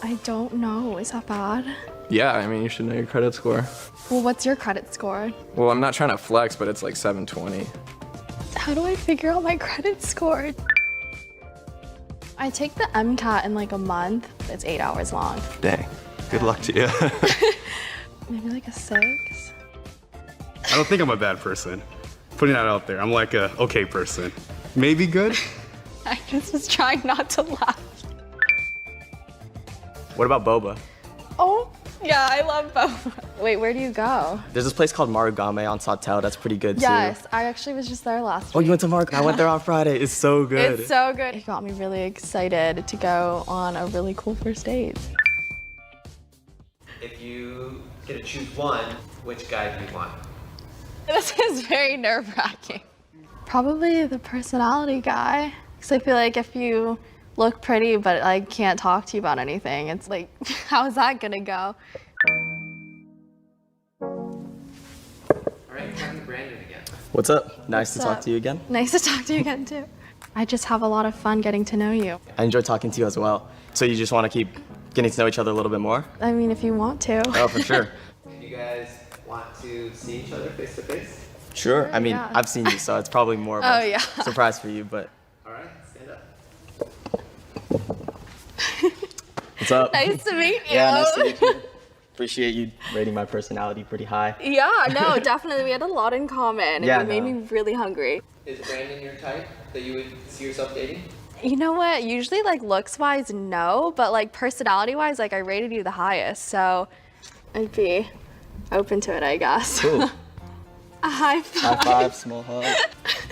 I don't know. Is that bad? Yeah, I mean, you should know your credit score. Well, what's your credit score? Well, I'm not trying to flex, but it's like 720. How do I figure out my credit score? I take the MCAT in like a month. It's 8 hours long. Dang. Good luck to you. Maybe like a 6. I don't think I'm a bad person. Putting that out there, I'm like a okay person. Maybe good? I just was trying not to laugh. What about boba? Oh, yeah, I love boba. Wait, where do you go? There's this place called Marugame on Sawtelle that's pretty good too. Yes, I actually was just there last week. Oh, you went to Marugame? I went there on Friday. It's so good. It's so good. It got me really excited to go on a really cool first date. If you get to choose one, which guy do you want? This is very nerve-wracking. Probably the personality guy. Because I feel like if you look pretty but I can't talk to you about anything, it's like, how's that gonna go? All right, time to Brandon again. What's up? Nice to What's talk up? to you again. Nice to talk to you again too. I just have a lot of fun getting to know you. I enjoy talking to you as well. So you just want to keep getting to know each other a little bit more? I mean, if you want to. Oh, for sure. Do you guys want to see each other face to face? Sure. I mean, Yeah. I've seen you, so it's probably more of Oh, a yeah. surprise for you, but All right, stand up. what's up? Nice to meet you. Yeah, nice to meet you. Appreciate you rating my personality pretty high. Yeah, no, definitely. We had a lot in common. Yeah, and it made no. me really hungry. Is Brandon your type that you would see yourself dating? You know what? Usually, like, looks-wise, no. But, like, personality-wise, like, I rated you the highest. So I'd be open to it, I guess. Cool. A high five. High five, small hug.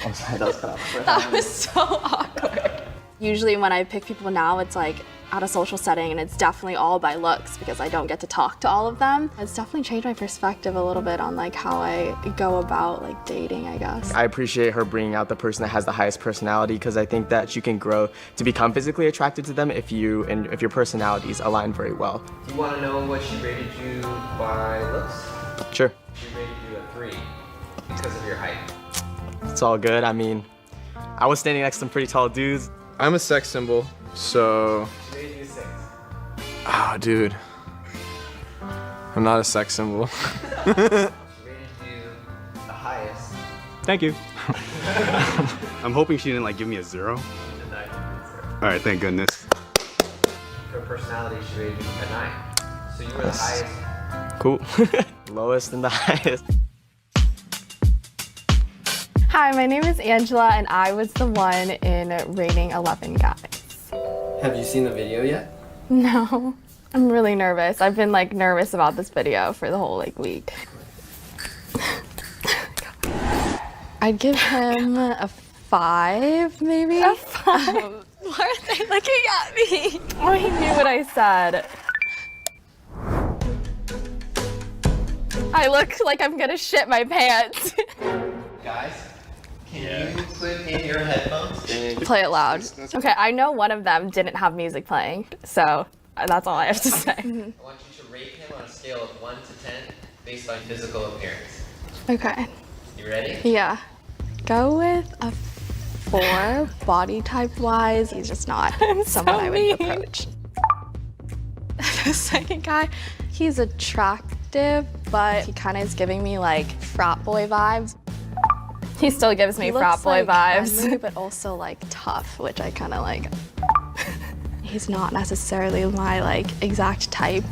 I'm sorry, that was kind of That was so awkward. Usually when I pick people now, it's like at a social setting and it's definitely all by looks because I don't get to talk to all of them. It's definitely changed my perspective a little bit on like how I go about like dating, I guess. I appreciate her bringing out the person that has the highest personality because I think that you can grow to become physically attracted to them if your personalities align very well. Do you want to know what she rated you by looks? Sure. She rated you a 3 because of your height. It's all good. I mean, I was standing next to some pretty tall dudes. I'm a sex symbol, so... She rated you a 6. Ah, dude. I'm not a sex symbol. She rated you the highest. Thank you. I'm hoping she didn't like give me a 0. And I gave you a 0. All right, thank goodness. For personality, she rated you a 9. So you were the highest. Cool. Lowest and the highest. Hi, my name is Angela and I was the one in rating 11 guys. Have you seen the video yet? No, I'm really nervous. I've been like nervous about this video for the whole like week. I'd give him a 5, maybe. A 5? Why are they looking at me? Oh, he knew what I said. I look like I'm gonna shit my pants. Guys, can you put in your headphones? Play it loud. Okay, I know one of them didn't have music playing, so that's all I have to say. I want you to rate him on a scale of 1 to 10 based on physical appearance. Okay. You ready? Yeah. Go with a 4, body type wise. He's just not someone I would approach. The second guy, he's attractive, but he kind of is giving me like frat boy vibes. He still gives me frat boy vibes. Friendly, but also like tough, which I kind of like. He's not necessarily my like exact type.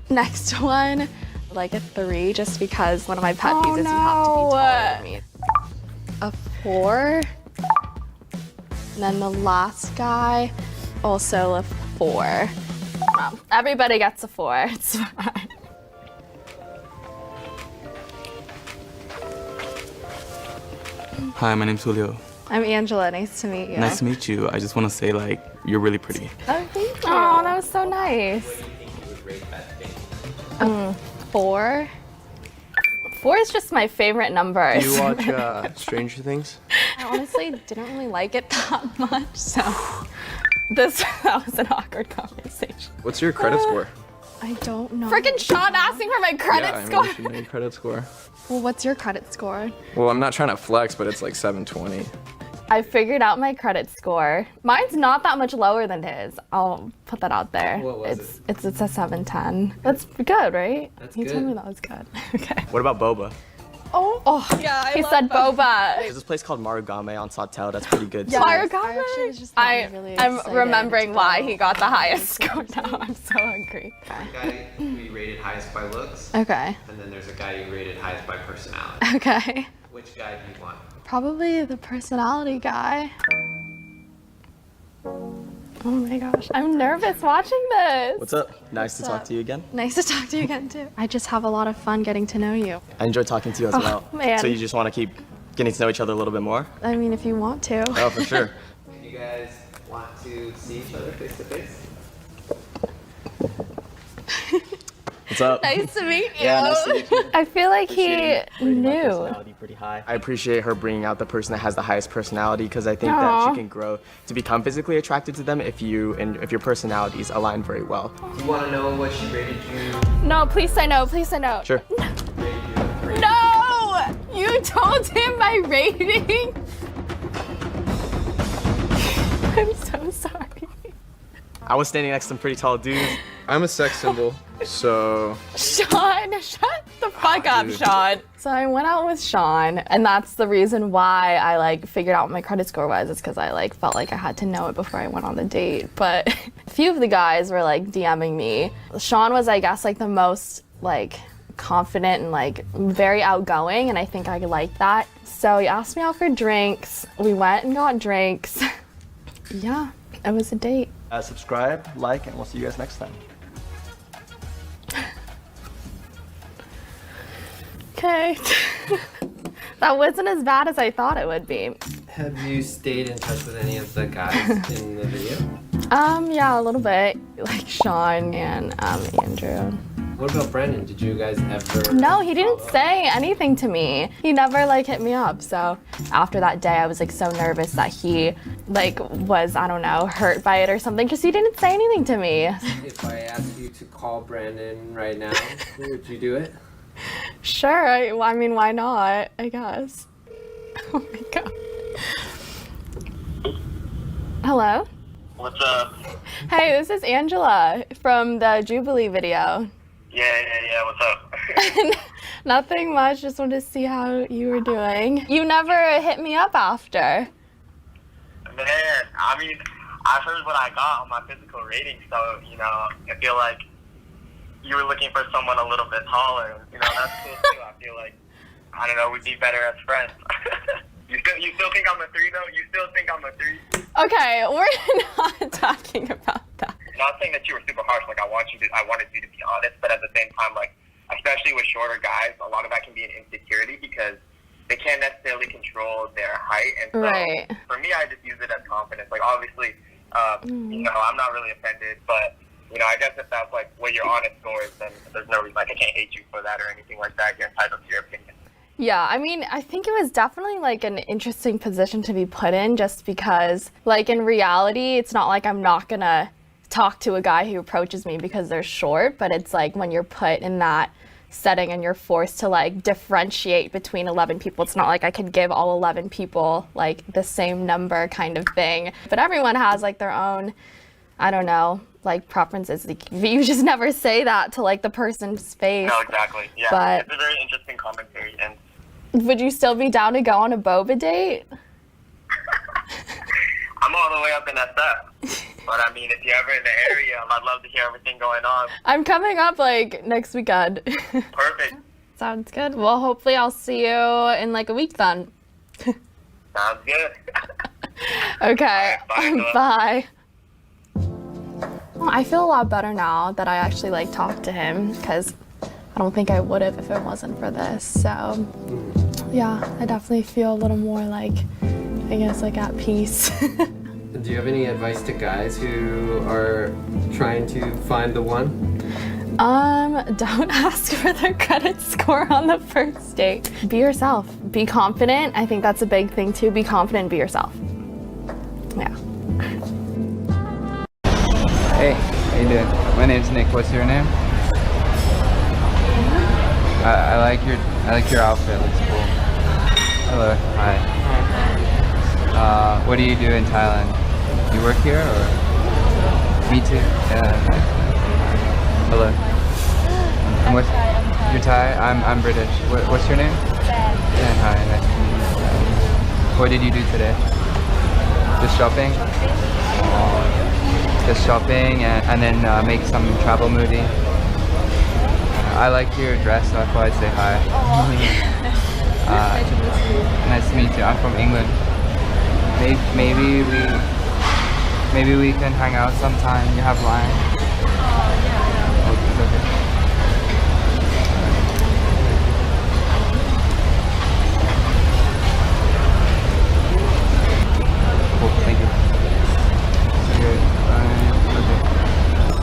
Next one, like a 3, just because one of my pet peeves is you have to be taller than me. A 4. And then the last guy, also a 4. Well, everybody gets a 4. It's fine. Hi, my name's Julio. I'm Angela. Nice to meet you. Nice to meet you. I just want to say, like, you're really pretty. Oh, thank you. Oh, that was so nice. 4. 4 is just my favorite number. Do you watch Stranger Things? I honestly didn't really like it that much, so that was an awkward conversation. What's your credit score? I don't know. Freaking Sean asking for my credit score. You should know your credit score. Well, what's your credit score? Well, I'm not trying to flex, but it's like 720. I figured out my credit score. Mine's not that much lower than his. I'll put that out there. What was It's a 710. That's good, right? That's He good. told me that was good. Okay. What about boba? Oh, yeah, he said boba. There's this place called Marugame on Sawtelle. That's pretty good. Yeah, too. I'm remembering why he got the highest score now. I'm so hungry. One guy who you rated highest by looks. Okay. And then there's a guy you rated highest by personality. Okay. Which guy do you want? Probably the personality guy. Oh my gosh, I'm nervous watching this. What's up? Nice to talk to you again. Nice to talk to you again too. I just have a lot of fun getting to know you. I enjoy talking to you as well. Man. So you just want to keep getting to know each other a little bit more? I mean, if you want to. Oh, for sure. You guys want to see each other face to face? What's up? Nice to meet you. Yeah, nice to meet you. I feel like he knew. Pretty high. I appreciate her bringing out the person that has the highest personality because I think that she can grow to become physically attracted to them if your personalities align very well. Do you want to know what she rated you? No, please say no. Please say no. Sure. No! You told him my rating. I'm so sorry. I was standing next to some pretty tall dudes. I'm a sex symbol, so... Sean, shut the fuck up, dude. Sean. So I went out with Sean, and that's the reason why I like figured out what my credit score was. It's because I like felt like I had to know it before I went on the date. But a few of the guys were like DMing me. Sean was, I guess, like the most like confident and like very outgoing, and I think I liked that. So he asked me out for drinks. We went and got drinks. Yeah, it was a date. Subscribe, like, and we'll see you guys next time. Okay. That wasn't as bad as I thought it would be. Have you stayed in touch with any of the guys in the video? Yeah, a little bit. Like Sean and Andrew. What about Brandon? Did you guys ever? No, he didn't say anything to me. He never like hit me up. So after that day, I was like so nervous that he like was, I don't know, hurt by it or something because he didn't say anything to me. If I asked you to call Brandon right now, would you do it? Sure. I mean, why not? I guess. Oh my god. Hello? What's up? Hey, this is Angela from the Jubilee video. Yeah, what's up? Nothing much, just wanted to see how you were doing. You never hit me up after. Man, I mean, I heard what I got on my physical rating, so, you know, I feel like you were looking for someone a little bit taller. You know, that's cool too. I feel like, I don't know, we'd be better as friends. You still think I'm a 3 though? You still think I'm a 3? Okay, we're not talking about that. Not saying that you were super harsh. Like I wanted you to be honest, but at the same time, like especially with shorter guys, a lot of that can be an insecurity because they can't necessarily control their height. And so Right. for me, I just use it as confidence. Like obviously, you know, I'm not really offended, but you know, I guess if that's like what your honest goal is, then there's no reason. Like I can't hate you for that or anything like that. You're entitled to your opinion. Yeah, I mean, I think it was definitely like an interesting position to be put in just because, like, in reality, it's not like I'm not gonna talk to a guy who approaches me because they're short, but it's like when you're put in that setting and you're forced to like differentiate between 11 people, it's not like I could give all 11 people like the same number kind of thing. But everyone has like their own, I don't know, like preferences. You just never say that to like the person's face. No, exactly. Yeah, But it's a very interesting commentary. And would you still be down to go on a boba date? I'm all the way up in SF. But I mean, if you're ever in the area, I'd love to hear everything going on. I'm coming up like next weekend. Perfect. Sounds good. Well, hopefully I'll see you in like a week then. Sounds good. Okay. Bye. Bye. Well, I feel a lot better now that I actually like talked to him because I don't think I would have if it wasn't for this. So yeah, I definitely feel a little more like, I guess, like at peace. Do you have any advice to guys who are trying to find the one? Don't ask for their credit score on the first date. Be yourself. Be confident. I think that's a big thing too. Be confident, be yourself. Yeah. Hey, how you doing? My name's Nick. What's your name? I like your outfit. Looks cool. Hello. Hi. What do you do in Thailand? You work here or? Me too. Yeah. Hello. And you're Thai? I'm British. What's your name? Dan. Hi. Nice to meet you. What did you do today? Just shopping? Just shopping and then make some travel movie. I like your dress, so I thought I'd say hi. Nice to meet you. I'm from England. Maybe we can hang out sometime. You have Line? Okay. Cool, thank you. Good. Okay.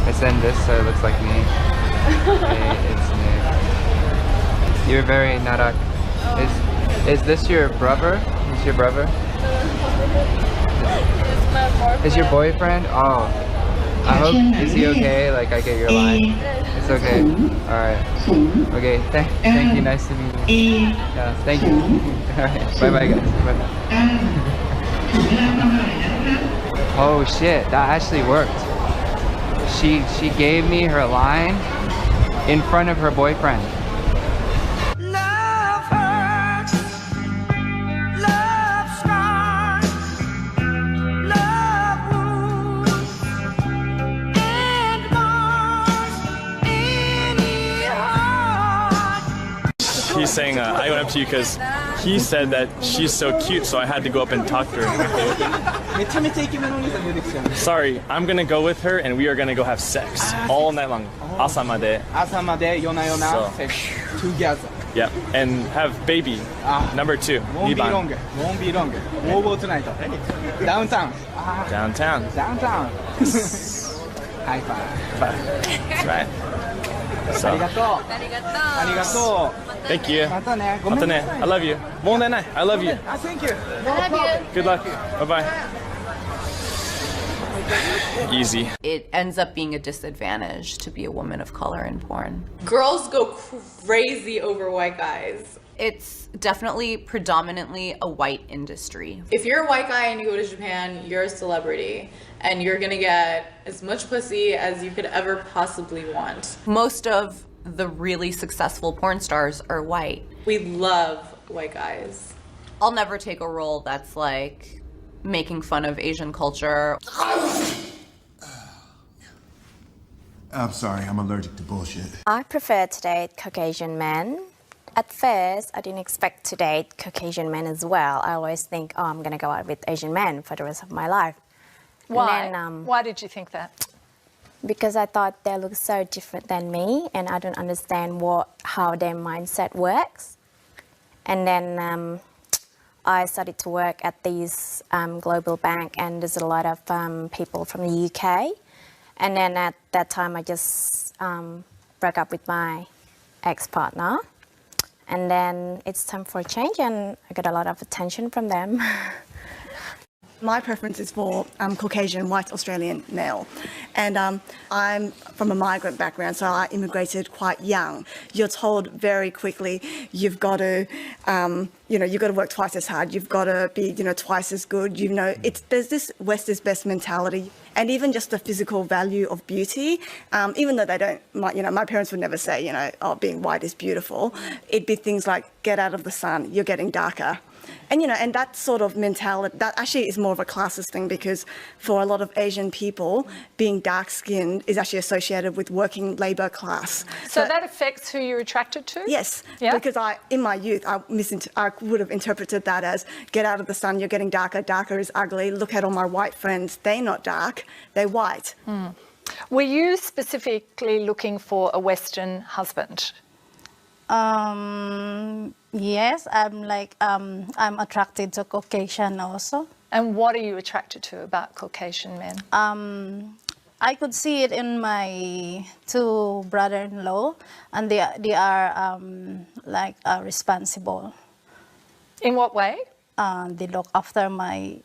I send this so it looks like me. Hey, it's me. You're very narak. Is this your brother? Is your brother? Is your boyfriend? Oh. I hope, is he okay? Like I get your line. It's okay. Alright. Okay, thank you. Nice to meet you. Yeah, thank you. Alright, bye bye guys. Bye. Oh shit, that actually worked. She gave me her line in front of her boyfriend. He's saying I went up to you because he said that she's so cute, so I had to go up and talk to her. Sorry, I'm gonna go with her and we are gonna go have sex all night long. Asamade. Asamade, yona, sex together. Yep, and have baby. Number 2. Won't be longer. Won't be longer. We'll go tonight. Downtown. Downtown. Downtown. High five. That's right. So. Arigato. Arigato. Thank you. Matane. I love you. I love you. Thank you. Good luck. Bye-bye. Easy. It ends up being a disadvantage to be a woman of color in porn. Girls go crazy over white guys. It's definitely predominantly a white industry. If you're a white guy and you go to Japan, you're a celebrity and you're gonna get as much pussy as you could ever possibly want. Most of the really successful porn stars are white. We love white guys. I'll never take a role that's like making fun of Asian culture. I'm sorry, I'm allergic to bullshit. I prefer to date Caucasian men At first, I didn't expect to date Caucasian men as well. I always think, oh, I'm going to go out with Asian men for the rest of my life. Why? And then, Why did you think that? because I thought they look so different than me, and I don't understand how their mindset works. And then I started to work at this global bank, and there's a lot of people from the UK. And then at that time, I just broke up with my ex-partner. And then it's time for a change, and I got a lot of attention from them. My preference is for Caucasian, white Australian male. And I'm from a migrant background, so I immigrated quite young. You're told very quickly you've got to, you've got to work twice as hard. You've got to be, twice as good. There's this West is best mentality. And even just the physical value of beauty, even though they don't, my parents would never say, oh, being white is beautiful. It'd be things like, get out of the sun, you're getting darker. And, and that sort of mentality, that actually is more of a classist thing, because for a lot of Asian people, being dark-skinned is actually associated with working labour class. So that affects who you're attracted to? Yes, yeah? Because in my youth, I would have interpreted that as, get out of the sun, you're getting darker, darker is ugly, look at all my white friends, they're not dark, they're white. Were you specifically looking for a Western husband? Yes, I'm attracted to Caucasian also. And what are you attracted to about Caucasian men? I could see it in my two brother-in-law, and they are responsible. In what way? They look after my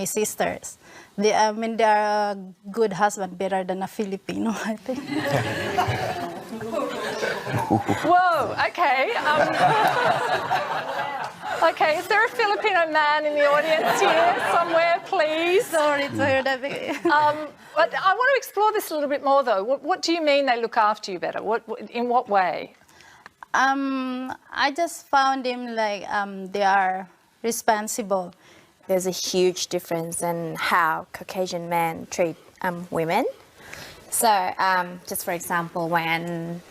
sisters. They're a good husband, better than a Filipino, I think. Whoa, okay. Okay, is there a Filipino man in the audience here somewhere, please? Sorry to hear that. But I want to explore this a little bit more, though. What do you mean they look after you better? In what way? I just found them they are responsible. There's a huge difference in how Caucasian men treat women. So, just for example, when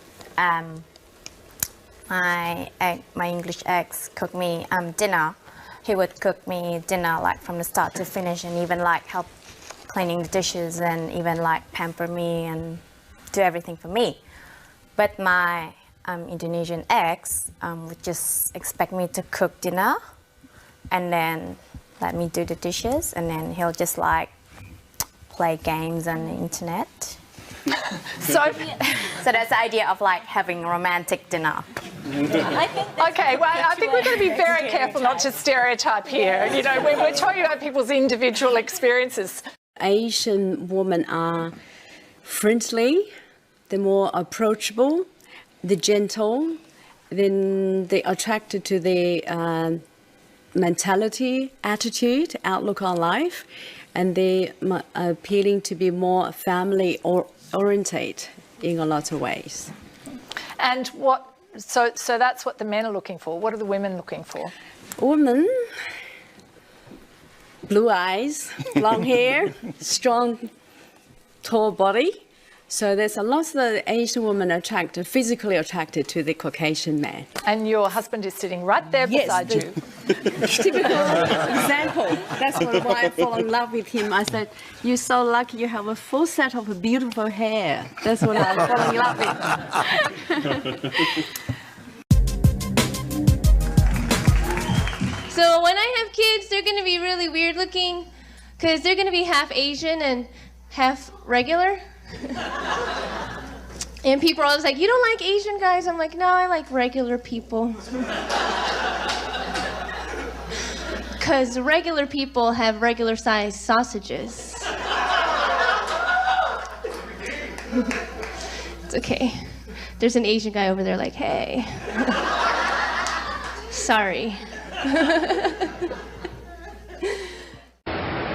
my English ex cooked me dinner, he would cook me dinner from the start to finish, and even help cleaning the dishes, and even pamper me and do everything for me. But my Indonesian ex would just expect me to cook dinner and then let me do the dishes, and then he'll just play games on the internet. So that's the idea of having romantic dinner. Okay, well, I think we've got to be very careful not to stereotype here. We're talking about people's individual experiences. Asian women are friendly, they're more approachable, they're gentle, then they're attracted to their mentality, attitude, outlook on life, and they are appealing to be more family oriented in a lot of ways. And so that's what the men are looking for. What are the women looking for? Women, blue eyes, long hair, strong, tall body. So there's a lot of the Asian women physically attracted to the Caucasian man. And your husband is sitting right there beside you. Typical example. That's why I fall in love with him. I said, you're so lucky you have a full set of beautiful hair. That's what I fall in love with. So when I have kids, they're going to be really weird looking because they're going to be half Asian and half regular. And people are always like, you don't like Asian guys? I'm like, no, I like regular people. Because regular people have regular sized sausages. It's okay. There's an Asian guy over there like, hey. Sorry.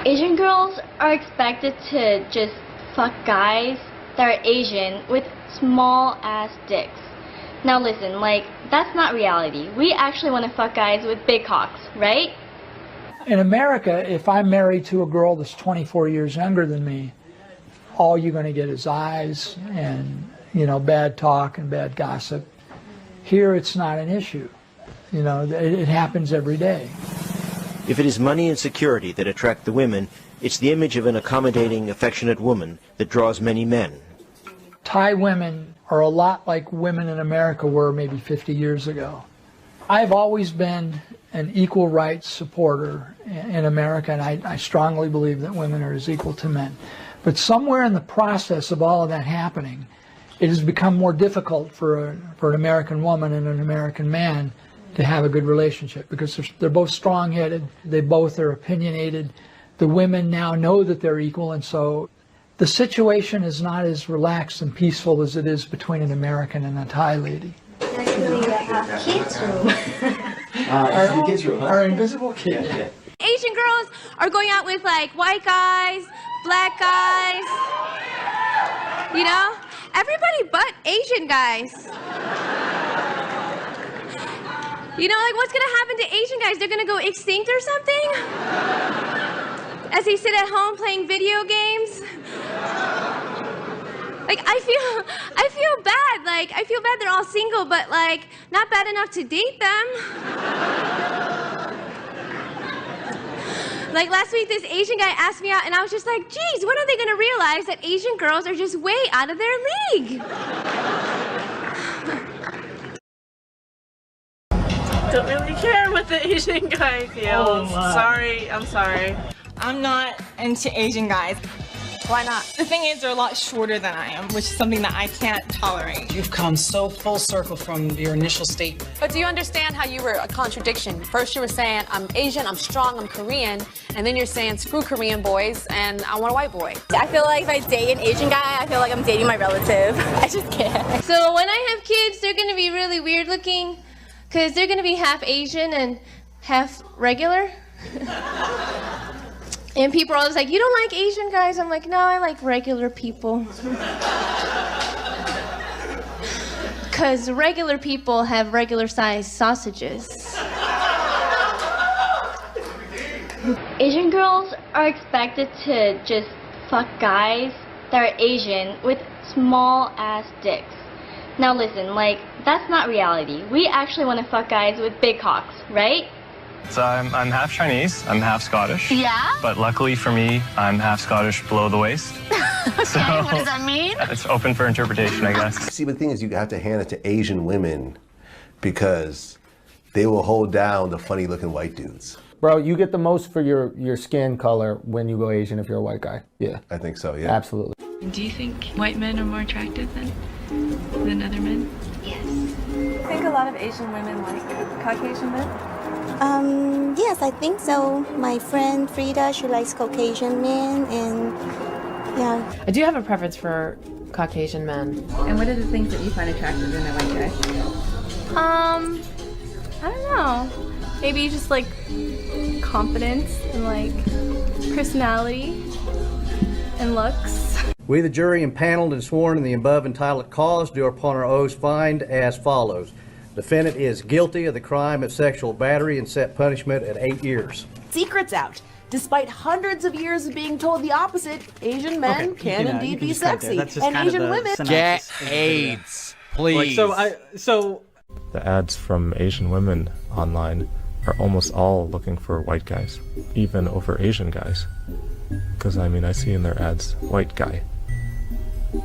Asian girls are expected to just fuck guys that are Asian with small ass dicks. Now listen, that's not reality. We actually want to fuck guys with big cocks, right? In America, if I'm married to a girl that's 24 years younger than me, all you're going to get is eyes and, bad talk and bad gossip. Here it's not an issue. You know, it happens every day. If it is money and security that attract the women, it's the image of an accommodating, affectionate woman that draws many men. Thai women are a lot like women in America were maybe 50 years ago. I've always been an equal rights supporter in America, and I strongly believe that women are as equal to men. But somewhere in the process of all of that happening, it has become more difficult for an American woman and an American man to have a good relationship because they're both strong-headed, they both are opinionated. The women now know that they're equal, and so the situation is not as relaxed and peaceful as it is between an American and a Thai lady. Kids room. Our kids room, our invisible kids. Yeah. Asian girls are going out with like white guys, black guys, you know? Everybody but Asian guys. You know, like what's gonna happen to Asian guys? They're gonna go extinct or something? As they sit at home playing video games? Like I feel bad. Like I feel bad they're all single, but like not bad enough to date them. Like last week this Asian guy asked me out and I was just like, geez, when are they gonna realize that Asian girls are just way out of their league? Don't really care what the Asian guy feels. Oh, sorry, I'm sorry. I'm not into Asian guys. Why not? The thing is, they're a lot shorter than I am, which is something that I can't tolerate. You've come so full circle from your initial statement. But do you understand how you were a contradiction? First you were saying, I'm Asian, I'm strong, I'm Korean, and then you're saying, screw Korean boys, and I want a white boy. I feel like if I date an Asian guy, I feel like I'm dating my relative. I just can't. So when I have kids, they're gonna be really weird looking because they're gonna be half Asian and half regular. And people are always like, you don't like Asian guys? I'm like, no, I like regular people. Because regular people have regular sized sausages. Asian girls are expected to just fuck guys that are Asian with small ass dicks. Now listen, like, that's not reality. We actually want to fuck guys with big cocks, right? So I'm half Chinese, I'm half Scottish. Yeah? But luckily for me, I'm half Scottish below the waist. Okay, So what does that mean? It's open for interpretation, I guess. See, the thing is, you have to hand it to Asian women because they will hold down the funny-looking white dudes. Bro, you get the most for your skin color when you go Asian if you're a white guy. Yeah. I think so, yeah. Absolutely. Do you think white men are more attractive than other men? Yes. I think a lot of Asian women like Caucasian men. Yes, I think so. My friend Frida, she likes Caucasian men, and yeah. I do have a preference for Caucasian men. And what are the things that you find attractive in a white guy? I don't know. Maybe just like confidence and like personality and looks. We, the jury, impaneled and sworn in the above entitled cause, do upon our oaths find as follows. Defendant is guilty of the crime of sexual battery and set punishment at 8 years. Secret's out. Despite hundreds of years of being told the opposite, Asian men can indeed be sexy, and Asian women get AIDS, please. The ads from Asian women online are almost all looking for white guys, even over Asian guys. Because I mean, I see in their ads, white guy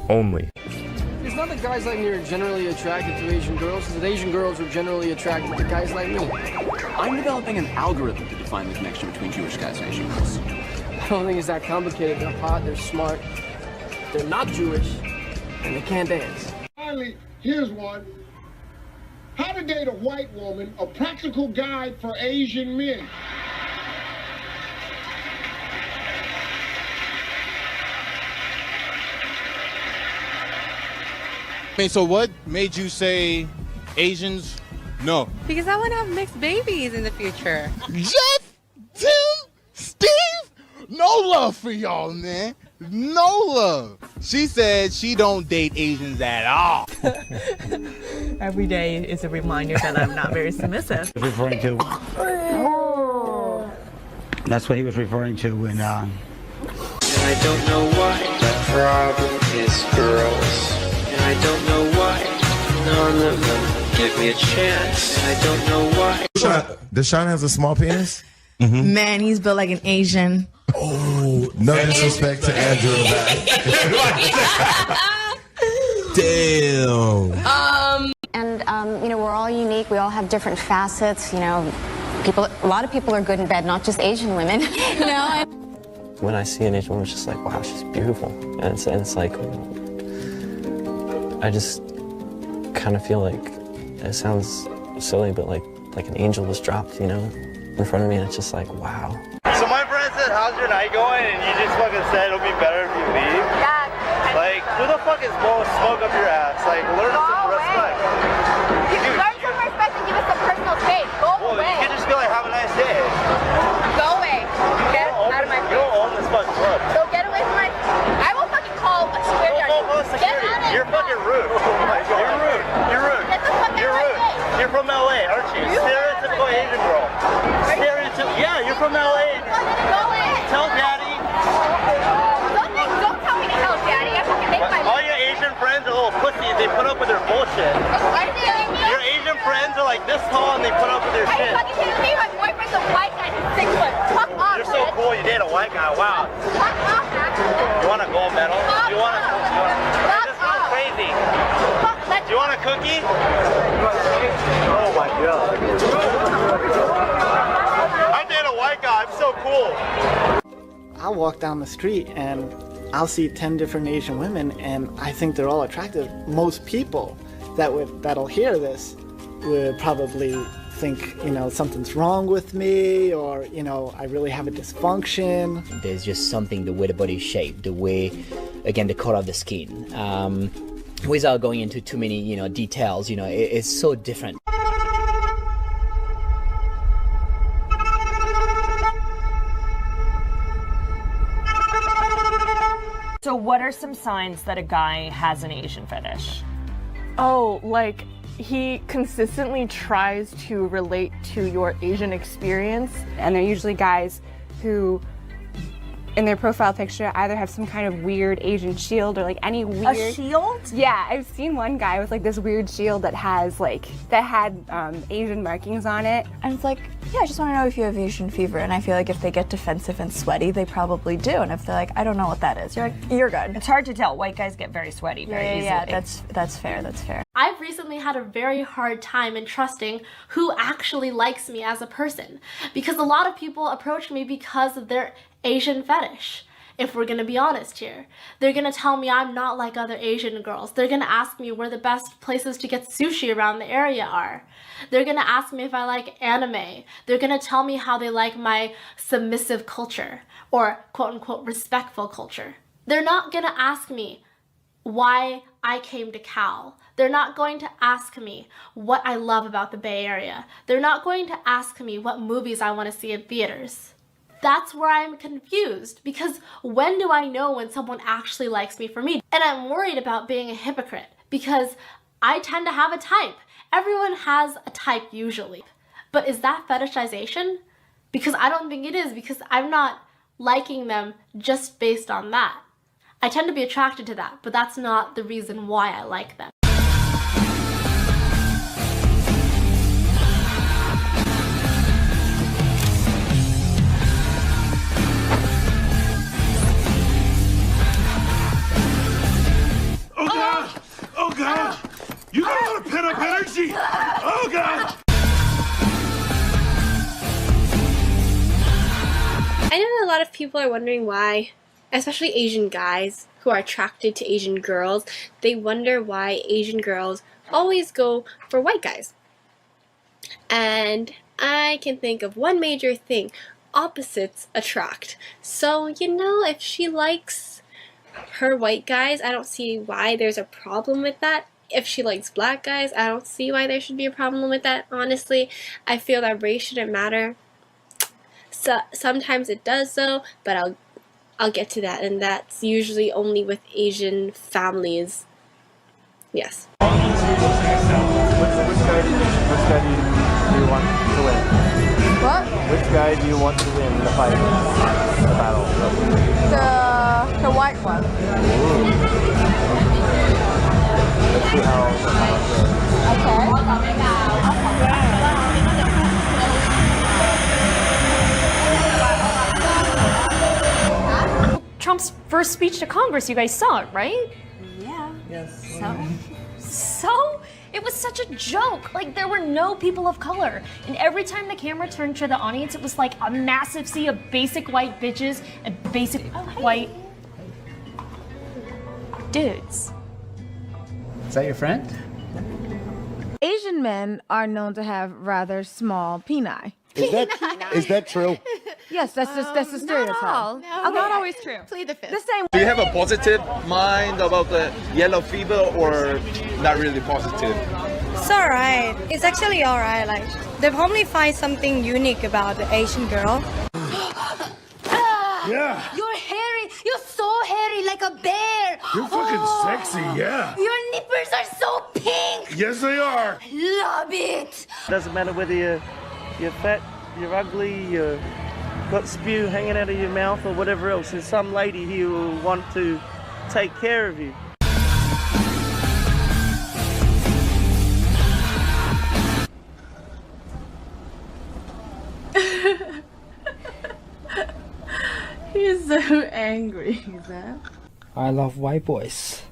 only. It's not that guys like me are generally attracted to Asian girls, it's that Asian girls are generally attracted to guys like me. I'm developing an algorithm to define the connection between Jewish guys and Asian girls. I don't think it's that complicated. They're hot, they're smart, they're not Jewish, and they can't dance. Finally, here's one. How to date a white woman, a practical guide for Asian men. I mean, so what made you say Asians? No. Because I want to have mixed babies in the future. Jeff, Tim, Steve, no love for y'all, man. No love. She said she don't date Asians at all. Every day is a reminder that I'm not very submissive. Referring to. That's what he was referring to when. And I don't know why the problem is girls. And I don't know why none of them Give me a chance. I don't know why. Deshaun has a small penis? Man, he's built like an Asian. Oh, no disrespect to Andrew. Damn. And you know, we're all unique. We all have different facets. You know, a lot of people are good in bed, not just Asian women. You know. When I see an Asian woman, it's just like, wow, she's beautiful, and it's like, I just kind of feel like it sounds silly, but like an angel was dropped, you know, in front of me, and it's just like, wow. So my friend said, how's your night going? And you just fucking said it'll be better if you leave? Yeah. Like, who the fuck is blowing smoke up your ass? Like, learn some respect. Learn some respect and give us some personal space. Go away. You can just be like, have a nice day. Go away. Get out of my face. You don't own this fucking club. So get away from my... I will fucking call a security. Get out of You're fucking rude. Oh my God. You're rude. You're rude. Get the fuck out You're of rude. my face. You're from LA, aren't you? Stereotypical Asian girl. Yeah, you're from LA. Go away. Tell daddy. Don't tell me to tell daddy. I fucking hate my... All your Asian friends are little pussies. They put up with their bullshit. Your Asian friends are like this tall and they put up with their shit. Are you fucking kidding me? My boyfriend's a white guy. He's 6 foot. Fuck off, You're so cool. You date a white guy. Wow. Fuck off, man. You want a gold medal? You want a... This girl's crazy. Do you want a cookie? Oh my God. I date a white guy. I'm so cool. I'll walk down the street and I'll see 10 different Asian women and I think they're all attractive. Most people that'll hear this would probably think, you know, something's wrong with me, or, you know, I really have a dysfunction. There's just something, the way the body is shaped, the way, again, the color of the skin. Without going into too many, you know, details, you know, it's so different. So what are some signs that a guy has an Asian fetish? Oh, like he consistently tries to relate to your Asian experience. And they're usually guys who, in their profile picture, either have some kind of weird Asian shield or like any weird... A shield? Yeah, I've seen one guy with like this weird shield that has like, that had Asian markings on it. And it's like, yeah, I just want to know if you have Asian fever. And I feel like if they get defensive and sweaty, they probably do. And if they're like, I don't know what that is, you're like, you're good. It's hard to tell. White guys get very sweaty very easily. Yeah, that's fair, that's fair. I've recently had a very hard time in trusting who actually likes me as a person, because a lot of people approach me because of their Asian fetish. If we're gonna be honest here, they're gonna tell me I'm not like other Asian girls. They're gonna ask me where the best places to get sushi around the area are. They're gonna ask me if I like anime. They're gonna tell me how they like my submissive culture, or quote unquote respectful culture. They're not gonna ask me why I came to Cal. They're not going to ask me what I love about the Bay Area. They're not going to ask me what movies I want to see in theaters. That's where I'm confused, because when do I know when someone actually likes me for me? And I'm worried about being a hypocrite, because I tend to have a type. Everyone has a type usually. But is that fetishization? Because I don't think it is, because I'm not liking them just based on that. I tend to be attracted to that, but that's not the reason why I like them. Oh God! Oh God! You got a lot of pent-up energy! Oh God! I know a lot of people are wondering why, especially Asian guys who are attracted to Asian girls, they wonder why Asian girls always go for white guys. And I can think of one major thing: opposites attract. So, you know, if she likes her white guys, I don't see why there's a problem with that. If she likes black guys, I don't see why there should be a problem with that. Honestly, I feel that race shouldn't matter. So sometimes it does though, but I'll get to that, and that's usually only with Asian families. Yes. Which guy do you want to win? What? Which guy do you want to win the fight? The battle? The white one. Let's see how Trump's first speech to Congress, you guys saw it, right? Yeah. Yes. So? It was such a joke. Like, there were no people of color. And every time the camera turned to the audience, it was like a massive sea of basic white bitches and basic white dudes. Is that your friend? Asian men are known to have rather small peni. Is that true? Yes, that's the stereotype. Not always true. Plead the fifth. The same. Do you have a positive mind about the yellow fever or not really positive? It's alright. It's actually alright. Like, they probably find something unique about the Asian girl. Yeah. You're hairy. You're so hairy, like a bear. You're fucking sexy, yeah. Your nipples are so pink. Yes, they are. Love it. Doesn't matter whether you're fat, you're ugly, you've got spew hanging out of your mouth or whatever else. There's some lady here who will want to take care of you. He's so angry. Is that? I love white boys.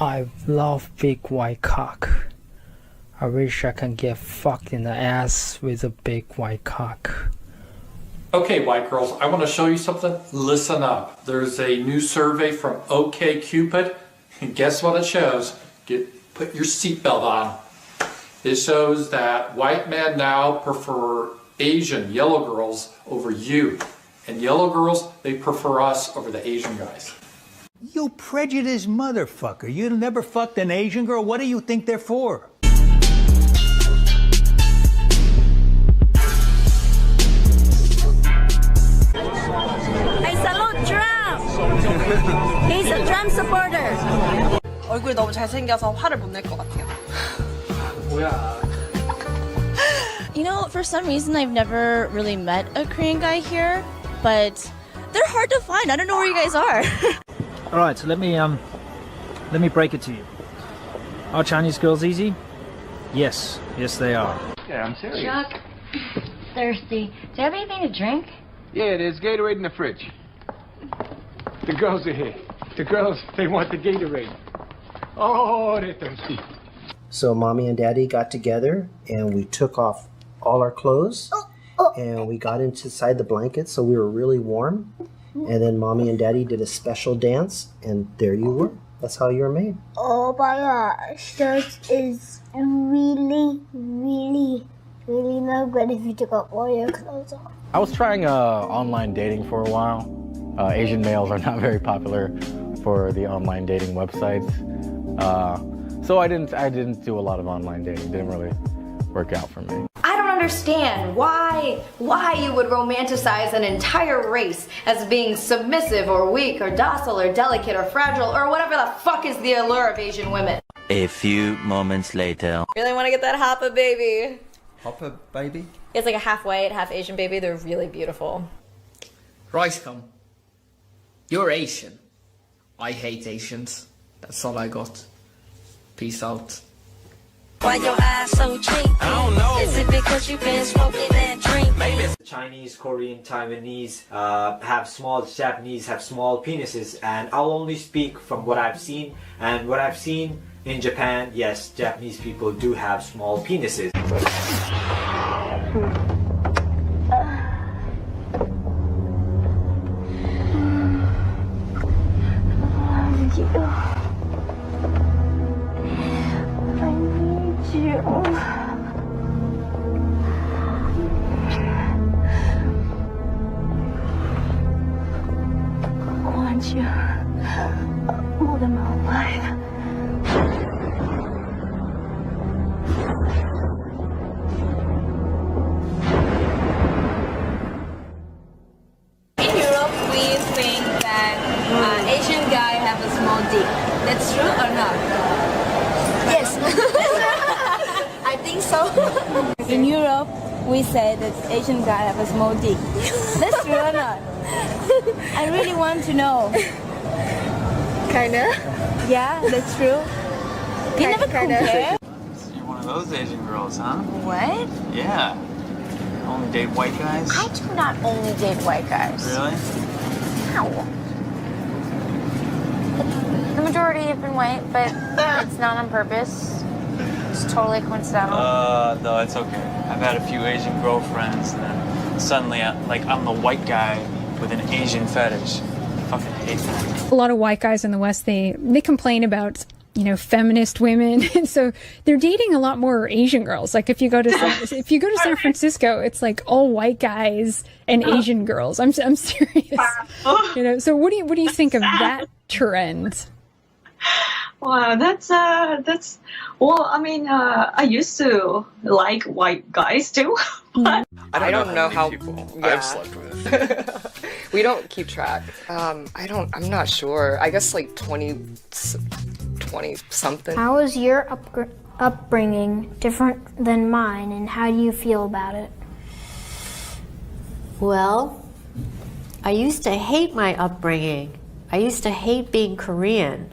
I love big white cock. I wish I can get fucked in the ass with a big white cock. Okay, white girls, I want to show you something. Listen up. There's a new survey from OkCupid, and guess what it shows? Put your seatbelt on. It shows that white men now prefer Asian yellow girls over you. And yellow girls, they prefer us over the Asian guys. You prejudiced motherfucker. You never fucked an Asian girl? What do you think they're for? I salute Trump. He's a Trump supporter. 얼굴이 너무 잘생겨서 화를 못 낼 것 같아요. 뭐야? You know, for some reason I've never really met a Korean guy here, but they're hard to find. I don't know where you guys are. All right, so let me break it to you. Are Chinese girls easy? Yes, they are. Yeah, I'm serious. Chuck, thirsty. Do you have anything to drink? Yeah, there's Gatorade in the fridge. The girls are here. The girls, they want the Gatorade. Oh, they're thirsty. So mommy and daddy got together and we took off all our clothes and we got inside the blankets so we were really warm. And then mommy and daddy did a special dance and there you were. That's how you were made. Oh my gosh, this is really not good if you took off all your clothes off. I was trying online dating for a while. Asian males are not very popular for the online dating websites. So I didn't do a lot of online dating. It didn't really work out for me. I don't understand why you would romanticize an entire race as being submissive or weak or docile or delicate or fragile or whatever the fuck is the allure of Asian women. A few moments later. Really want to get that Hoppa baby. Hoppa baby? It's like a half white, half Asian baby. They're really beautiful. RICEMAN, you're Asian. I hate Asians. That's all I got. Peace out. Why your eyes so cheap? I don't know. Is it because you've been smoking that drink? Maybe. Chinese, Korean, Taiwanese have small, Japanese have small penises, and I'll only speak from what I've seen. And what I've seen in Japan, yes, Japanese people do have small penises. More than my life. In Europe, we think that Asian guy have a small dick. That's true or not? Yes. I think so. In Europe, we say that Asian guy have a small dick. That's true or not? I really want to know. Kinda. Yeah, that's true. You never compare. You're one of those Asian girls, huh? What? Yeah. Only date white guys? I do not only date white guys. Really? No. The majority have been white, but it's not on purpose. It's totally coincidental. No, it's okay. I've had a few Asian girlfriends, and then suddenly, I'm the white guy with an Asian fetish. I fucking hate that. A lot of white guys in the West, they complain about, feminist women, and so they're dating a lot more Asian girls. Like if you go to San Francisco, it's like all white guys and Asian girls. I'm serious. So what do you think of that trend? Wow, that's well, I mean, I used to like white guys too. But I don't know how people I've slept with. We don't keep track. I'm not sure. I guess like 20 something. How is your upbringing different than mine, and how do you feel about it? Well, I used to hate my upbringing. I used to hate being Korean.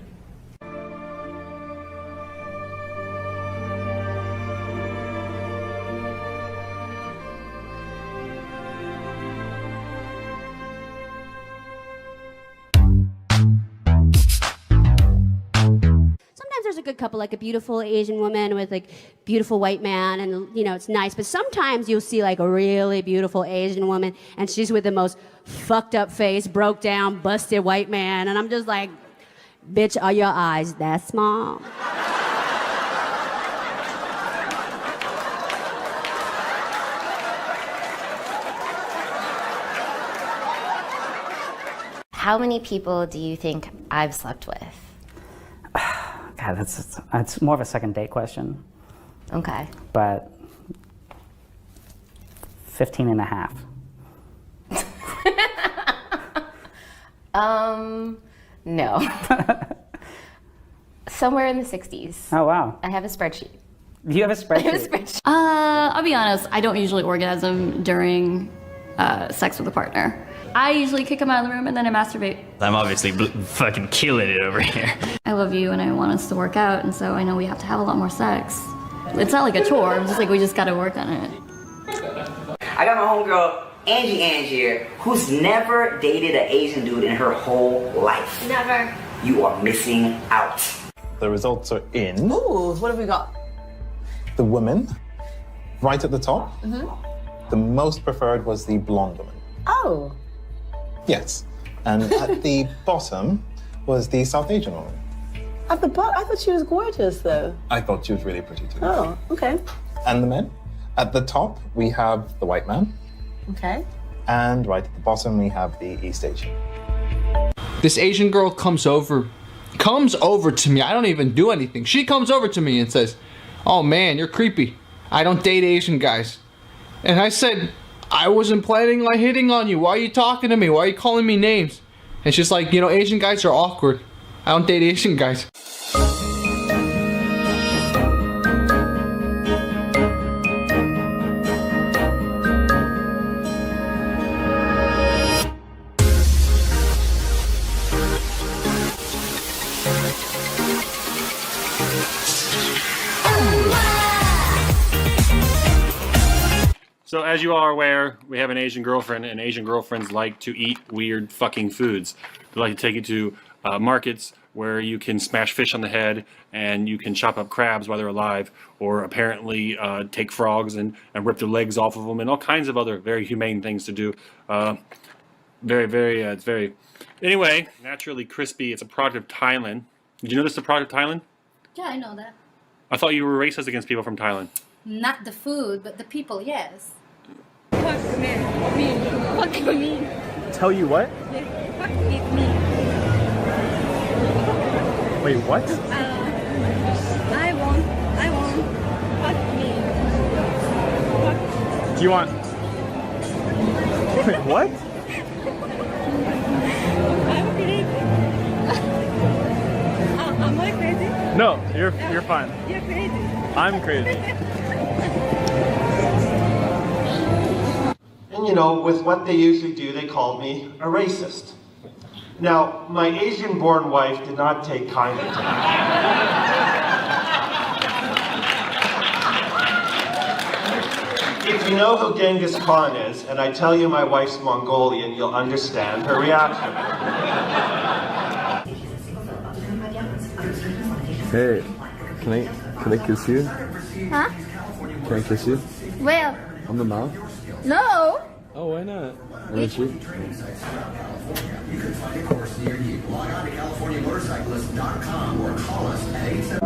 There's a good couple, like a beautiful Asian woman with like beautiful white man, and it's nice. But sometimes you'll see like a really beautiful Asian woman and she's with the most fucked up face, broke down, busted white man, and I'm just like, bitch, are your eyes that small? How many people do you think I've slept with? God, that's more of a second date question. Okay. But 15 and a half. No. Somewhere in the 60s. Oh, wow. I have a spreadsheet. You have a spreadsheet? I'll be honest, I don't usually orgasm during sex with a partner. I usually kick him out of the room and then I masturbate. I'm obviously fucking killing it over here. I love you and I want us to work out, and so I know we have to have a lot more sex. It's not like a chore, it's just like we just gotta work on it. I got my homegirl, Angie here, who's never dated an Asian dude in her whole life. Never. You are missing out. The results are in. Ooh, what have we got? The women, right at the top, the most preferred was the blonde woman. Oh. Yes. And at the bottom was the South Asian woman. At the bottom? I thought she was gorgeous, though. I thought she was really pretty too. Oh, okay. And the men? At the top, we have the white man. Okay. And right at the bottom, we have the East Asian. This Asian girl comes over to me. I don't even do anything. She comes over to me and says, "Oh man, you're creepy. I don't date Asian guys." And I said, "I wasn't planning on hitting on you. Why are you talking to me? Why are you calling me names?" And she's like, Asian guys are awkward. I don't date Asian guys. So as you are aware, we have an Asian girlfriend, and Asian girlfriends like to eat weird fucking foods. They like to take you to markets where you can smash fish on the head and you can chop up crabs while they're alive, or apparently take frogs and rip their legs off of them, and all kinds of other very humane things to do. It's very... Anyway, naturally crispy. It's a product of Thailand. Did you know this is a product of Thailand? Yeah, I know that. I thought you were racist against people from Thailand. Not the food, but the people, yes. Fuck me. Tell you what? Yeah, fuck with me. Wait, what? I want. Fuck me. Fuck. Do you want... Wait, what? I'm crazy. Am I crazy? No, you're fine. You're crazy. I'm crazy. And with what they usually do, they called me a racist. Now, my Asian-born wife did not take kindly to that. If you know who Genghis Khan is, and I tell you my wife's Mongolian, you'll understand her reaction. Hey, can I kiss you? Huh? Can I kiss you? Well, On the mouth? no. Oh, why not? Why don't you? CaliforniaMotorcyclist.com or call us at 87.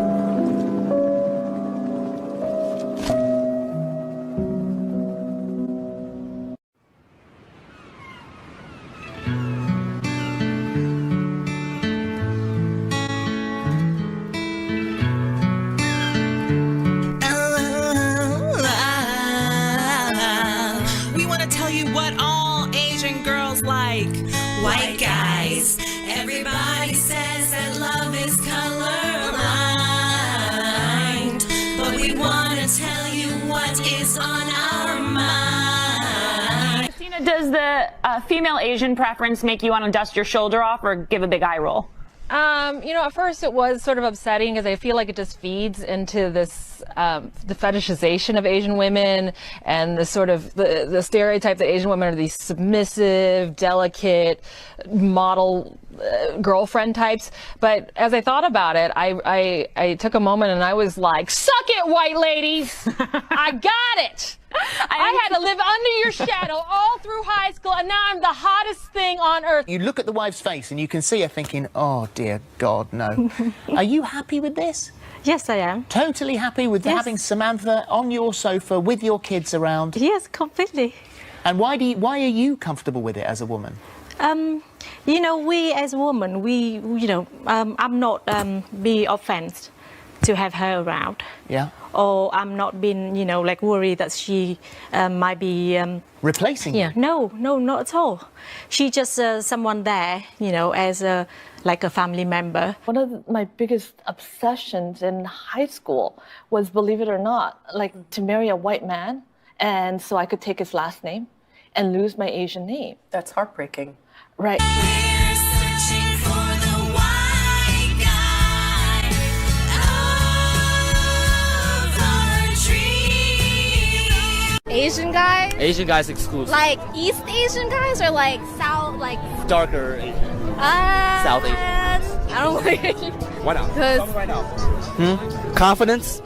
We want to tell you what all Asian girls like. White guys. Everybody says that love is colorblind, but we want to tell you what is on our mind. Christina, does the female Asian preference make you want to dust your shoulder off or give a big eye roll? You know, at first it was sort of upsetting because I feel like it just feeds into this, the fetishization of Asian women and the sort of the stereotype that Asian women are these submissive, delicate, model girlfriend types. But as I thought about it, I took a moment and I was like, suck it, white ladies! I got it! I had to live under your shadow all through high school, and now I'm the hottest thing on earth. You look at the wife's face and you can see her thinking, oh dear God, no. Are you happy with this? Yes, I am. Totally happy with having Samantha on your sofa with your kids around? Yes, completely. And why are you comfortable with it as a woman? You know, we as women, I'm not be offended to have her around. Yeah. Or I'm not being, like worried that she might be replacing you. Yeah. No, not at all. She just someone there, as like a family member. One of my biggest obsessions in high school was, believe it or not, like to marry a white man, and so I could take his last name and lose my Asian name. That's heartbreaking. Right. Asian guy? Asian guys exclusive. Like East Asian guys or like South, like Darker Asian. South Asian. I don't like Asian. Why not? Confidence?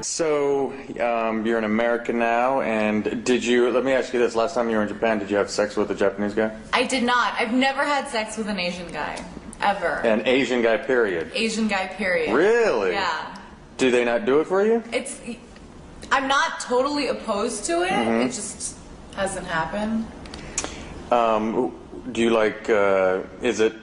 So, you're in America now, and let me ask you this, last time you were in Japan, did you have sex with a Japanese guy? I did not. I've never had sex with an Asian guy. Ever. An Asian guy, period? Asian guy, period. Really? Yeah. Do they not do it for you? I'm not totally opposed to it. Mhm. It just hasn't happened. Do you is it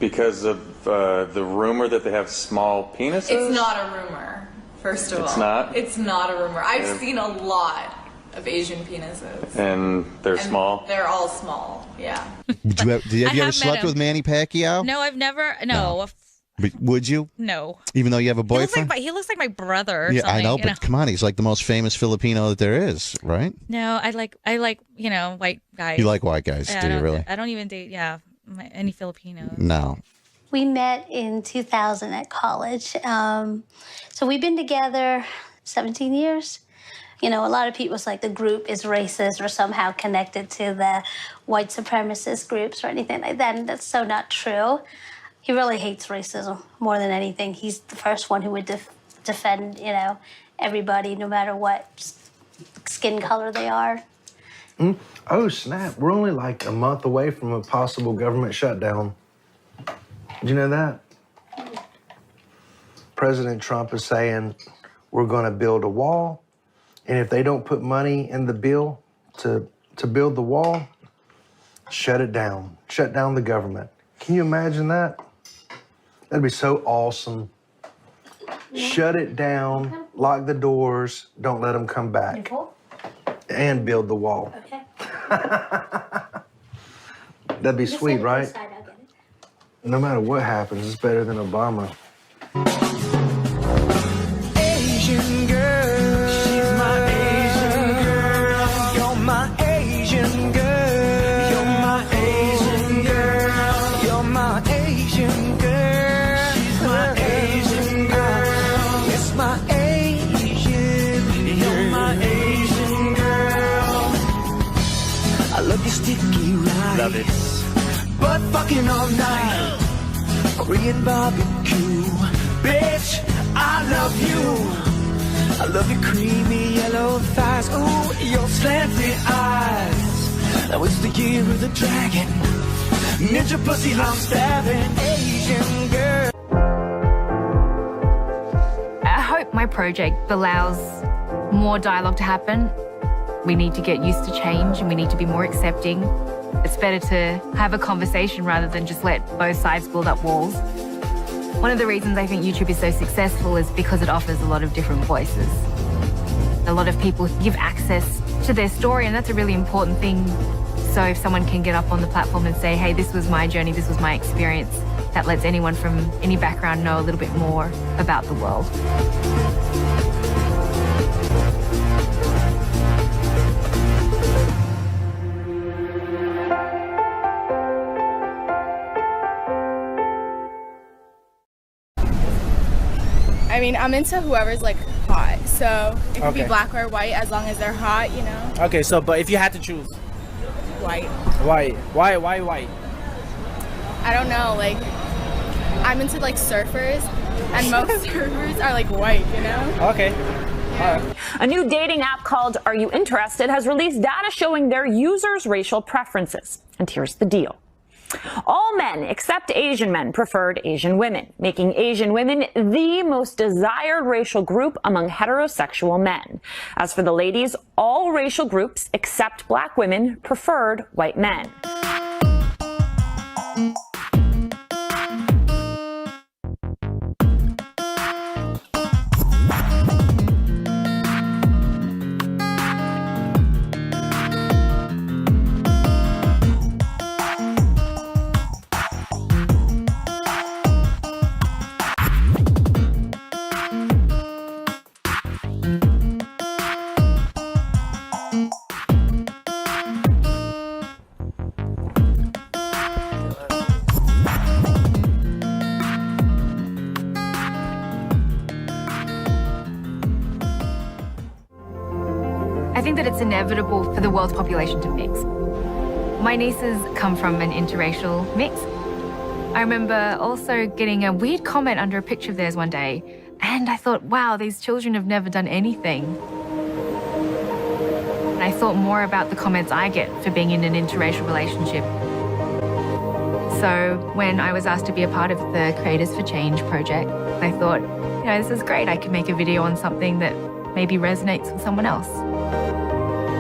because of the rumor that they have small penises? It's not a rumor, first of all. It's not? It's not a rumor. I've Yeah. seen a lot of Asian penises. And they're small? They're all small, yeah. Have you ever slept with Manny Pacquiao? No, I've never. No. But would you? No. Even though you have a boyfriend? He looks like my brother. Or Yeah, I something, know, you but come on, he's like the most famous Filipino that there is, right? No, I like white guys. You like white guys, Yeah, do you really? I don't even date any Filipinos. No. We met in 2000 at college. So we've been together 17 years. A lot of people say the group is racist or somehow connected to the white supremacist groups or anything like that, and that's so not true. He really hates racism more than anything. He's the first one who would defend, everybody, no matter what skin color they are. Oh, snap. We're only like a month away from a possible government shutdown. Did you know that? President Trump is saying we're going to build a wall, and if they don't put money in the bill to build the wall, shut it down. Shut down the government. Can you imagine that? That'd be so awesome. Shut it down, lock the doors, don't let them come back. And build the wall. Okay. That'd be sweet, right? No matter what happens, it's better than Obama. Asian girl, she's my Asian girl. You're my Asian girl. You're my Asian girl. You're love it. But fucking all night, Korean barbecue. Bitch, I love you. I love your creamy yellow thighs. Ooh, your slanted eyes. That was the year of the dragon. Ninja pussy, I'm stabbing. Asian girl. I hope my project allows more dialogue to happen. We need to get used to change and we need to be more accepting. It's better to have a conversation rather than just let both sides build up walls. One of the reasons I think YouTube is so successful is because it offers a lot of different voices. A lot of people give access to their story, and that's a really important thing. So if someone can get up on the platform and say, hey, this was my journey, this was my experience, that lets anyone from any background know a little bit more about the world. I mean, I'm into whoever's like hot, so it could be Okay. black or white as long as they're hot, you know? Okay, so but if you had to choose, White. white. Why white? I don't know, like, I'm into like surfers, and most surfers are like white, you know? Okay. A new dating app called Are You Interested has released data showing their users' racial preferences. And here's the deal. All men except Asian men preferred Asian women, making Asian women the most desired racial group among heterosexual men. As for the ladies, all racial groups except black women preferred white men. I think that it's inevitable for the world's population to mix. My nieces come from an interracial mix. I remember also getting a weird comment under a picture of theirs one day, and I thought, wow, these children have never done anything. And I thought more about the comments I get for being in an interracial relationship. So when I was asked to be a part of the Creators for Change project, I thought, you know, this is great. I can make a video on something that maybe resonates with someone else.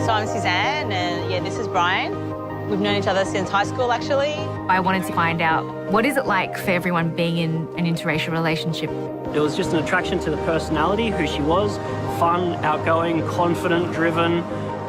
So I'm Suzanne, and yeah, this is Brian. We've known each other since high school, actually. I wanted to find out, what is it like for everyone being in an interracial relationship? It was just an attraction to the personality, who she was, fun, outgoing, confident, driven,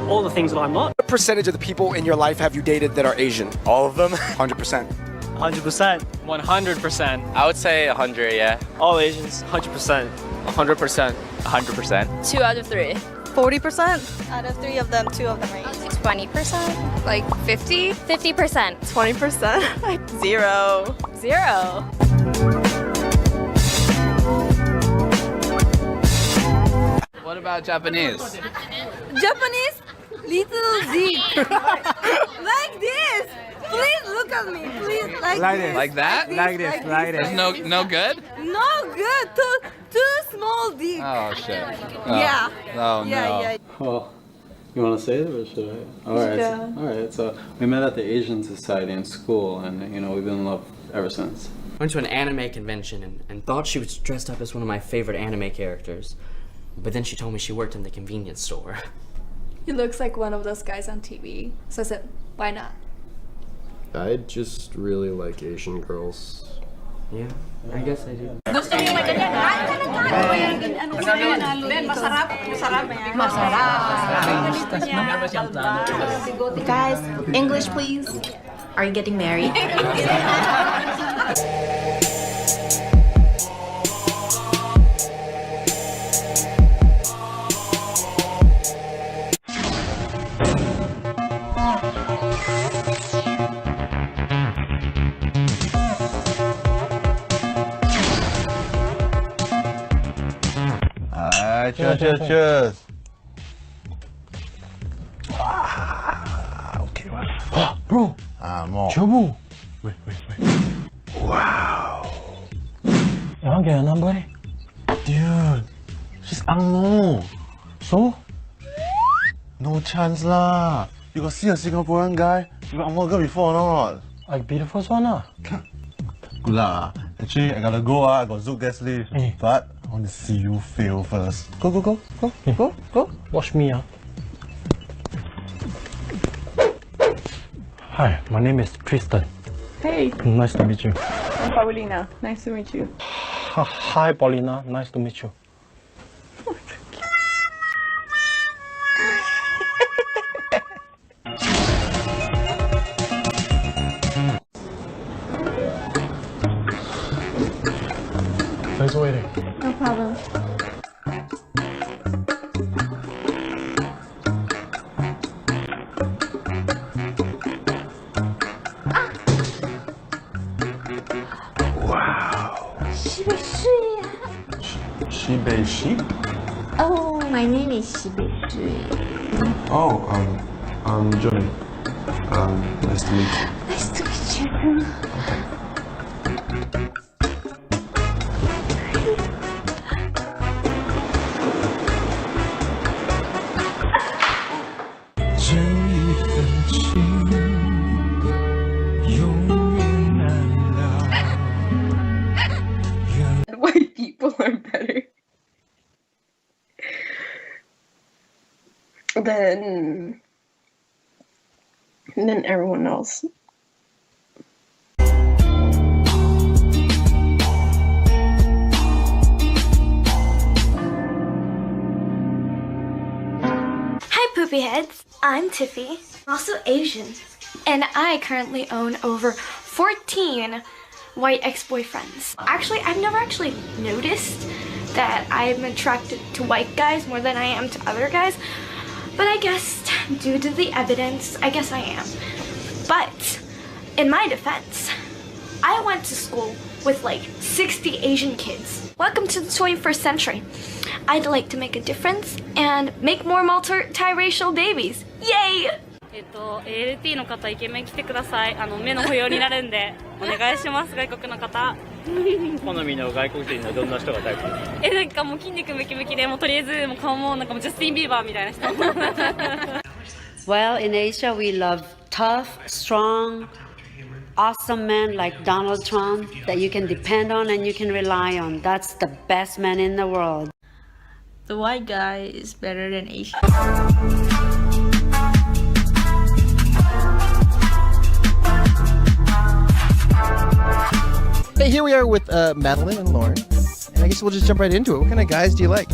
all the things that I'm not. What percentage of the people in your life have you dated that are Asian? All of them? 100%. 100%. 100%. I would say 100, yeah. All Asians, 100%. 100%. 100%. 2 out of 3. 40%? Out of 3 of them, 2 of them are Asian. 20%? Like 50? 50%. 20%? 0. 0. What about Japanese? Japanese? Little deep. Like this. Please look at me. Please, like this. Like that? Like this. There's no good? No good. Too small dick. Oh, shit. Yeah. Oh, Yeah, no. yeah. Well, you want to say it or should I? All right. Yeah. All right. So we met at the Asian Society in school, and you know we've been in love ever since. Went to an anime convention and thought she was dressed up as one of my favorite anime characters, but then she told me she worked in the convenience store. He looks like one of those guys on TV. So I said, why not? I just really like Asian girls. Yeah, I guess I do. Gusto niyo maganyan, ha? Guys, English please. Are you getting married? Cheers. Okay, wow. Bro, more. Chobu. Wait. Wow. You want to get a number? Dude, she's Angmo. So? No chance lah. You got see a Singaporean guy with an Angmo girl before or not? Like be the first one lah. Good lah. Actually, I gotta go. I got Zouk guest leave. But I want to see you fail first. Go. Watch me. Hi, my name is Tristan. Hey, Nice to meet you. I'm Paulina. Nice to meet you. Hi, Paulina. Nice to meet you. Thanks for waiting. No problem. Shibeshi? Oh, my name is Shibeshi. Oh, I'm Johnny. Nice to meet you. Nice to meet you. White people are better than everyone else. Hi, poopy heads. I'm Tiffy, also Asian, and I currently own over 14 white ex-boyfriends. Actually, I've never actually noticed that I'm attracted to white guys more than I am to other guys, but I guess due to the evidence, I guess I am. But in my defense, I went to school with like 60 Asian kids. Welcome to the 21st century. I'd like to make a difference and make more multiracial babies. Yay! ALT の方イケメン来てください。目の不要になるんでお願いします。外国の方。好みの外国人のどんな人がタイプですか？なんかもう筋肉ムキムキでもうとりあえずもう顔もなんかもうジャスティンビーバーみたいな人。Well, in Asia we love tough, strong, awesome men like Donald Trump that you can depend on and you can rely on. That's the best man in the world. The white guy is better than Asian. Hey, here we are with Madeline and Lauren. And I guess we'll just jump right into it. What kind of guys do you like?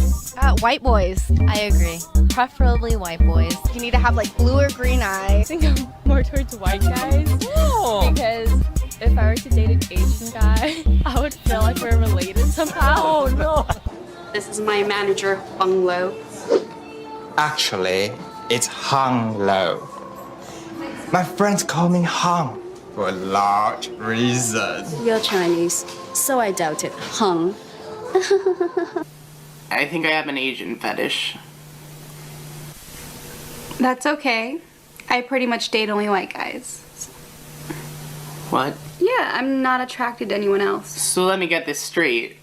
White boys. I agree. Preferably white boys. You need to have like blue or green eyes. I think I'm more towards white guys. Oh. Because if I were to date an Asian guy, I would feel like we're related somehow. Oh no! This is my manager, Bung Lo. Actually, it's Hung Lo. My friends call me Hung for a large reason. You're Chinese, so I doubt it. Hung. I think I have an Asian fetish. That's okay. I pretty much date only white guys. What? Yeah, I'm not attracted to anyone else. So let me get this straight.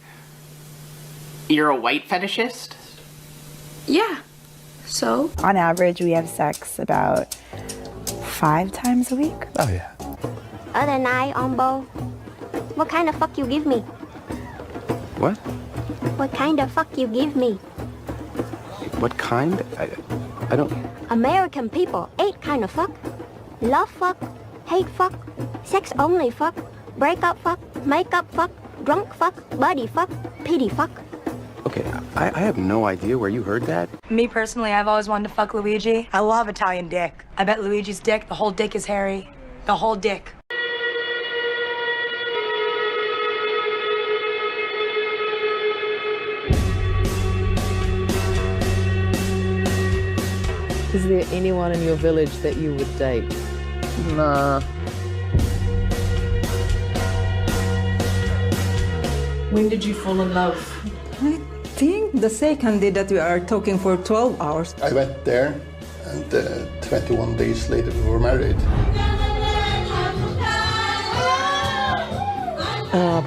You're a white fetishist? Yeah. So? On average, we have sex about 5 times a week. Oh, yeah. Other night, Ombo. What kind of fuck you give me? What? What kind of fuck you give me? What kind? I don't... American people, 8 kind of fuck. Love fuck, hate fuck, sex only fuck, breakup fuck, makeup fuck, drunk fuck, buddy fuck, pity fuck. Okay, I have no idea where you heard that. Me personally, I've always wanted to fuck Luigi. I love Italian dick. I bet Luigi's dick, the whole dick is hairy. The whole dick. Is there anyone in your village that you would date? Nah. When did you fall in love? I think the second day that we are talking for 12 hours. I went there, and 21 days later we were married.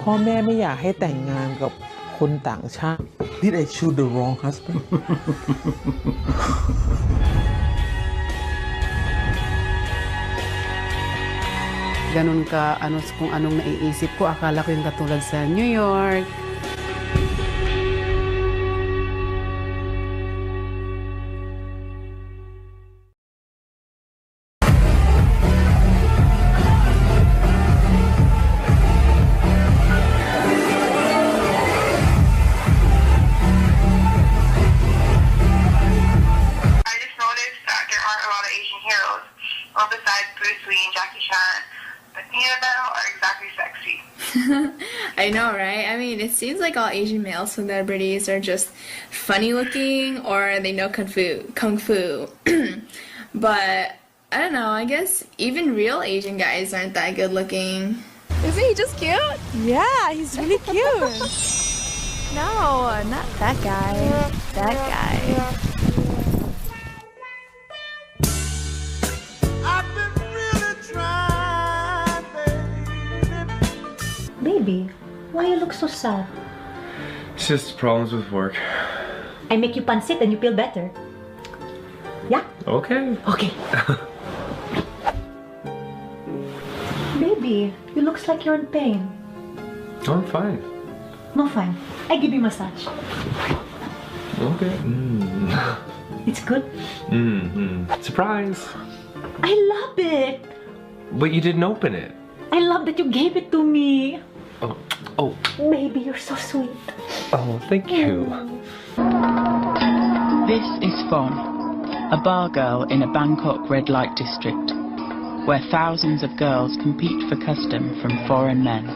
พ่อแม่ไม่อยากให้แต่งงานกับคนต่างชาติ Did I choose the wrong husband? Ganun ka, kung anong naiisip ko, akala ko yung katulad sa New York. Well, besides Bruce Lee and Jackie Chan, but neither of them are exactly sexy. I know, right? I mean, it seems like all Asian male celebrities are just funny looking or they know kung fu. But I don't know, I guess even real Asian guys aren't that good looking. Isn't he just cute? Yeah, he's really cute. No, not that guy. That guy. Baby, why you look so sad? It's just problems with work. I make you pancit and you feel better. Yeah? Okay. Okay. Baby, you looks like you're in pain. I'm fine. No, fine. I give you massage. Okay. It's good? Surprise! I love it! But you didn't open it. I love that you gave it to me. Oh. Baby, you're so sweet. Oh, thank you. This is Fon, a bar girl in a Bangkok red light district, where thousands of girls compete for custom from foreign men.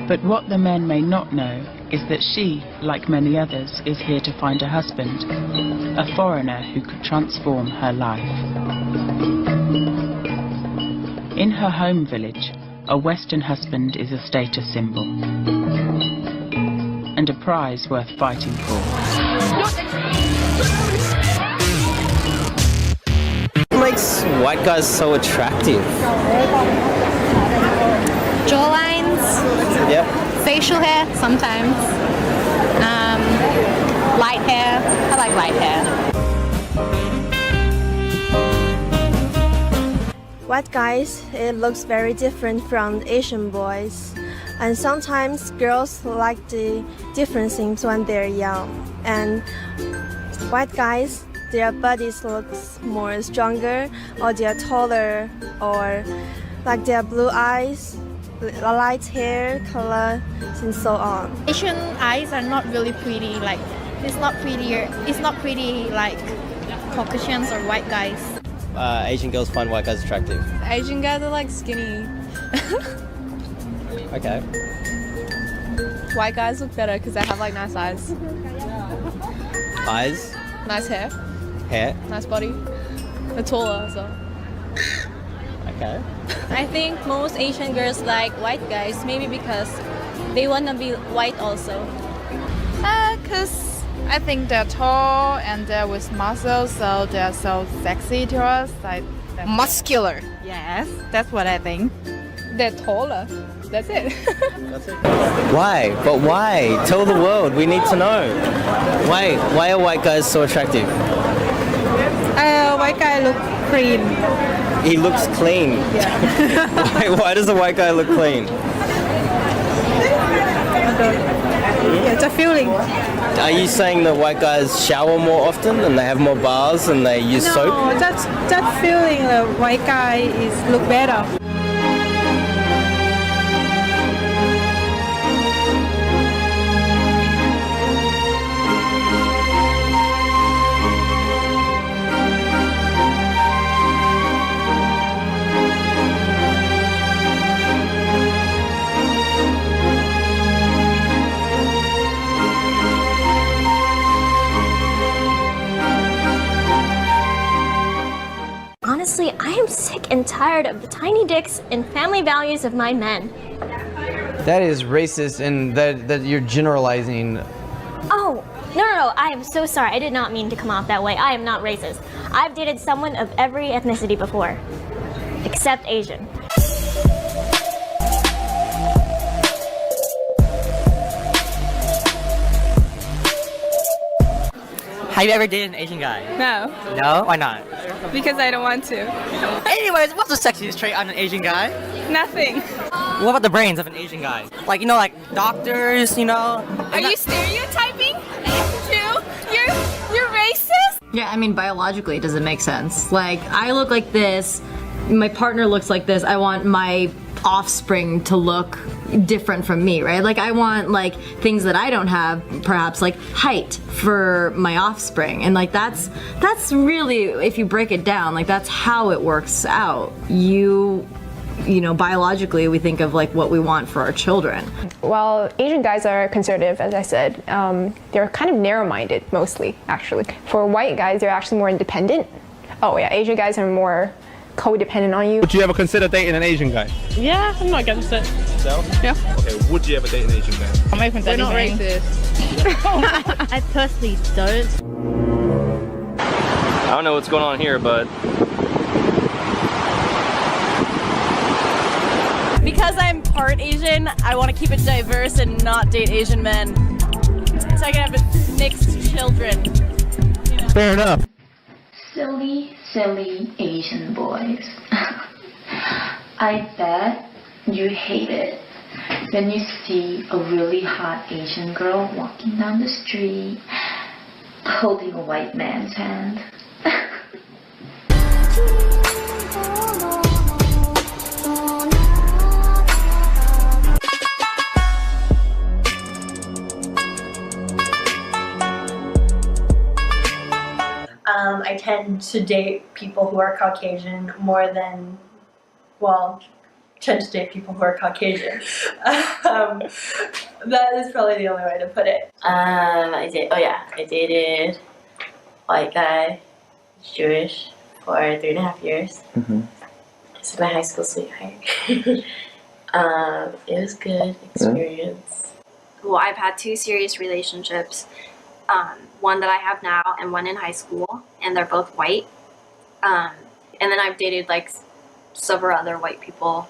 But what the men may not know is that she, like many others, is here to find a husband, a foreigner who could transform her life. In her home village, a Western husband is a status symbol and a prize worth fighting for. What makes white guys so attractive? Jawlines. Yep. Facial hair, sometimes. Light hair. I like light hair. White guys, it looks very different from Asian boys. And sometimes girls like the different things when they're young. And white guys, their bodies looks more stronger, or they're taller, or like their blue eyes, light hair color, and so on. Asian eyes are not really pretty. Like it's not pretty like Caucasians or white guys. Asian girls find white guys attractive. Asian guys are like skinny. Okay. White guys look better because they have like nice eyes. Eyes? Nice hair. Hair? Nice body. They're taller as well. Okay. I think most Asian girls like white guys, maybe because they want to be white also. Because I think they're tall and they're with muscles, so they're so sexy to us. Muscular. Yes, that's what I think. They're taller. That's it. Why? But why? Tell the world. We need to know. Why are white guys so attractive? White guy look clean. He looks clean. Yeah. Why does a white guy look clean? It's a feeling. Are you saying that white guys shower more often and they have more bars and they use soap? No, that feeling the white guy look better. Honestly, I am sick and tired of the tiny dicks and family values of my men. That is racist and that you're generalizing. Oh, no, I am so sorry. I did not mean to come off that way. I am not racist. I've dated someone of every ethnicity before, except Asian. Have you ever dated an Asian guy? No, No? Why not? because I don't want to. Anyways, what's the sexiest trait on an Asian guy? Nothing. What about the brains of an Asian guy? Like, you know, like doctors, you know? Are you stereotyping? You're racist? Yeah, I mean, biologically, does it make sense? Like, I look like this, my partner looks like this, I want my offspring to look different from me, right? Like, I want, like, things that I don't have, perhaps, like, height for my offspring. And, like, that's really, if you break it down, like, that's how it works out. You know, biologically, we think of, like, what we want for our children. Well, Asian guys are conservative, as I said. They're kind of narrow-minded, mostly, actually. For white guys, they're actually more independent. Oh, yeah, Asian guys are more codependent on you. Would you ever consider dating an Asian guy? Yeah, I'm not against it. So? Yeah. Okay, would you ever date an Asian guy? I'm open to anything. We're not racist. I personally don't. I don't know what's going on here, but Because I'm part Asian, I want to keep it diverse and not date Asian men. So I can have mixed children. You know? Fair enough. Silly Asian boys. I bet you hate it when you see a really hot Asian girl walking down the street holding a white man's hand. I tend to date people who are Caucasian more than, well, tend to date people who are Caucasian. That is probably the only way to put it. I dated a white guy, Jewish, for 3.5 years. This is my high school sweetheart. It was good experience. Well, I've had 2 serious relationships. One that I have now and one in high school, and they're both white. And then I've dated like several other white people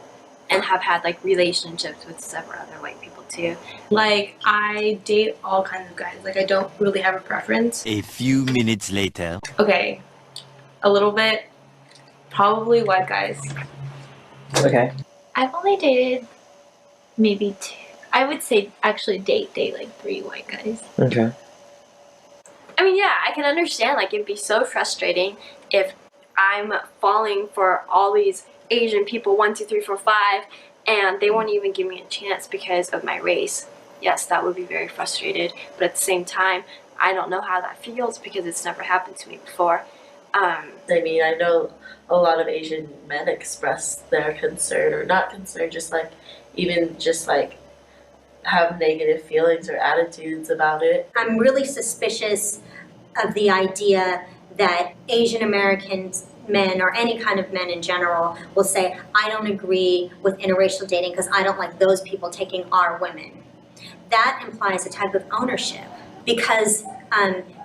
and have had like relationships with several other white people too. Like, I date all kinds of guys. Like, I don't really have a preference. A few minutes later. Okay, a little bit. Probably white guys. Okay. I've only dated maybe 2. I would say actually date like 3 white guys. Okay. I mean, yeah, I can understand, like, it'd be so frustrating if I'm falling for all these Asian people, 1, 2, 3, 4, 5, and they won't even give me a chance because of my race. Yes, that would be very frustrated, but at the same time, I don't know how that feels because it's never happened to me before. I mean, I know a lot of Asian men express their concern, or not concern, just like, even just like, have negative feelings or attitudes about it. I'm really suspicious of the idea that Asian American men, or any kind of men in general, will say, I don't agree with interracial dating because I don't like those people taking our women. That implies a type of ownership because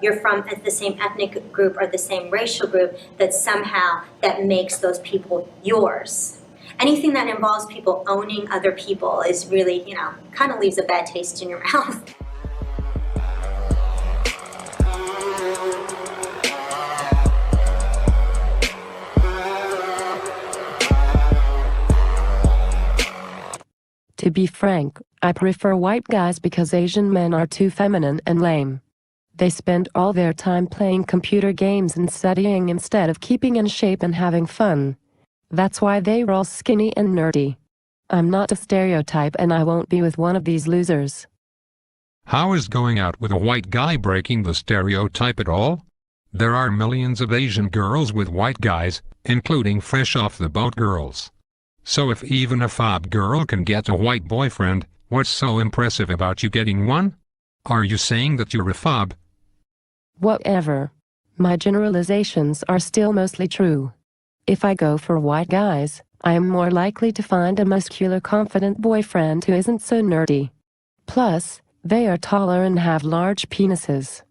you're from the same ethnic group or the same racial group, that somehow that makes those people yours. Anything that involves people owning other people is really, you know, kind of leaves a bad taste in your mouth. To be frank, I prefer white guys because Asian men are too feminine and lame. They spend all their time playing computer games and studying instead of keeping in shape and having fun. That's why they're all skinny and nerdy. I'm not a stereotype and I won't be with one of these losers. How is going out with a white guy breaking the stereotype at all? There are millions of Asian girls with white guys, including fresh off the boat girls. So if even a fob girl can get a white boyfriend, what's so impressive about you getting one? Are you saying that you're a fob? Whatever. My generalizations are still mostly true. If I go for white guys, I am more likely to find a muscular, confident boyfriend who isn't so nerdy. Plus, they are taller and have large penises.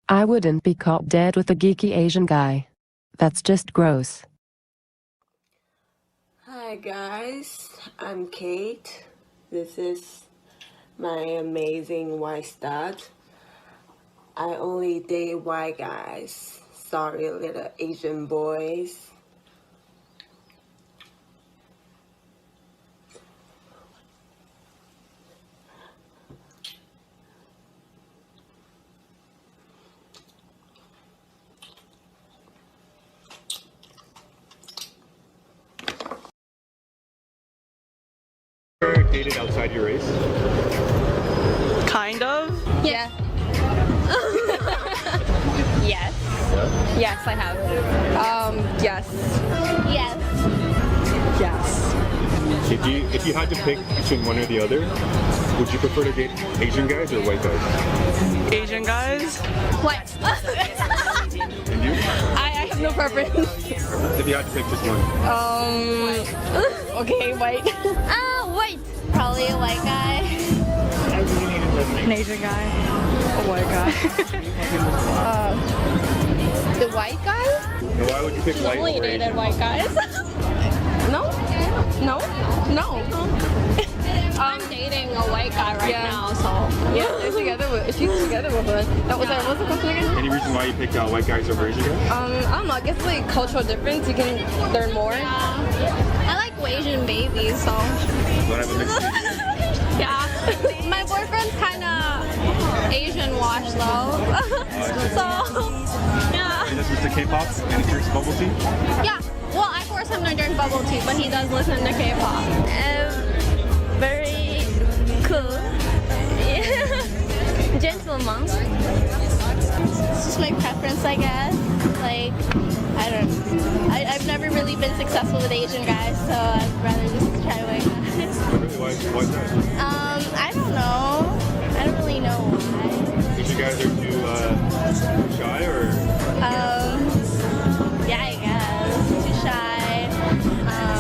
I wouldn't be caught dead with a geeky Asian guy. That's just gross. Hi guys, I'm Kate. This is my amazing white stud. I only date white guys. Sorry, little Asian boys. Ever dated outside your race? Kind of. Yeah. Yes. Yes, I have. Yes. Yes. Yes. If you had to pick between one or the other, would you prefer to date Asian guys or white guys? Asian guys. What? And you? I have no preference. If you had to pick just one. Okay, white. White. Probably a white guy. An Asian guy. A white guy. The white guy? And why would you pick white Only over dated Asian? white guys. No. I'm dating a white guy right now, so Yeah, she's together with us. What's the question again? Any reason why you picked white guys over Asian guys? I don't know. I guess like cultural difference. You can learn more. I like Asian babies, so You want to have a mixed baby? yeah. My boyfriend's kind of Asian washed though, so yeah. He listens to K-pop and he drinks bubble tea? Yeah. Well, I force him to drink bubble tea, but he does listen to K-pop. Very cool. Gentleman. It's just my preference, I guess. Like, I don't know. I've never really been successful with Asian guys, so I'd rather just try white guys. Really? Why that? I don't know. I don't really know why. Asian guys are too shy or? Yeah, I guess. Too shy.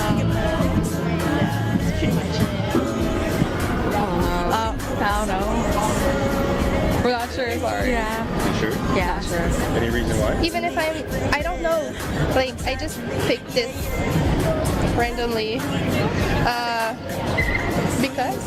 Yeah, that's pretty much it. I don't know. We're not sure. Sorry. Yeah. You sure? Yeah. Sure. Any reason why? Even if I don't know. Like, I just picked this randomly. Because.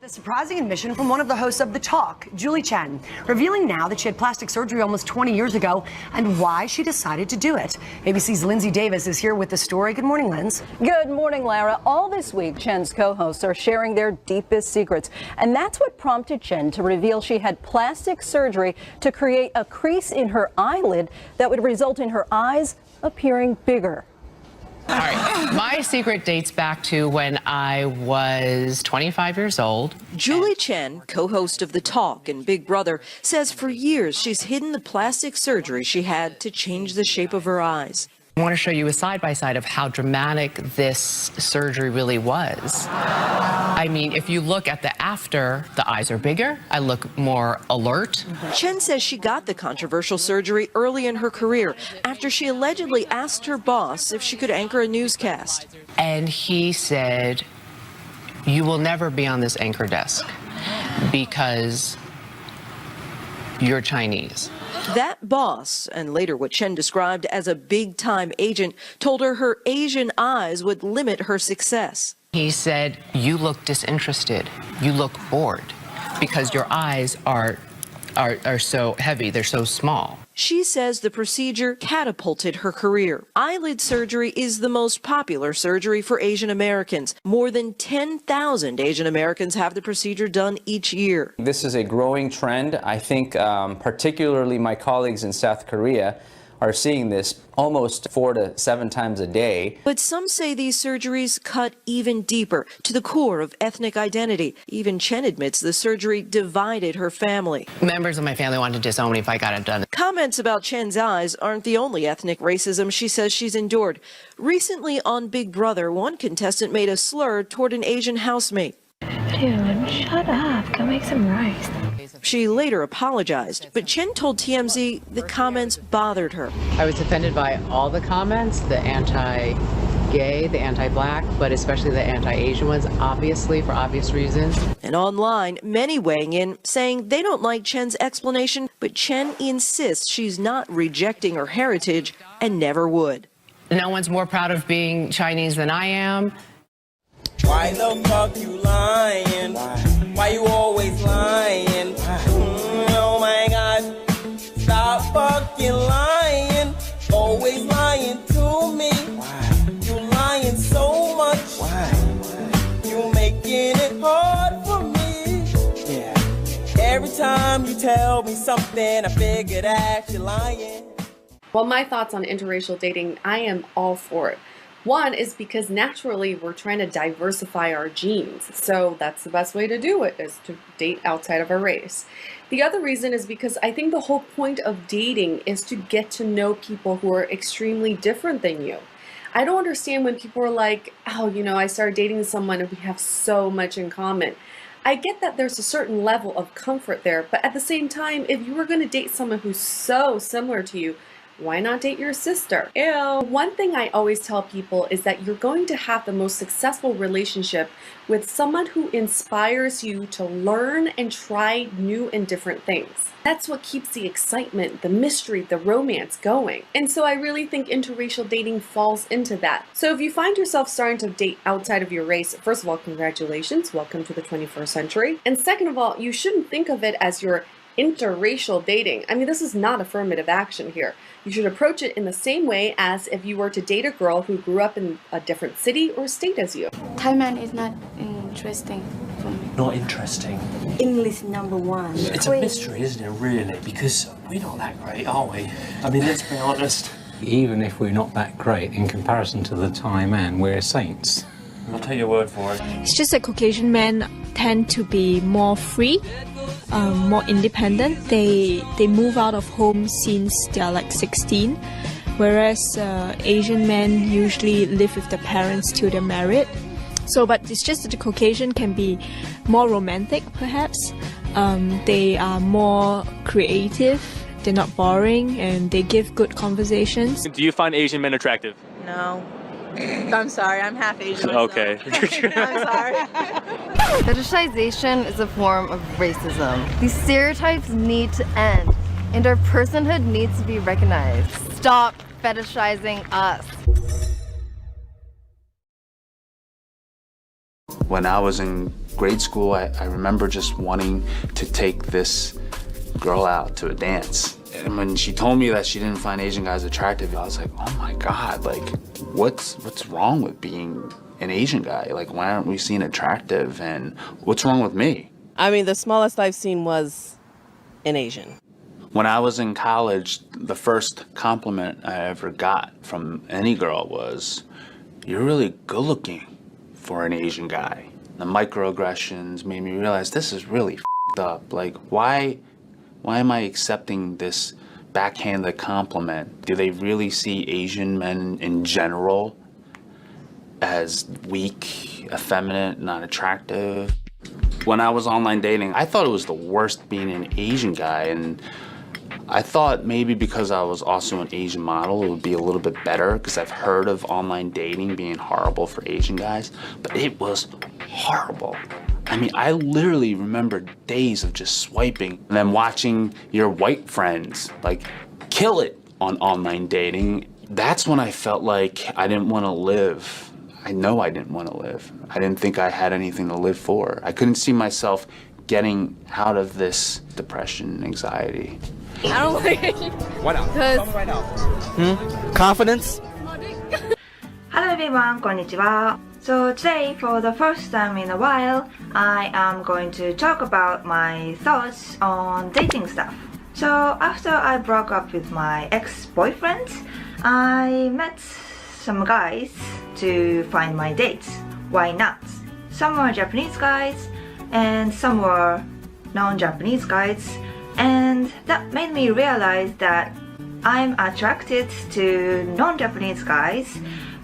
The surprising admission from one of the hosts of The Talk, Julie Chen, revealing now that she had plastic surgery almost 20 years ago and why she decided to do it. ABC's Lindsay Davis is here with the story. Good morning, Linz. Good morning, Lara. All this week, Chen's co-hosts are sharing their deepest secrets. And that's what prompted Chen to reveal she had plastic surgery to create a crease in her eyelid that would result in her eyes appearing bigger. All right, my secret dates back to when I was 25 years old. Julie Chen, co-host of The Talk and Big Brother, says for years she's hidden the plastic surgery she had to change the shape of her eyes. I want to show you a side-by-side of how dramatic this surgery really was. I mean, if you look at the after, the eyes are bigger. I look more alert. Chen says she got the controversial surgery early in her career after she allegedly asked her boss if she could anchor a newscast. And he said, "You will never be on this anchor desk because you're Chinese." That boss, and later what Chen described as a big-time agent, told her her Asian eyes would limit her success. He said, "You look disinterested. You look bored because your eyes are so heavy. They're so small." She says the procedure catapulted her career. Eyelid surgery is the most popular surgery for Asian Americans. More than 10,000 Asian Americans have the procedure done each year. This is a growing trend. I think particularly my colleagues in South Korea are seeing this almost 4 to 7 times a day. But some say these surgeries cut even deeper to the core of ethnic identity. Even Chen admits the surgery divided her family. Members of my family wanted to disown me if I got it done. Comments about Chen's eyes aren't the only ethnic racism she says she's endured. Recently on Big Brother, one contestant made a slur toward an Asian housemate. Dude, shut up. Go make some rice. She later apologized, but Chen told TMZ the comments bothered her. I was offended by all the comments, the anti-gay, the anti-black, but especially the anti-Asian ones, obviously, for obvious reasons. And online, many weighing in, saying they don't like Chen's explanation, but Chen insists she's not rejecting her heritage and never would. No one's more proud of being Chinese than I am. Why the fuck you lying? Why you always lying? Oh my god, stop fucking lying. Always lying to me. You lying so much. You making it hard for me. Every time you tell me something, I figure that you're lying. Well, my thoughts on interracial dating, I am all for it. One is because naturally we're trying to diversify our genes, so that's the best way to do it, is to date outside of our race. The other reason is because I think the whole point of dating is to get to know people who are extremely different than you. I don't understand when people are like, oh, you know, I started dating someone and we have so much in common. I get that there's a certain level of comfort there, but at the same time, if you were going to date someone who's so similar to you, why not date your sister? Ew. One thing I always tell people is that you're going to have the most successful relationship with someone who inspires you to learn and try new and different things. That's what keeps the excitement, the mystery, the romance going. And so I really think interracial dating falls into that. So if you find yourself starting to date outside of your race, first of all, congratulations, welcome to the 21st century. And second of all, you shouldn't think of it as your interracial dating. I mean, this is not affirmative action here. You should approach it in the same way as if you were to date a girl who grew up in a different city or state as you. Thai man is not interesting for me. Not interesting. English #1. It's a mystery, isn't it, really? Because we're not that great, are we? I mean, let's be honest. Even if we're not that great, in comparison to the Thai man, we're saints. I'll take your word for it. It's just that Caucasian men tend to be more free, more independent. They move out of home since they're like 16, whereas Asian men usually live with their parents till they're married. So, but it's just that the Caucasian can be more romantic, perhaps. They are more creative. They're not boring, and they give good conversations. Do you find Asian men attractive? No. I'm sorry, I'm half Asian myself. Okay. I'm sorry. Fetishization is a form of racism. These stereotypes need to end, and our personhood needs to be recognized. Stop fetishizing us. When I was in grade school, I remember just wanting to take this girl out to a dance. And when she told me that she didn't find Asian guys attractive, I was like, oh my God, like, what's wrong with being an Asian guy? Like, why aren't we seen attractive? And what's wrong with me? I mean, the smallest I've seen was an Asian. When I was in college, the first compliment I ever got from any girl was, you're really good looking for an Asian guy. The microaggressions made me realize this is really f***ed up. Like, why am I accepting this backhanded compliment? Do they really see Asian men in general as weak, effeminate, not attractive? When I was online dating, I thought it was the worst being an Asian guy, and I thought maybe because I was also an Asian model, it would be a little bit better, because I've heard of online dating being horrible for Asian guys, but it was horrible. I mean, I literally remember days of just swiping and then watching your white friends like kill it on online dating. That's when I felt like I didn't want to live. I know I didn't want to live. I didn't think I had anything to live for. I couldn't see myself getting out of this depression and anxiety. I don't like it. Why not? Confidence? Hello everyone, こんにちは. So today, for the first time in a while, I am going to talk about my thoughts on dating stuff. So after I broke up with my ex-boyfriend, I met some guys to find my dates. Why not? Some were Japanese guys and some were non-Japanese guys, and that made me realize that I'm attracted to non-Japanese guys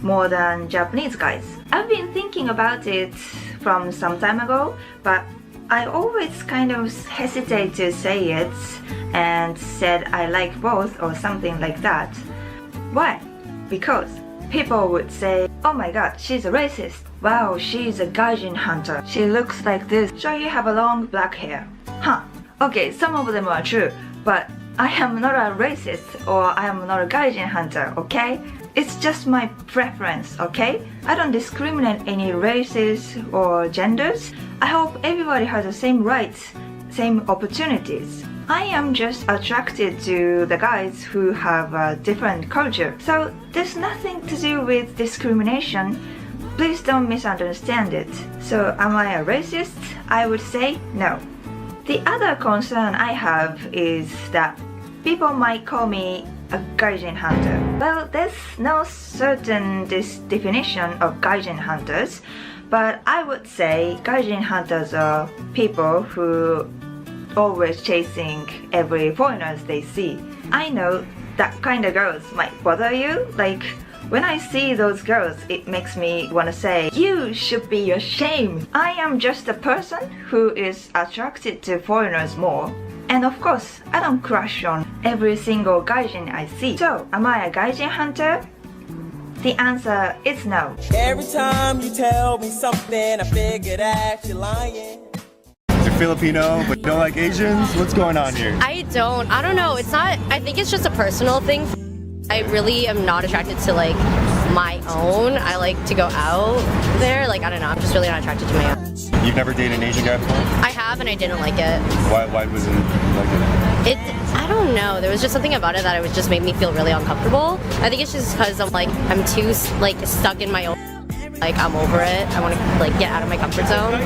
more than Japanese guys. I've been thinking about it from some time ago, but I always kind of hesitate to say it and said I like both or something like that. Why? Because people would say, oh my god, she's a racist. Wow, she's a gaijin hunter. She looks like this. So you have a long black hair. Huh. Okay, some of them are true, but I am not a racist or I am not a gaijin hunter, okay? It's just my preference, okay? I don't discriminate any races or genders. I hope everybody has the same rights, same opportunities. I am just attracted to the guys who have a different culture. So there's nothing to do with discrimination. Please don't misunderstand it. So am I a racist? I would say no. The other concern I have is that people might call me a gaijin hunter. Well, there's no certain definition of gaijin hunters, but I would say gaijin hunters are people who always chasing every foreigners they see. I know that kind of girls might bother you. Like, when I see those girls, it makes me want to say, you should be ashamed. I am just a person who is attracted to foreigners more. And of course, I don't crush on every single gaijin I see. So, am I a gaijin hunter? The answer is no. Every time you tell me something, I figure that you're lying. You're Filipino, but don't like Asians? What's going on here? I don't know. It's not, I think it's just a personal thing. I really am not attracted to like my own. I like to go out there. Like, I don't know. I'm just really not attracted to my own. You've never dated an Asian guy before? I have, and I didn't like it. Why wasn't you like it? I don't know. There was just something about it that it would just make me feel really uncomfortable. I think it's just because I'm too like stuck in my own. Like, I'm over it. I want to like get out of my comfort zone.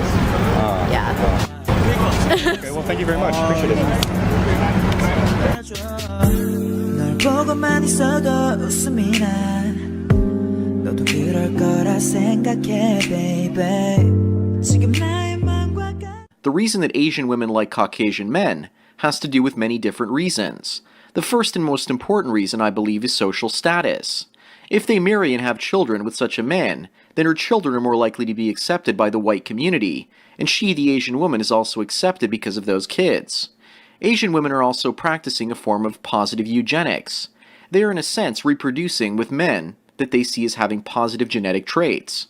Yeah. Okay, well, thank you very much. Appreciate it. The reason that Asian women like Caucasian men has to do with many different reasons. The first and most important reason, I believe, is social status. If they marry and have children with such a man, then her children are more likely to be accepted by the white community, and she, the Asian woman, is also accepted because of those kids. Asian women are also practicing a form of positive eugenics. They are in a sense reproducing with men that they see as having positive genetic traits.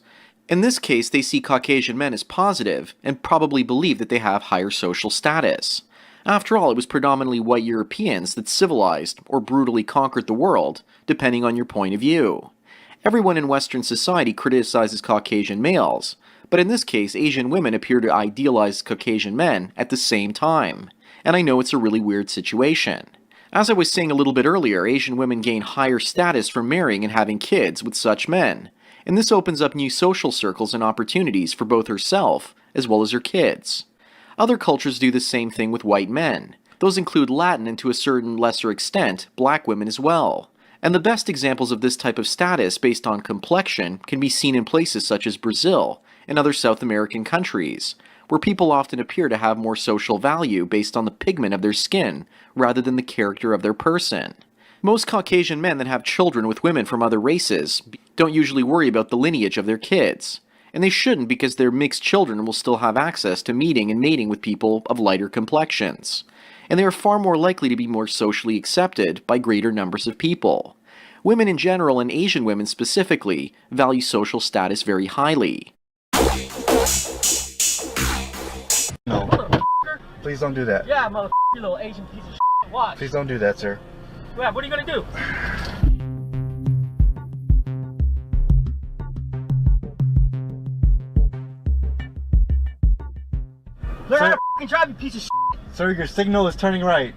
In this case, they see Caucasian men as positive and probably believe that they have higher social status. After all, it was predominantly white Europeans that civilized or brutally conquered the world, depending on your point of view. Everyone in Western society criticizes Caucasian males, but in this case, Asian women appear to idealize Caucasian men at the same time. And I know it's a really weird situation. As I was saying a little bit earlier, Asian women gain higher status from marrying and having kids with such men, and this opens up new social circles and opportunities for both herself as well as her kids. Other cultures do the same thing with white men. Those include Latin and to a certain lesser extent, black women as well. And the best examples of this type of status based on complexion can be seen in places such as Brazil and other South American countries, where people often appear to have more social value based on the pigment of their skin rather than the character of their person. Most Caucasian men that have children with women from other races don't usually worry about the lineage of their kids. And they shouldn't, because their mixed children will still have access to meeting and mating with people of lighter complexions. And they are far more likely to be more socially accepted by greater numbers of people. Women in general, and Asian women specifically, value social status very highly. No. Please don't do that. Yeah, motherfucker, you little Asian piece of shit. Watch. Please don't do that, sir. Yeah, what are you gonna do? Learn how to fucking drive, you piece of shit. Sir, your signal is turning right.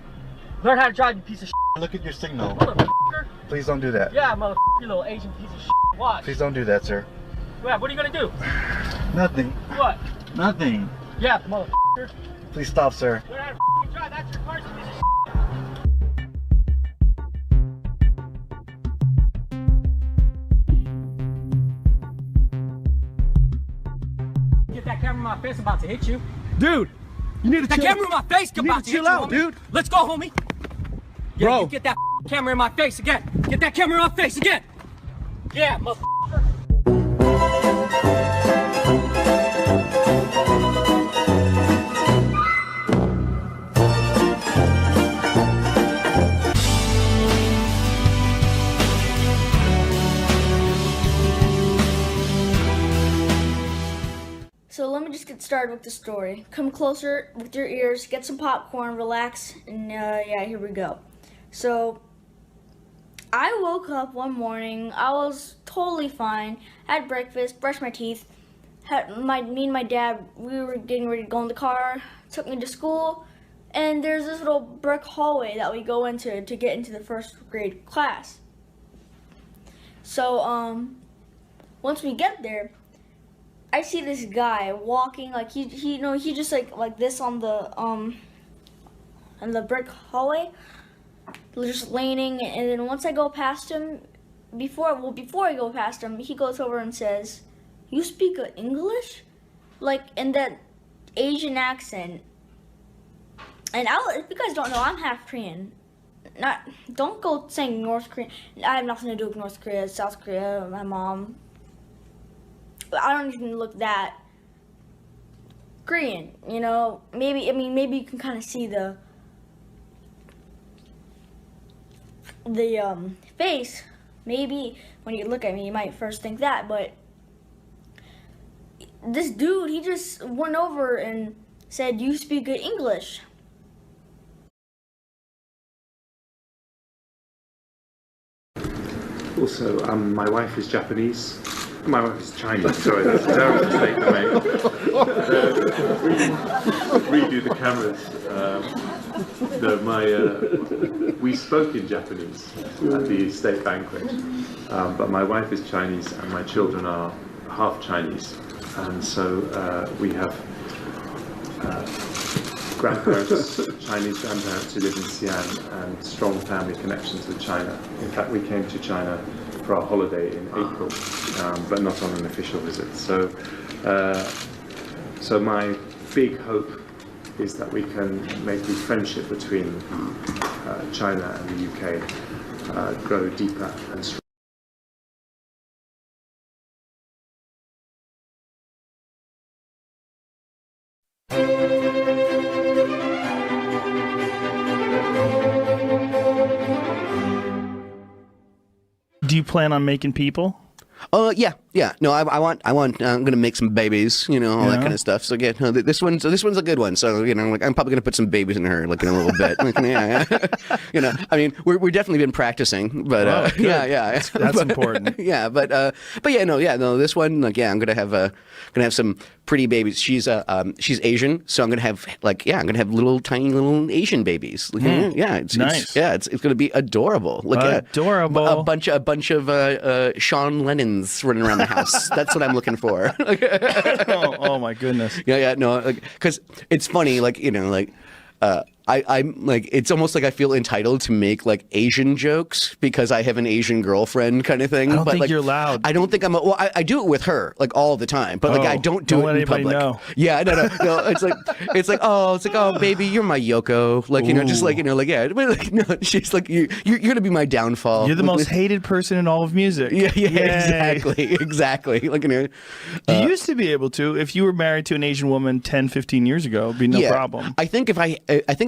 Learn how to drive, you piece of shit. Look at your signal. Motherfucker. Please don't do that. Yeah, motherfucker, you little Asian piece of shit. Watch. Please don't do that, sir. Yeah, what are you gonna do? Nothing. What? Nothing. Yeah, motherfucker. Please stop, sir. Learn how to fucking drive, that's your car, you piece of shit. Get that camera in my face, I'm about to hit you. Dude, you need to that chill. camera in my face, I'm about to chill hit out, you, homie. dude. Let's go, homie. Yeah, Bro. you get that camera in my face again. Get that camera in my face again. Yeah, motherfucker. So let me just get started with the story. Come closer with your ears, get some popcorn, relax, and yeah, here we go. So, I woke up one morning. I was totally fine. Had breakfast, brushed my teeth. Me and my dad, we were getting ready to go in the car. Took me to school, and there's this little brick hallway that we go into to get into the first grade class. So once we get there, I see this guy walking like he just like this on the brick hallway, just leaning. And then once I go past him, before I go past him, he goes over and says, "You speak English?" Like in that Asian accent. And if you guys don't know, I'm half Korean. Don't go saying North Korean. I have nothing to do with North Korea, South Korea, my mom. I don't even look that Korean, you know. Maybe you can kind of see the face. Maybe when you look at me, you might first think that, but this dude, he just went over and said, "You speak good English." Also, my wife is Japanese. My wife is Chinese. Sorry, that's a terrible mistake to make. Redo the cameras. We spoke in Japanese at the state banquet, but my wife is Chinese and my children are half Chinese, and so we have Chinese grandparents who live in Xi'an, and strong family connections with China. In fact, we came to China for our holiday in April, but not on an official visit. So, so my big hope is that we can make the friendship between China and the UK grow deeper and stronger. Do you plan on making people? Yeah. No, I want. I'm gonna make some babies. You know, all that kind of stuff. So yeah, no, this one's a good one. So you know, like I'm probably gonna put some babies in her, like in a little bit. Like, yeah. You know, I mean, we've definitely been practicing, but yeah. That's important. Yeah, but yeah, no. This one, like, yeah, I'm gonna have some pretty babies. She's Asian, so I'm gonna have little tiny little Asian babies. Like, yeah, it's nice. It's gonna be adorable. Like adorable. A bunch of Sean Lennons running around the house. That's what I'm looking for. oh my goodness. Yeah, no, because it's funny, like, you know, like I'm like, it's almost like I feel entitled to make like Asian jokes because I have an Asian girlfriend kind of thing. I don't but think like, you're allowed. I don't think I'm. I do it with her like all the time, but like I don't do it in public. Know. Yeah, no. It's like oh baby, you're my Yoko. Like, you know, just like, you know, like, yeah. But like, no, she's like, you're gonna be my downfall. You're the most hated person in all of music. Yeah, exactly. Like, you know, you used to be able to, if you were married to an Asian woman 10, 15 years ago, it'd be no problem. I think if I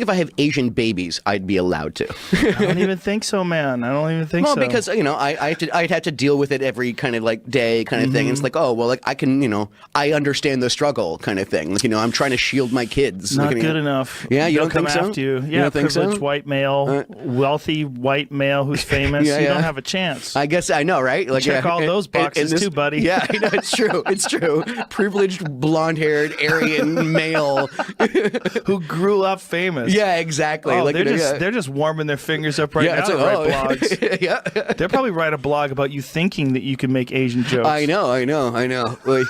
have Asian babies, I'd be allowed to. I don't even think so, man. I don't even think so. Well, because, you know, I'd have to deal with it every kind of like day kind of thing. And it's like, oh, well, like I can, you know, I understand the struggle kind of thing. Like, you know, I'm trying to shield my kids. Not like, good enough. Yeah, you don't come think so? After you. You Yeah, don't think privileged so? white male, wealthy white male who's famous. You don't have a chance. I guess I know, right? Like, check all those boxes too, buddy. Yeah, I know, it's true. It's true. Privileged, blonde-haired, Aryan male who grew up famous. Yeah, exactly. Oh, like, they're just warming their fingers up right now to write blogs. Yeah. They'll probably write a blog about you thinking that you can make Asian jokes. I know. Like,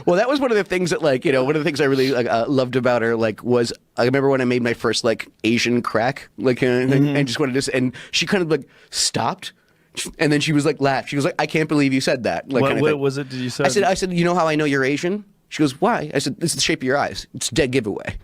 well, that was one of the things that, like, you know, one of the things I really loved about her, like, was I remember when I made my first like Asian crack, like, and just wanted to, and she kind of like stopped. And then she was like, laughed. She was like, I can't believe you said that. Like, what was it? Did you say? I said, you know how I know you're Asian? She goes, why? I said, it's the shape of your eyes. It's a dead giveaway.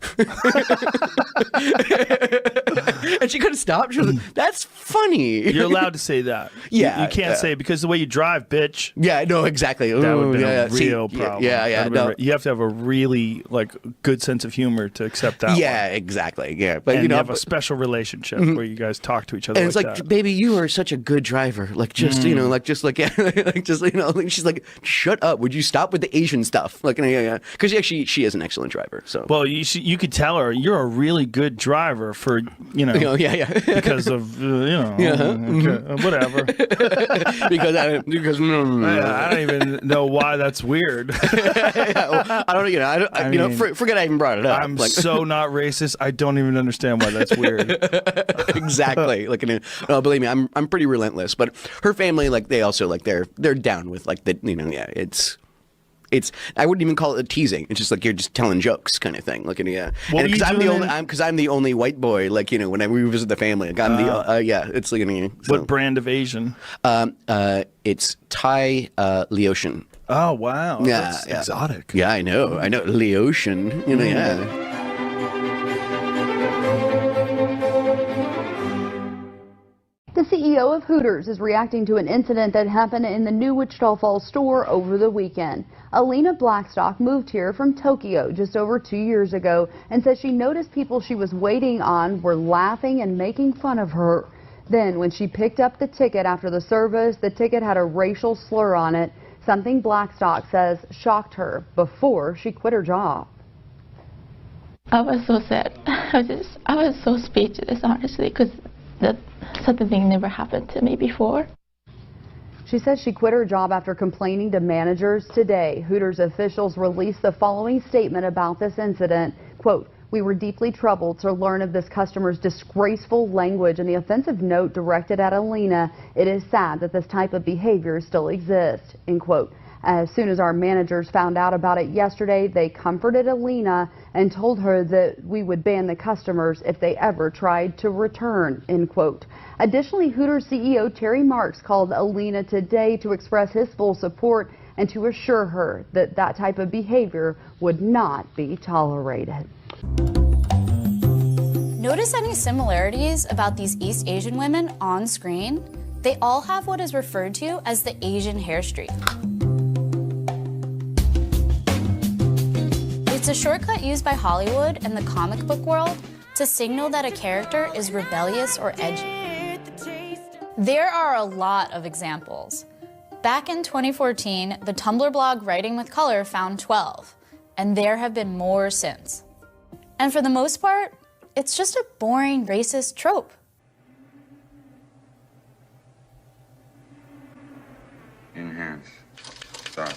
And she couldn't stop. She was like, that's funny. You're allowed to say that. Yeah. You can't say it because the way you drive, bitch. Yeah, no, exactly. That would be a real problem. Yeah. No. You have to have a really like good sense of humor to accept that. Yeah, exactly. Yeah, but and you know, have a special relationship where you guys talk to each other. And it's like, that. Baby, you are such a good driver. Like, just you know, like, just like, yeah, like, just, you know, like, she's like, shut up. Would you stop with the Asian stuff? Like, yeah. Because she is an excellent driver. So Well, you could tell her you're a really good driver for yeah. because of whatever. because I don't even know why that's weird. I don't forget I even brought it up. I'm so not racist. I don't even understand why that's weird. Exactly. No, believe me, I'm pretty relentless. But her family, they also they're down with it's I wouldn't even call it teasing. It's just you're just telling jokes kind of thing. Because I'm the only white boy. When we visit the family, I'm the it's so. What brand of Asian? It's Thai Laotian. Oh wow, yeah, that's exotic. Yeah, I know, Laotian. Yeah. The CEO of Hooters is reacting to an incident that happened in the new Wichita Falls store over the weekend. Alina Blackstock moved here from Tokyo just over 2 years ago and says she noticed people she was waiting on were laughing and making fun of her. Then, when she picked up the ticket after the service, the ticket had a racial slur on it, something Blackstock says shocked her before she quit her job. I was so sad. I was so speechless, honestly, because such a thing never happened to me before. She says she quit her job after complaining to managers today. Hooters officials released the following statement about this incident. Quote, "We were deeply troubled to learn of this customer's disgraceful language and the offensive note directed at Alina. It is sad that this type of behavior still exists." End quote. As soon as our managers found out about it yesterday, they comforted Alina and told her that we would ban the customers if they ever tried to return, end quote. Additionally, Hooters CEO Terry Marks called Alina today to express his full support and to assure her that that type of behavior would not be tolerated. Notice any similarities about these East Asian women on screen? They all have what is referred to as the Asian hair streak. It's a shortcut used by Hollywood and the comic book world to signal that a character is rebellious or edgy. There are a lot of examples. Back in 2014, the Tumblr blog Writing with Color found 12, and there have been more since. And for the most part, it's just a boring racist trope. Enhance. Stop.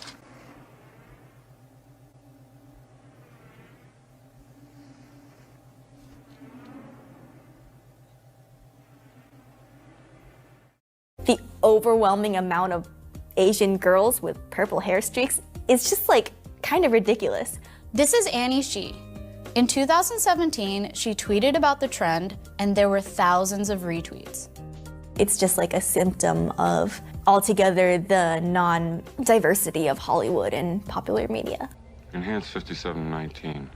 The overwhelming amount of Asian girls with purple hair streaks is just kind of ridiculous. This is Annie Shi. In 2017, she tweeted about the trend and there were thousands of retweets. It's just a symptom of altogether the non-diversity of Hollywood and popular media. Enhance 5719.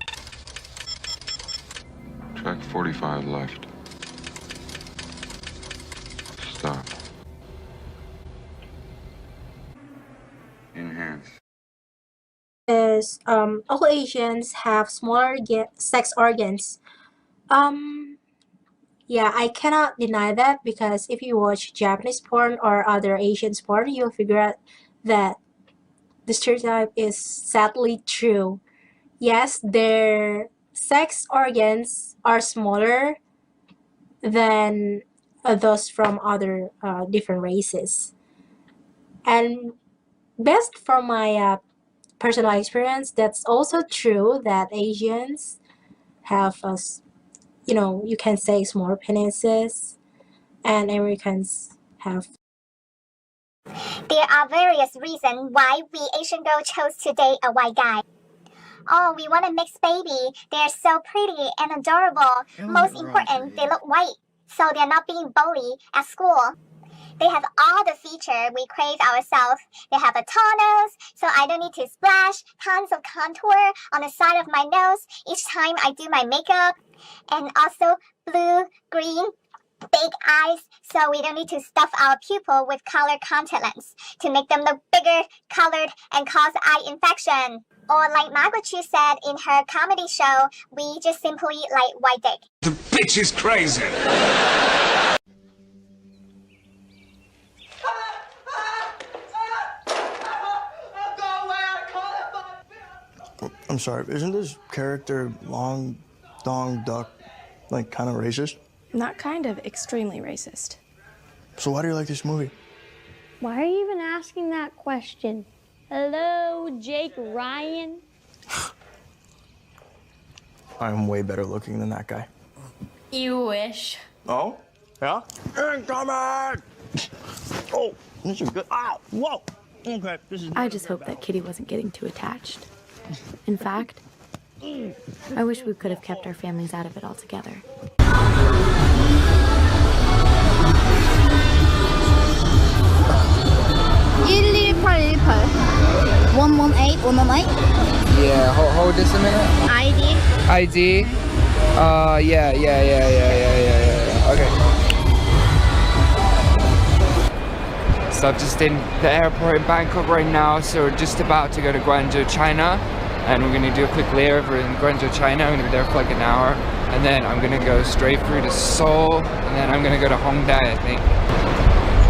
Track 45 left. Stop. Enhance. Is all Asians have smaller sex organs. Yeah, I cannot deny that, because if you watch Japanese porn or other Asian porn, you'll figure out that the stereotype is sadly true. Yes, their sex organs are smaller than those from other different races. And based from my personal experience, that's also true that Asians have, you can say, smaller penises, and Americans have. There are various reasons why we Asian girls chose to date a white guy. Oh, we want a mixed baby. They're so pretty and adorable. Most important, they look white, so they're not being bullied at school. They have all the features we crave ourselves. They have a tall nose, so I don't need to splash tons of contour on the side of my nose each time I do my makeup. And also blue, green, big eyes, so we don't need to stuff our pupil with color contact lens to make them look bigger, colored, and cause eye infection. Or like Margaret Chu said in her comedy show, we just simply like white dick. The bitch is crazy. I'm sorry, isn't this character Long Dong Duck like kind of racist? Not kind of, extremely racist. So why do you like this movie? Why are you even asking that question? Hello, Jake Ryan? I'm way better looking than that guy. You wish. Oh? Yeah? Incoming! Oh, this is good. Ah, whoa! Okay, this is. I just hope that Kitty wasn't getting too attached. In fact, I wish we could have kept our families out of it altogether. 118. Yeah, hold this a minute. ID? Yeah. Okay. So I'm just in the airport in Bangkok right now, so we're just about to go to Guangzhou, China. And we're gonna do a quick layover in Guangzhou, China. I'm gonna be there for like an hour. And then I'm gonna go straight through to Seoul. And then I'm gonna go to Hongdae, I think.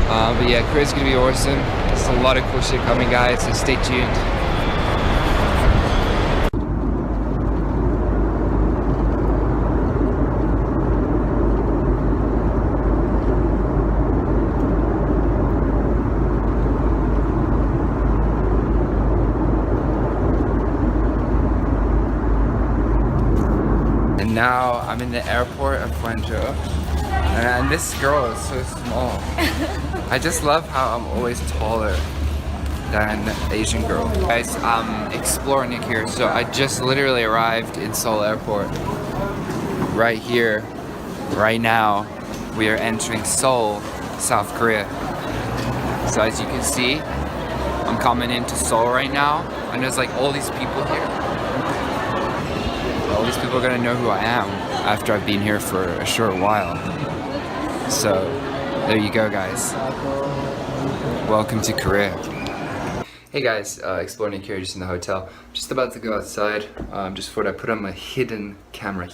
But yeah, Korea's gonna be awesome. There's a lot of cool shit coming, guys, so stay tuned. Now I'm in the airport of Guangzhou, and this girl is so small. I just love how I'm always taller than the Asian girl. Guys, I'm exploring it here, so I just literally arrived in Seoul Airport. Right here, right now, we are entering Seoul, South Korea. So as you can see, I'm coming into Seoul right now, and there's like all these people here. All these people are gonna know who I am after I've been here for a short while. So, there you go, guys. Welcome to Korea. Hey guys, exploring here, just in the hotel. Just about to go outside. Just thought I'd put on my hidden camera.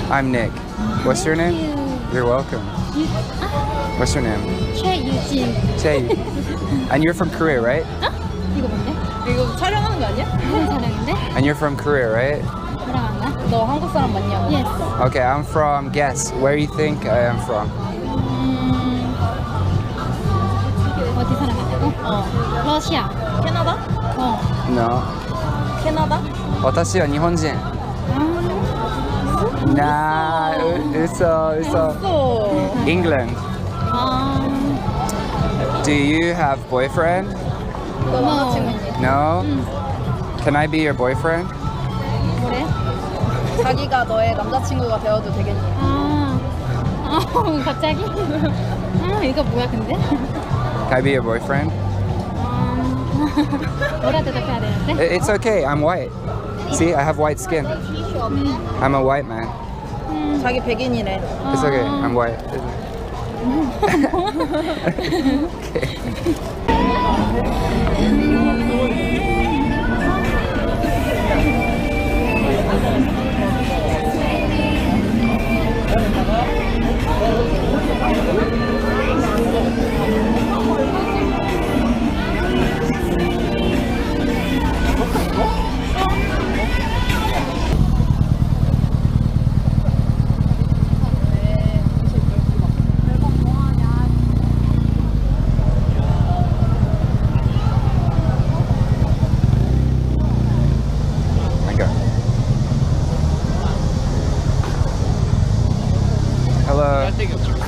I'm Nick. What's your name? You're welcome. What's your name? Chae. And you're from Korea, right? 이거 뭔데? 이거 촬영하는 거 아니야? 이건 촬영인데? And you're from Korea, right? 촬영하나? 너 한국 사람 맞냐고? Yes. Okay, I'm from, guess, where do you think I am from? 어디 사람이냐고? 러시아. 캐나다? No. 캐나다? 私は日本人. Nah, it's England. Do you have boyfriend? 너 남자친구 있니? No? Can I be your boyfriend? 그래? 자기가 너의 남자친구가 되어도 되겠니? 갑자기? 이거 뭐야 근데? Can I be your boyfriend? 뭐라 대답해야 되는데? It's okay, I'm white. See, I have white skin. I'm a white man. 자기 백인이래. It's okay, I'm white. Okay.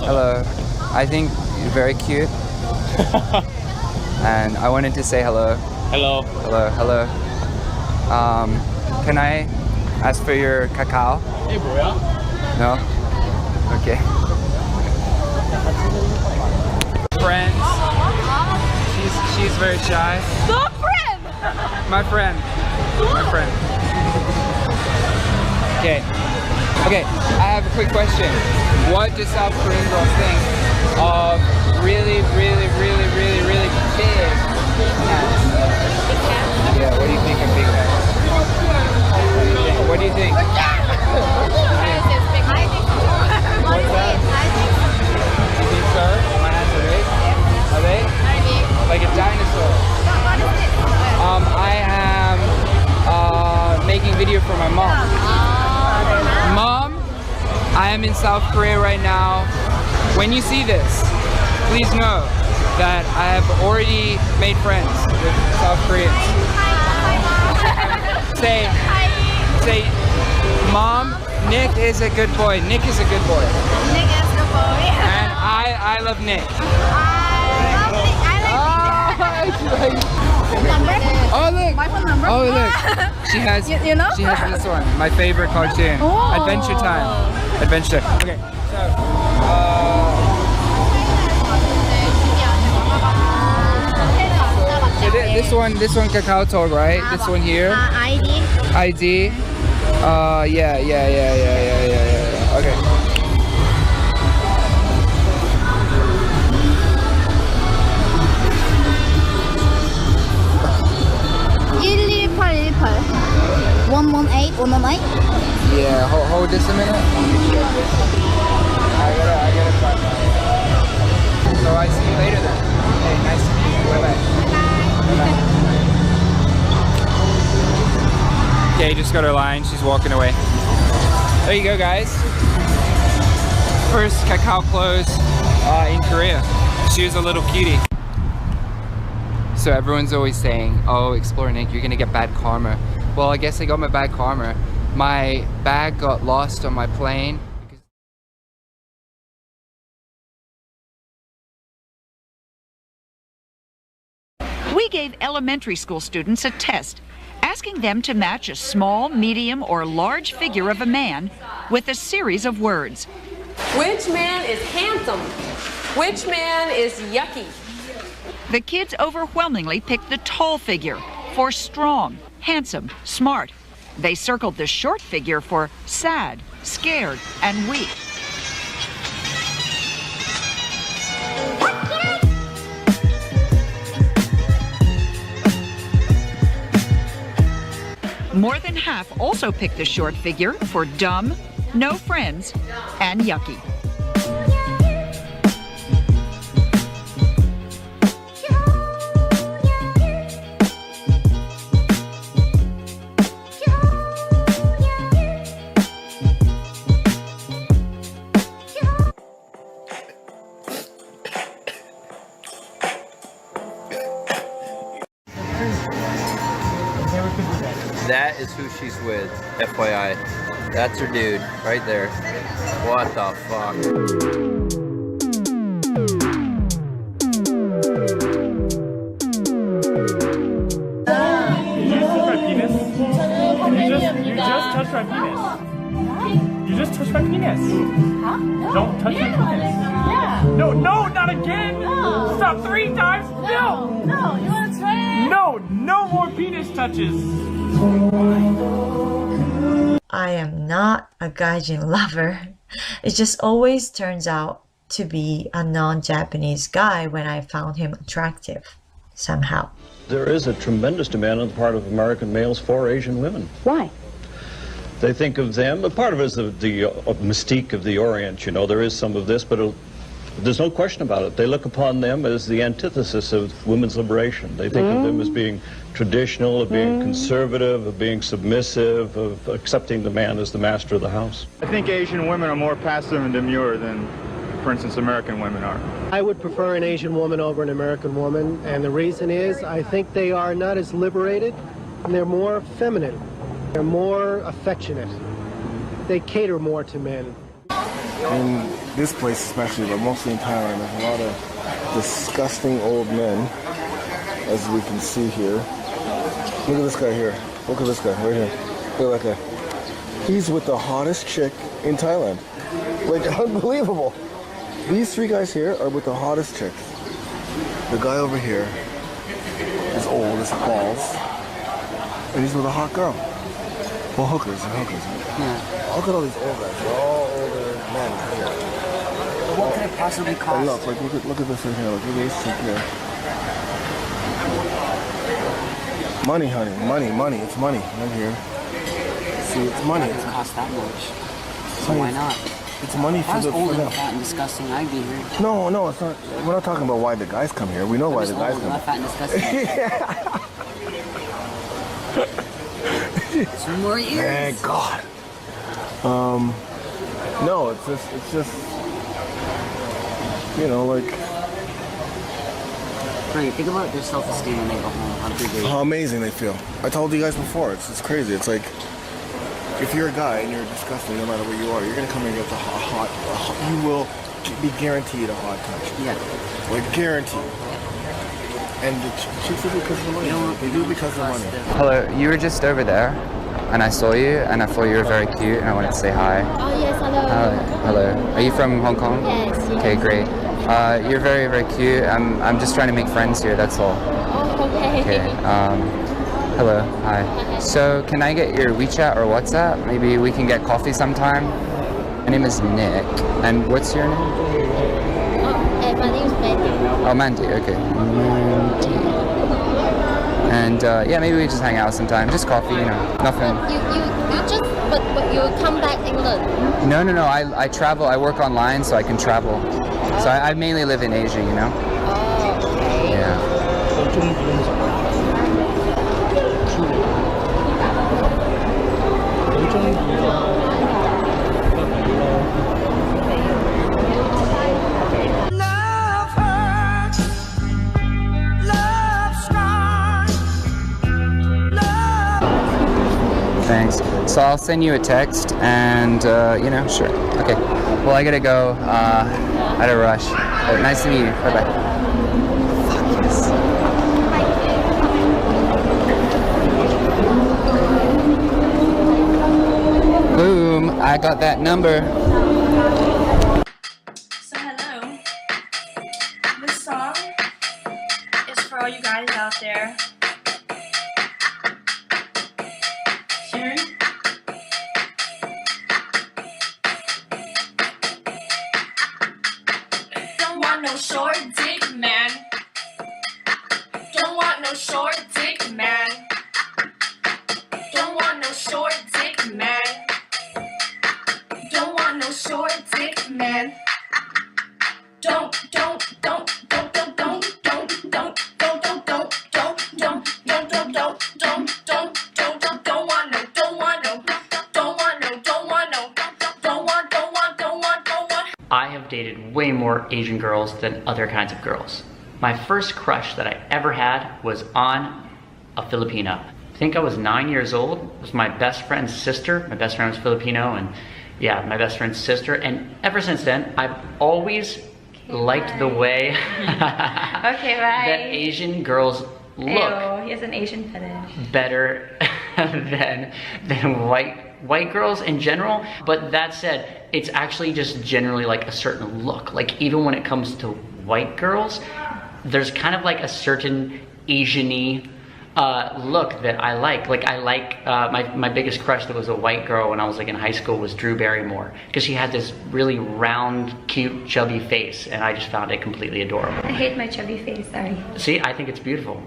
Hello. I think you're very cute. And I wanted to say hello. Hello. Hello. Can I ask for your cacao? Hey, 뭐야? No? Okay. Friends. She's very shy. No friend! My friend. Okay, I have a quick question. What do South Korean girls think of really big cats? Yeah, what do you think of big cats? What do you think? What's that? You think so? My hands are big? Are they? Like a dinosaur. I am making video for my mom. Mom, I am in South Korea right now. When you see this, please know that I have already made friends with South Koreans. Say, Mom, Nick is a good boy. Nick is a good boy. Nick is a good boy. And I love Nick. Oh look! My phone number? Oh look! She has. You know? She has this one. My favorite cartoon. Oh. Adventure Time. Adventure Time. Okay. So this one Kakao Talk, right? This one here. ID. Yeah. Okay. Yeah, hold this a minute. I gotta find out. So I see you later then. Hey, nice to meet you. Bye-bye. Okay, just got her line. She's walking away. There you go, guys. First Kakao clothes in Korea. She was a little cutie. So everyone's always saying, oh, Explore Nick, you're gonna get bad karma. Well, I guess I got my bad karma. My bag got lost on my plane. We gave elementary school students a test, asking them to match a small, medium, or large figure of a man with a series of words. Which man is handsome? Which man is yucky? The kids overwhelmingly picked the tall figure for strong, handsome, smart. They circled the short figure for sad, scared, and weak. More than half also picked the short figure for dumb, no friends, and yucky. That is who she's with, FYI. That's her dude, right there. What the fuck? You just touched my penis. You just touched my penis. Huh? No. Don't touch my penis. Yeah. No, not again. No. Stop 3 times. No. No, you want to try it? No more penis touches. I am not a gaijin lover. It just always turns out to be a non-Japanese guy when I found him attractive, somehow. There is a tremendous demand on the part of American males for Asian women. Why? They think of them, but part of it is the mystique of the Orient, you know, there is some of this, but there's no question about it. They look upon them as the antithesis of women's liberation. They think of them as being traditional, of being conservative, of being submissive, of accepting the man as the master of the house. I think Asian women are more passive and demure than, for instance, American women are. I would prefer an Asian woman over an American woman, and the reason is I think they are not as liberated, and they're more feminine. They're more affectionate. They cater more to men. In this place especially, but mostly in Thailand, there's a lot of disgusting old men, as we can see here. Look at this guy here. Look at this guy right here. Look at that guy. He's with the hottest chick in Thailand. Like, unbelievable. These 3 guys here are with the hottest chicks. The guy over here is old as balls, and he's with a hot girl. Well, hookers. Yeah. Look at all these old guys. They're all older men here. What could it possibly cost? Look at this right here. Look at this chick here. Money, honey. Money. It's money right here. See, it's money. It doesn't cost that much. So why not? It's money for them. For them. Fat and disgusting, I'd be here. No, it's not. We're not talking about why the guys come here. We know why the guys come. Not fat and disgusting. Yeah. 2 more years. Thank God. No, it's just, you know, like. Right, think about their self-esteem when they go home. How amazing they feel. I told you guys before, it's crazy. It's like, if you're a guy and you're disgusting, no matter where you are, you're gonna come and get the hot, you will be guaranteed a hot touch. Yeah. Like guaranteed. And the chicks do because of the money. They do because of the money. Hello, you were just over there, and I saw you, and I thought you were very cute, and I wanted to say hi. Oh yes, hello. Hello. Are you from Hong Kong? Yes. Okay, great. You're very, very cute. I'm just trying to make friends here, that's all. Oh, okay. Okay. Hello. Hi. So, can I get your WeChat or WhatsApp? Maybe we can get coffee sometime. My name is Nick. And what's your name? My name is Mandy. Oh, Mandy. Okay. Mandy. And yeah, maybe we just hang out sometime. Just coffee, you know. Nothing. But you come back England. No. I travel. I work online, so I can travel. So I mainly live in Asia, you know. Oh, okay. Yeah. Thanks. So I'll send you a text and, you know, sure. Okay. Well, I gotta go. I had a rush. But nice to meet you. Bye-bye. Fuck yes. Boom. I got that number. So hello. This song is for all you guys out there. Sharon? Don't want no short dick man. Don't want no short dick man. Don't want no short dick man. Don't want no short dick man. Don't I have dated way more Asian girls than other kinds of girls. My first crush that I ever had was on a Filipino. I think I was 9 years old. It was my best friend's sister. My best friend was Filipino, and yeah, my best friend's sister. And ever since then, I've always liked the way that Asian girls look. Ew, he has an Asian fetish. Better than white girls in general. But that said, it's actually just generally like a certain look. Like even when it comes to white girls, there's kind of like a certain Asian-y look that I like. Like I like, my biggest crush that was a white girl when I was like in high school was Drew Barrymore, because she had this really round, cute, chubby face, and I just found it completely adorable. I hate my chubby face, sorry. See, I think it's beautiful.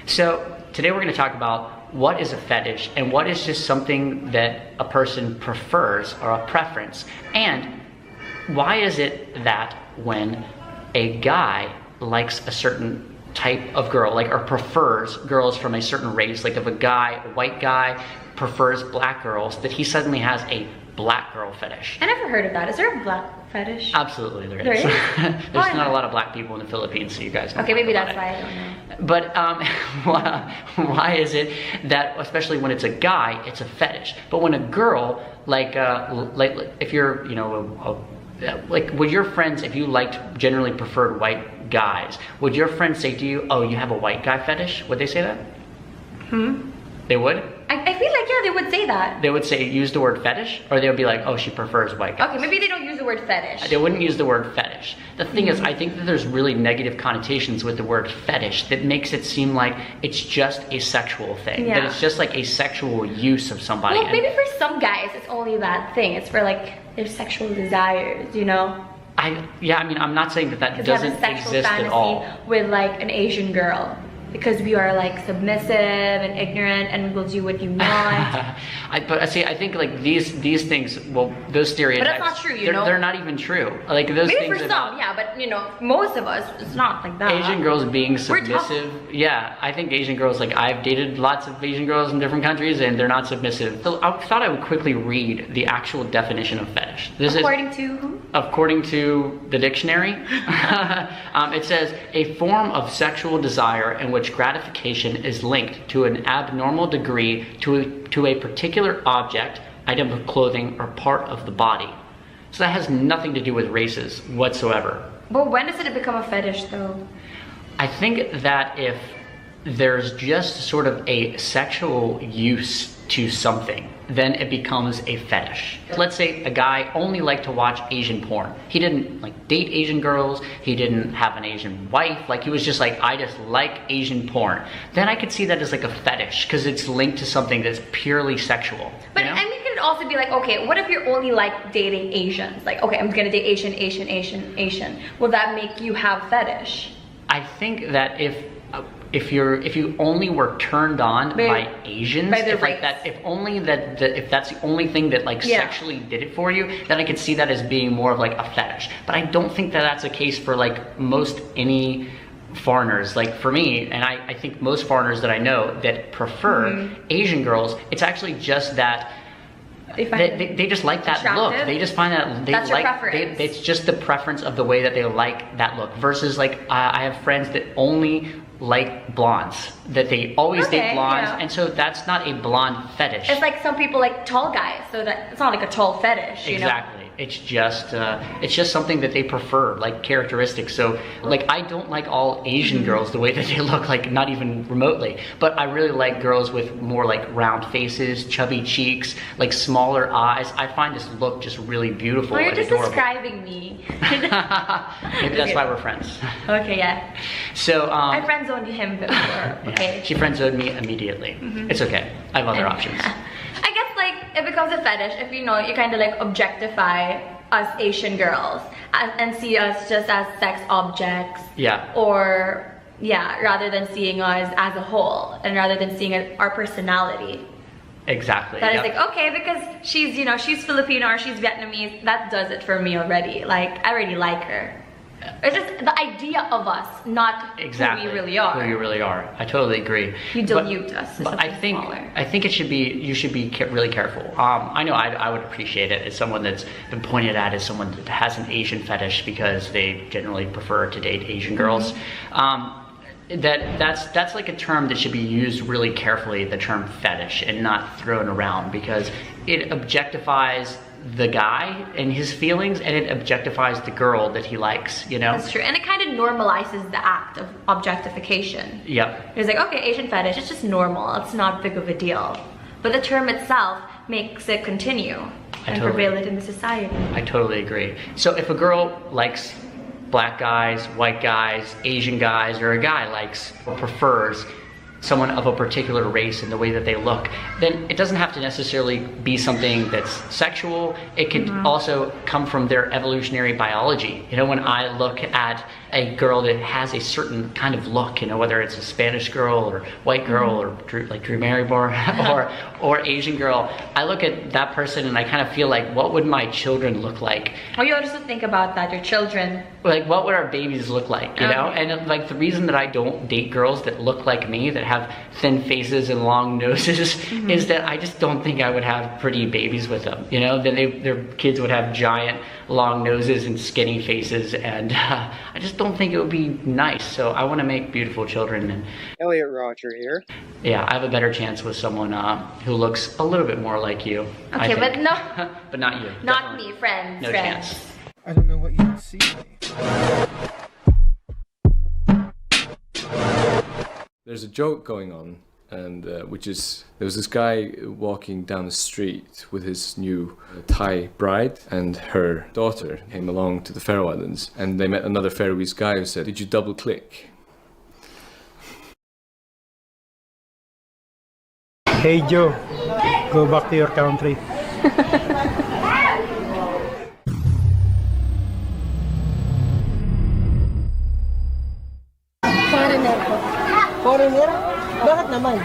So today we're gonna talk about what is a fetish and what is just something that a person prefers or a preference, and why is it that when a guy likes a certain type of girl, like, or prefers girls from a certain race, like if a white guy prefers black girls, that he suddenly has a black girl fetish. I never heard of that. Is there a black fetish? Absolutely there is. There is? There's not a lot of black people in the Philippines, so you guys don't Okay, maybe that's it. why I don't know. But why is it that, especially when it's a guy, it's a fetish, but when a girl, like if you're, you know, like, would your friends, if you liked generally preferred white guys, would your friends say to you, oh, you have a white guy fetish? Would they say that? They would? I feel like, yeah, they would say that. They would say, use the word fetish? Or they would be like, oh, she prefers white guys. Okay, maybe they don't use the word fetish. They wouldn't use the word fetish. The thing is, I think that there's really negative connotations with the word fetish that makes it seem like it's just a sexual thing. Yeah. That it's just like a sexual use of somebody. Well, maybe for some guys, it's only that thing. It's for like their sexual desires, you know? Yeah, I mean, I'm not saying that that doesn't exist at all. With like an Asian girl. because we are like submissive and ignorant and we'll do what you want. But see, I think like these things, well, those stereotypes. But that's not true, you know? They're not even true. Like those Maybe things for about some, yeah, but you know, most of us, it's not like that. Asian girls being We're tough. submissive. Yeah, I think Asian girls, like I've dated lots of Asian girls in different countries and they're not submissive. So I thought I would quickly read the actual definition of fetish. According to who? According to the dictionary, it says a form of sexual desire in which gratification is linked to an abnormal degree to a particular object, item of clothing, or part of the body. So that has nothing to do with races whatsoever. But when does it become a fetish though? I think that if there's just sort of a sexual use to something, then it becomes a fetish. Let's say a guy only liked to watch Asian porn. He didn't like date Asian girls, he didn't have an Asian wife, like he was just like, I just like Asian porn. Then I could see that as like a fetish, because it's linked to something that's purely sexual. But I mean, it could also be like, okay, what if you're only like dating Asians? Like, okay, I'm gonna date Asian. Will that make you have fetish? I think that if you only were turned on by Asians, if that's the only thing that like sexually did it for you, then I could see that as being more of like a fetish. But I don't think that that's the case for like most any foreigners. Like for me, and I think most foreigners that I know that prefer Asian girls, it's actually just that they just like that look. They just find that they it's just the preference of the way that they like that look. Versus like I have friends that only like blondes, that they always date blondes, and so that's not a blonde fetish. It's like some people like tall guys, so that it's not like a tall fetish. You know? It's just something that they prefer, like characteristics. So like I don't like all Asian girls the way that they look, like not even remotely. But I really like girls with more like round faces, chubby cheeks, like smaller eyes. I find this look just really beautiful. Well, you're and just adorable. describing me. Maybe that's why we're friends. Okay, yeah. So I friend zoned him before. Okay. Yeah, she friend zoned me immediately. It's okay. I have other options. I guess like it becomes a fetish if you know you kind of like objectify us Asian girls and see us just as sex objects. Yeah. Or rather than seeing us as a whole and rather than seeing our personality. Exactly. That is like, okay, because she's, you know, she's Filipino or she's Vietnamese, that does it for me already. Like, I already like her. It's just the idea of us, not who we really are. Who you really are. I totally agree. You dilute us. But I think it should be, you should be really careful. I know I would appreciate it as someone that's been pointed at as someone that has an Asian fetish because they generally prefer to date Asian girls. That's like a term that should be used really carefully, the term fetish, and not thrown around, because it objectifies the guy and his feelings, and it objectifies the girl that he likes, you know? That's true, and it kind of normalizes the act of objectification. Yep. It's like, okay, Asian fetish, it's just normal, it's not big of a deal. But the term itself makes it continue and prevail it in the society. I totally agree. So if a girl likes black guys, white guys, Asian guys, or a guy likes or prefers someone of a particular race and the way that they look, then it doesn't have to necessarily be something that's sexual. It could also come from their evolutionary biology. You know, when I look at a girl that has a certain kind of look, you know, whether it's a Spanish girl or white girl or Drew Barrymore or Asian girl, I look at that person and I kind of feel like, what would my children look like? Oh, you also think about that, your children. Like, what would our babies look like, you know? And like the reason that I don't date girls that look like me, that have thin faces and long noses, is that I just don't think I would have pretty babies with them, you know? Then their kids would have giant long noses and skinny faces, and I just don't think it would be nice. So I want to make beautiful children. And Elliot Roger here. Yeah, I have a better chance with someone who looks a little bit more like you. Okay, but no. But not you. Not me, friends. No chance. I don't know what you can see. There's a joke going on, and which is, there was this guy walking down the street with his new Thai bride, and her daughter came along to the Faroe Islands, and they met another Faroese guy who said, "Did you double click?" Hey Joe, go back to your country. foreigner? Bakit naman?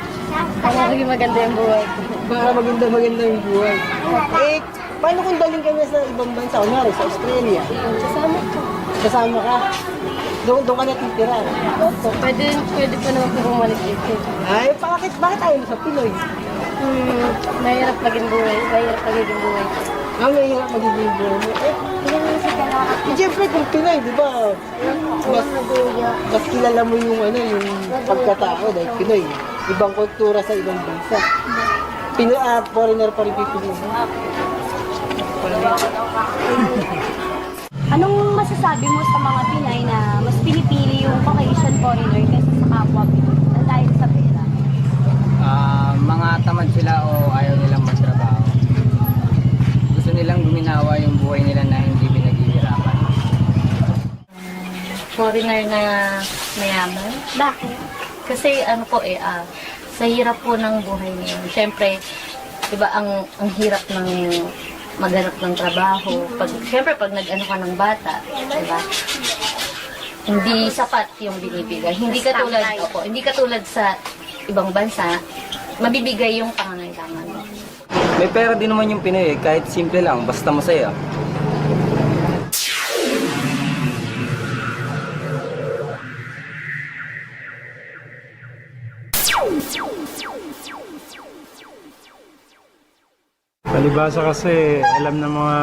Para maging maganda yung buhay. Para maganda yung buhay. Eh, paano kung daling ka niya sa ibang bansa? Kunwari, sa Australia. Sasama ko. Kasama ka. Doon ka natitira. Opo, pwede pa naman po bumalik dito. Ay, bakit ayaw mo sa Pinoy? Mahirap maging buhay. Mahirap magiging buhay. Mahirap magiging buhay mo. Siyempre kung Pinoy, di ba? Mas kilala mo yung pagkatao dahil Pinoy. Ibang kultura sa ibang bansa. Pinoy at foreigner pa rin pipiliin. Anong masasabi mo sa mga Pinay na mas pinipili yung Caucasian foreigner kaysa sa kapwa Pinoy dahil sa pera? Mga tamad sila o ayaw nilang magtrabaho. Gusto nilang guminawa yung buhay nila na hindi pinaghihirapan. Foreigner na mayaman? Bakit? Kasi sa hirap po ng buhay niyo. Siyempre, diba ang hirap ng maghanap ng trabaho. Siyempre, pag nag-ano ka ng bata, diba? Hindi sapat yung binibigay. Hindi katulad sa ibang bansa, mabibigay yung pangangailangan mo. May pera din naman yung Pinoy kahit simple lang, basta masaya. Palibasa kasi alam ng mga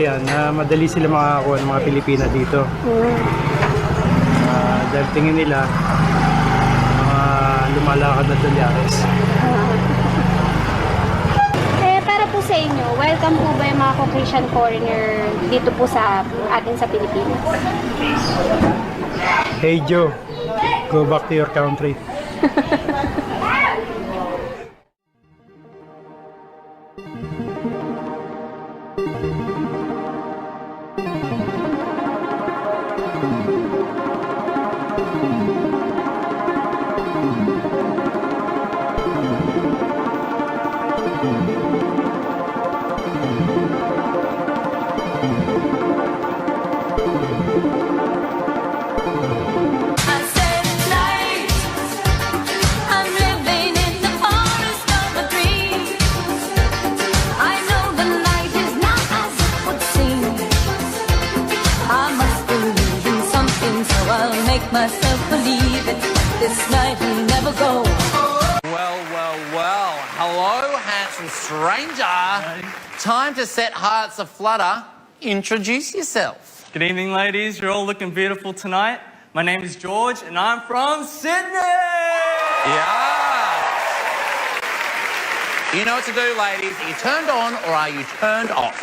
yan na madali sila makakakuha ng mga Pilipina dito. Dahil tingin nila mga lumalakad na dalyares. Para po sa inyo, welcome po ba yung mga Caucasian foreigner dito po sa atin sa Pilipinas? Hey Joe, go back to your country. Myself believe it, this night will never go. Well. Hello, handsome stranger. Time to set hearts aflutter. Introduce yourself. Good evening, ladies. You're all looking beautiful tonight. My name is George, and I'm from Sydney. Yeah. You know what to do, ladies. Are you turned on or are you turned off?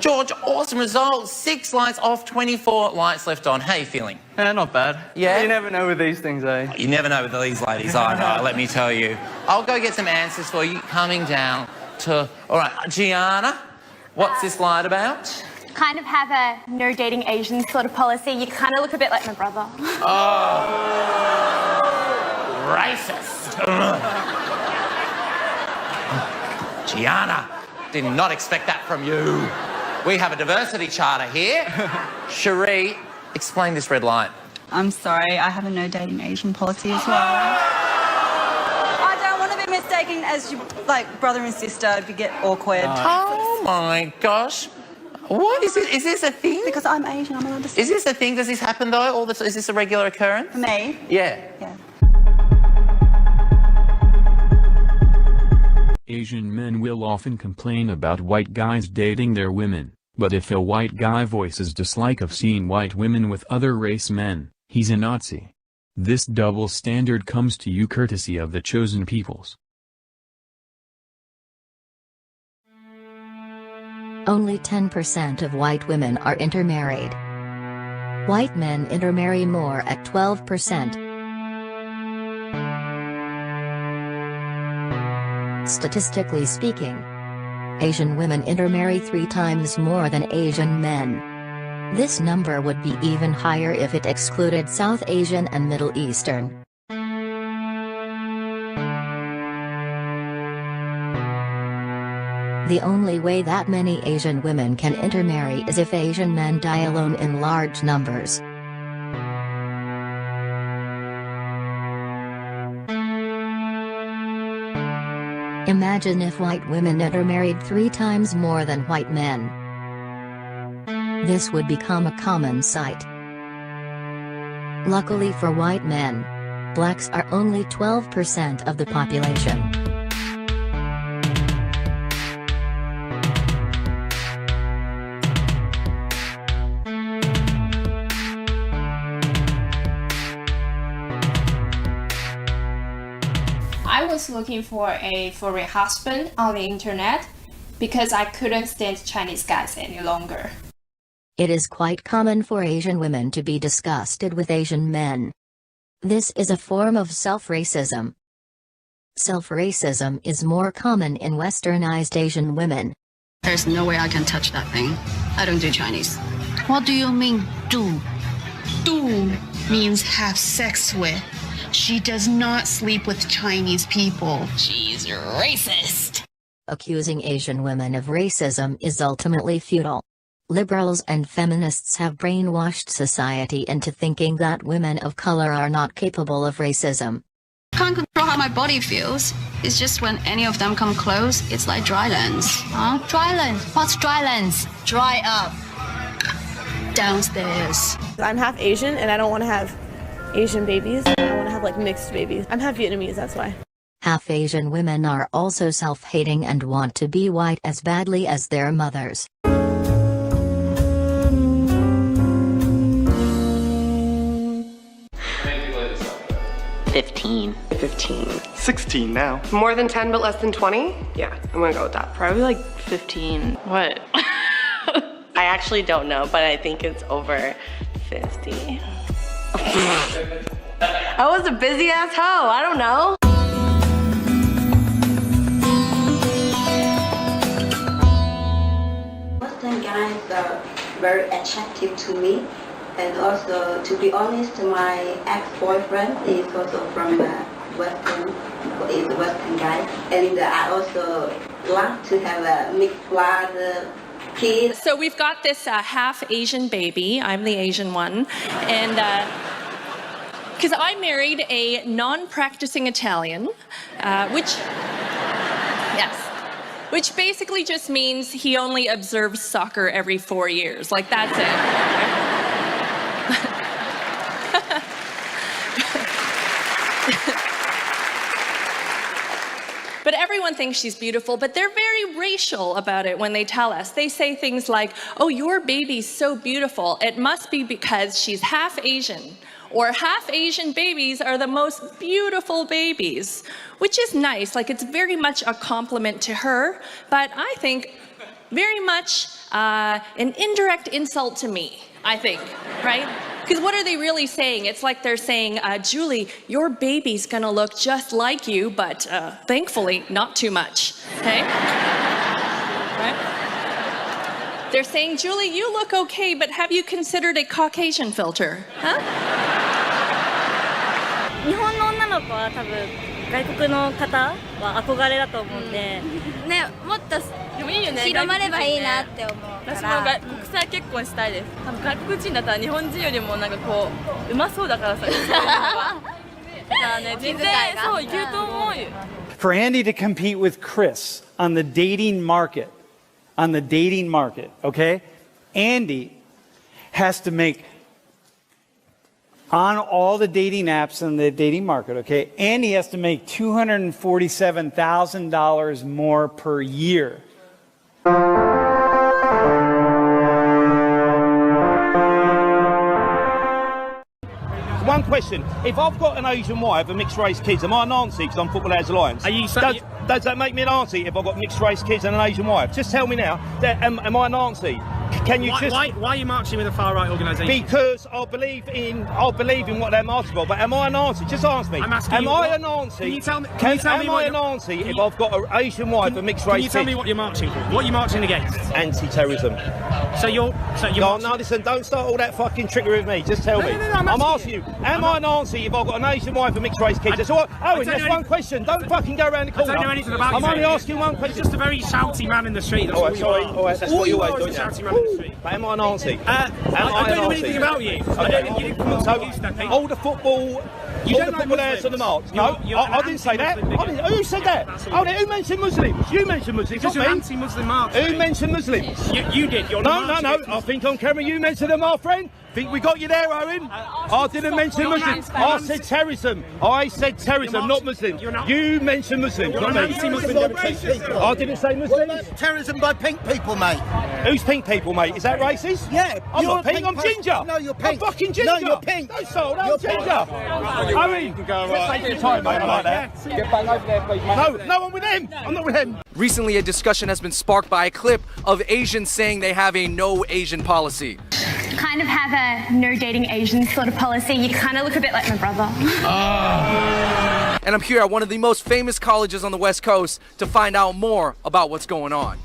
George, awesome result. 6 lights off, 24 lights left on. How are you feeling? Not bad. Yeah? You never know with these things, eh? You never know with these ladies, I know, let me tell you. I'll go get some answers for you. Coming down to... All right, Gianna, what's this light about? Kind of have a no dating Asian sort of policy. You kind of look a bit like my brother. Oh, racist. Gianna, did not expect that from you. We have a diversity charter here. Cherie, explain this red light. I'm sorry, I have a no dating Asian policy as well. I don't want to be mistaken as your, brother and sister. It'd get awkward. Oh my gosh. What is it? Is this a thing? Because I'm Asian, I'm allowed to say. Is this a thing? Does this happen though? Is this a regular occurrence? For me? Yeah. Asian men will often complain about white guys dating their women, but if a white guy voices dislike of seeing white women with other race men, he's a Nazi. This double standard comes to you courtesy of the chosen peoples. Only 10% of white women are intermarried. White men intermarry more at 12%. Statistically speaking, Asian women intermarry 3 times more than Asian men. This number would be even higher if it excluded South Asian and Middle Eastern. The only way that many Asian women can intermarry is if Asian men die alone in large numbers. Imagine if white women intermarried 3 times more than white men. This would become a common sight. Luckily for white men, blacks are only 12% of the population. I was looking for a husband on the internet because I couldn't stand Chinese guys any longer. It is quite common for Asian women to be disgusted with Asian men. This is a form of self-racism. Self-racism is more common in westernized Asian women. There's no way I can touch that thing. I don't do Chinese. What do you mean, do? Do means have sex with. She does not sleep with Chinese people. She's racist. Accusing Asian women of racism is ultimately futile. Liberals and feminists have brainwashed society into thinking that women of color are not capable of racism. I can't control how my body feels. It's just when any of them come close, it's like dry lands. Huh? Dry lands? What's dry lands? Dry up. Downstairs. I'm half Asian and I don't want to have Asian babies. I want to have like mixed babies. I'm half Vietnamese, that's why. Half Asian women are also self-hating and want to be white as badly as their mothers. 15. 16 now. More than 10 but less than 20? Yeah, I'm gonna go with that. Probably like 15. What? I actually don't know, but I think it's over 50. I was a busy ass hoe, I don't know. Western guys are very attractive to me. And also, to be honest, my ex-boyfriend is also from Western guy. And I also like to have a mixed blood kid. So we've got this half Asian baby. I'm the Asian one. And because I married a non-practicing Italian, which basically just means he only observes soccer every 4 years. Like, that's it. But everyone thinks she's beautiful, but they're very racial about it when they tell us. They say things like, oh, your baby's so beautiful. It must be because she's half Asian. Or half Asian babies are the most beautiful babies, which is nice. Like, it's very much a compliment to her, but I think very much an indirect insult to me, I think, right? Because what are they really saying? It's like they're saying, Julie, your baby's gonna look just like you, but thankfully, not too much, okay? Right? They're saying, Julie, you look okay, but have you considered a Caucasian filter, huh? 日本の女の子は多分外国の方は憧れだと思うんで、ね、もっと広まればいいなって思うから。私も国際結婚したいです。多分外国人だったら日本人よりもなんかこううまそうだからさ、そういうのが。だからね、全然そういけると思うよ。For Andy to compete with Chris on the dating market, okay? Andy has to make on all the dating apps in the dating market, okay? Andy has to make $247,000 more per year. One question. If I've got an Asian wife and mixed race kids, am I an auntie because I'm Football Lads Alliance? Does that make me an auntie if I've got mixed race kids and an Asian wife? Just tell me now, am I an auntie? Can you why are you marching with a far-right organisation? Because I believe in what they're marching for, but am I an auntie? Just answer me. I'm asking am I an auntie? Can you tell me, am I an auntie if I've got an Asian wife and mixed race kids? Can you tell me what you're marching for? What are you marching against? Anti-terrorism. So you're no, listen, don't start all that fucking trickery with me. Just tell me. No, I'm asking you, am I an auntie if I've got an Asian wife and mixed race kids? That's all. Owen, that's one question. Don't fucking go around the corner. I don't know anything about you. I'm only asking one question. You're just a very shouty man in the street. That's all right, sorry. All right, that's what you always do. Shouty man in the street. But am I an auntie? I don't know anything about you. All the football. You don't like Muslims. On the march. No, I didn't say that. Who said that? Who mentioned Muslims? You mentioned Muslims, not me. Anti-Muslim march. Who mentioned Muslims? You did. You're no. I think on camera you mentioned them, my friend. Think we got you there, Owen? I didn't mention Muslims. I said terrorism. I said terrorism, not Muslims. You mentioned Muslims, not me. I didn't say Muslims. Terrorism by pink people, mate. Who's pink people, mate? Is that racist? Yeah. I'm not pink. I'm ginger. No, you're pink. I'm fucking ginger. No, you're pink. I'm ginger. Owen, take your time, mate. I like that. Get back over there, please, mate. No, I'm with him. I'm not with him. Recently, a discussion has been sparked by a clip of Asians saying they have a no Asian policy. Kind of have a no dating Asian sort of policy. You kind of look a bit like my brother. And I'm here at one of the most famous colleges on the West Coast to find out more about what's going on.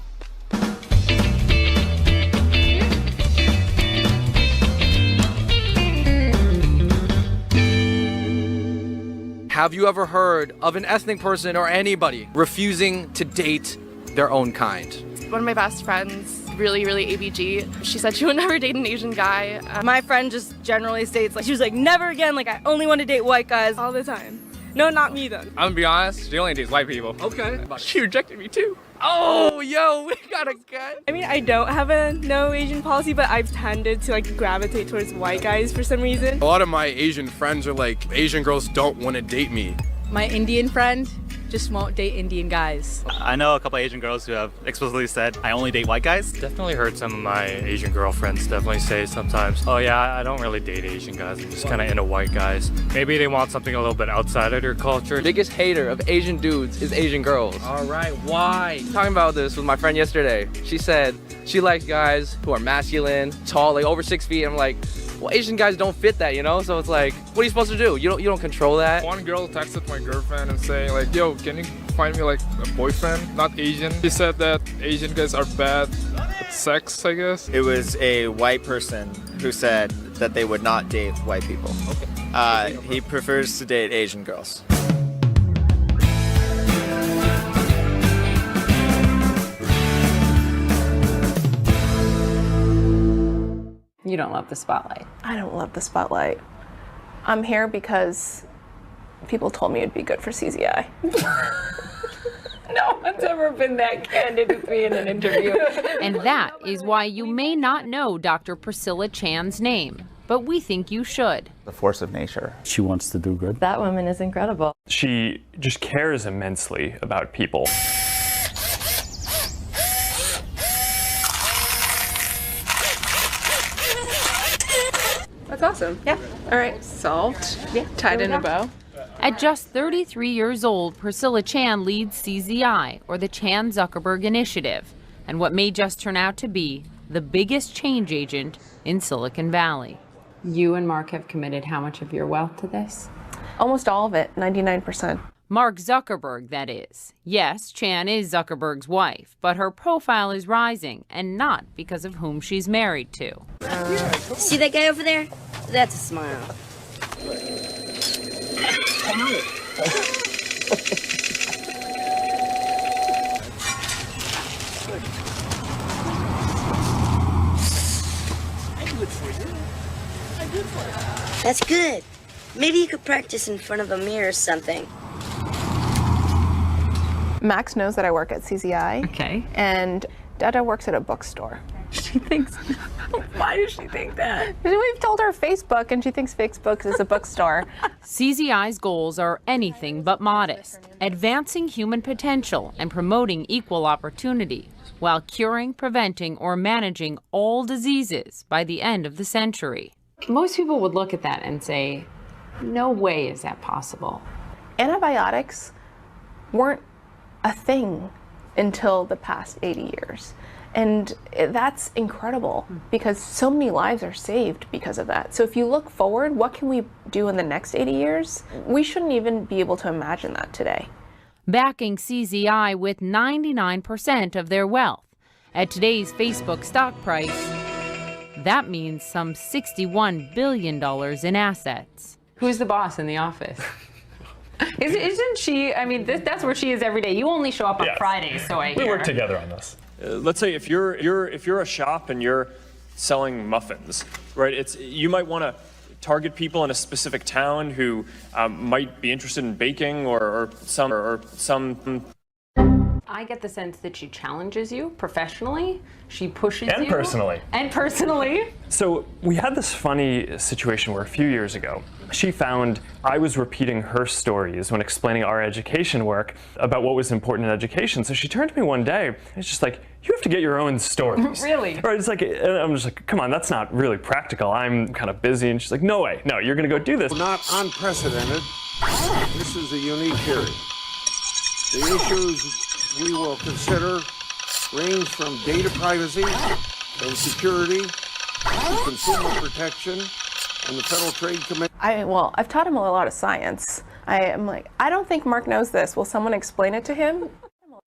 Have you ever heard of an ethnic person or anybody refusing to date their own kind? One of my best friends, really ABG, she said she would never date an Asian guy. My friend just generally states, like, she was like, never again, like, I only want to date white guys all the time. No, not me then. I'm gonna be honest, she only dates white people. Okay. She rejected me too. Oh, yo, we got a guy. I mean, I don't have a no Asian policy, but I've tended to like gravitate towards white guys for some reason. A lot of my Asian friends are like, Asian girls don't want to date me. My Indian friend just won't date Indian guys. I know a couple Asian girls who have explicitly said, I only date white guys. Definitely heard some of my Asian girlfriends definitely say sometimes, oh yeah, I don't really date Asian guys, I'm just kind of into white guys. Maybe they want something a little bit outside of their culture. Biggest hater of Asian dudes is Asian girls. All right, why? Talking about this with my friend yesterday. She said she likes guys who are masculine, tall, like over 6 feet. I'm like, well, Asian guys don't fit that, you know? So it's like, what are you supposed to do? You don't control that. One girl texted my girlfriend and saying like, yo, can you find me like a boyfriend, not Asian? She said that Asian guys are bad at sex, I guess. It was a white person who said that they would not date white people. Okay. He prefers to date Asian girls. You don't love the spotlight. I don't love the spotlight. I'm here because people told me it'd be good for CZI. No one's ever been that candid with me in an interview. And that is why you may not know Dr. Priscilla Chan's name, but we think you should. The force of nature. She wants to do good. That woman is incredible. She just cares immensely about people. That's awesome. Yeah. All right. Solved. Yeah. Tied in a bow. At just 33 years old, Priscilla Chan leads CZI, or the Chan Zuckerberg Initiative, and what may just turn out to be the biggest change agent in Silicon Valley. You and Mark have committed how much of your wealth to this? Almost all of it, 99%. Mark Zuckerberg, that is. Yes, Chan is Zuckerberg's wife, but her profile is rising, and not because of whom she's married to. See that guy over there? That's a smile. That's good. Maybe you could practice in front of a mirror or something. Max knows that I work at CZI. Okay. And Dada works at a bookstore. She thinks, why does she think that? We've told her Facebook, and she thinks Facebook is a bookstore. CZI's goals are anything but modest, advancing human potential and promoting equal opportunity, while curing, preventing, or managing all diseases by the end of the century. Most people would look at that and say, no way is that possible. Antibiotics weren't a thing until the past 80 years. And that's incredible because so many lives are saved because of that. So if you look forward, what can we do in the next 80 years? We shouldn't even be able to imagine that today. Backing CZI with 99% of their wealth. At today's Facebook stock price, That means some $61 billion in assets. Who's the boss in the office? Isn't she? I mean, that's where she is every day. You only show up on Fridays, so I hear. We work together on this. Let's say if you're a shop and you're selling muffins, right? You might want to target people in a specific town who might be interested in baking or some. I get the sense that she challenges you professionally. She pushes you. And personally. And personally. So we had this funny situation where a few years ago, she found I was repeating her stories when explaining our education work about what was important in education. So she turned to me one day, and it's just like, you have to get your own stories. Really? Right, it's like, I'm just like, come on, that's not really practical. I'm kind of busy. And she's like, no way, no, you're gonna go do this. Not unprecedented. This is a unique period. The issues we will consider range from data privacy and security to consumer protection and the Federal Trade Commission. I've taught him a lot of science. I'm like, I don't think Mark knows this. Will someone explain it to him?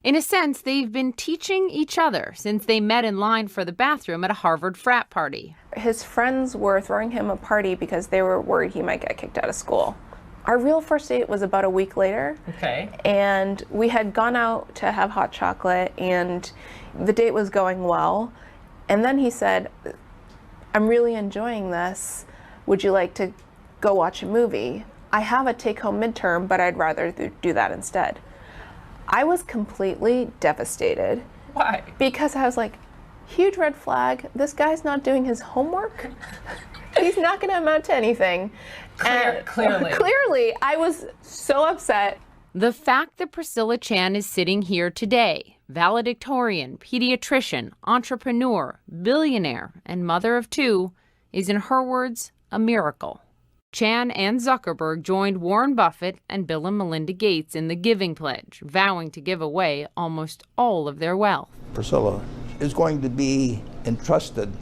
In a sense, they've been teaching each other since they met in line for the bathroom at a Harvard frat party. His friends were throwing him a party because they were worried he might get kicked out of school. Our real first date was about a week later. Okay. And we had gone out to have hot chocolate, and the date was going well. And then he said, I'm really enjoying this. Would you like to go watch a movie? I have a take-home midterm, but I'd rather do that instead. I was completely devastated. Why? Because I was like, huge red flag. This guy's not doing his homework. He's not going to amount to anything. Clearly, I was so upset. The fact that Priscilla Chan is sitting here today, valedictorian, pediatrician, entrepreneur, billionaire, and mother of two, is, in her words, a miracle. Chan and Zuckerberg joined Warren Buffett and Bill and Melinda Gates in the Giving Pledge, vowing to give away almost all of their wealth. Priscilla is going to be entrusted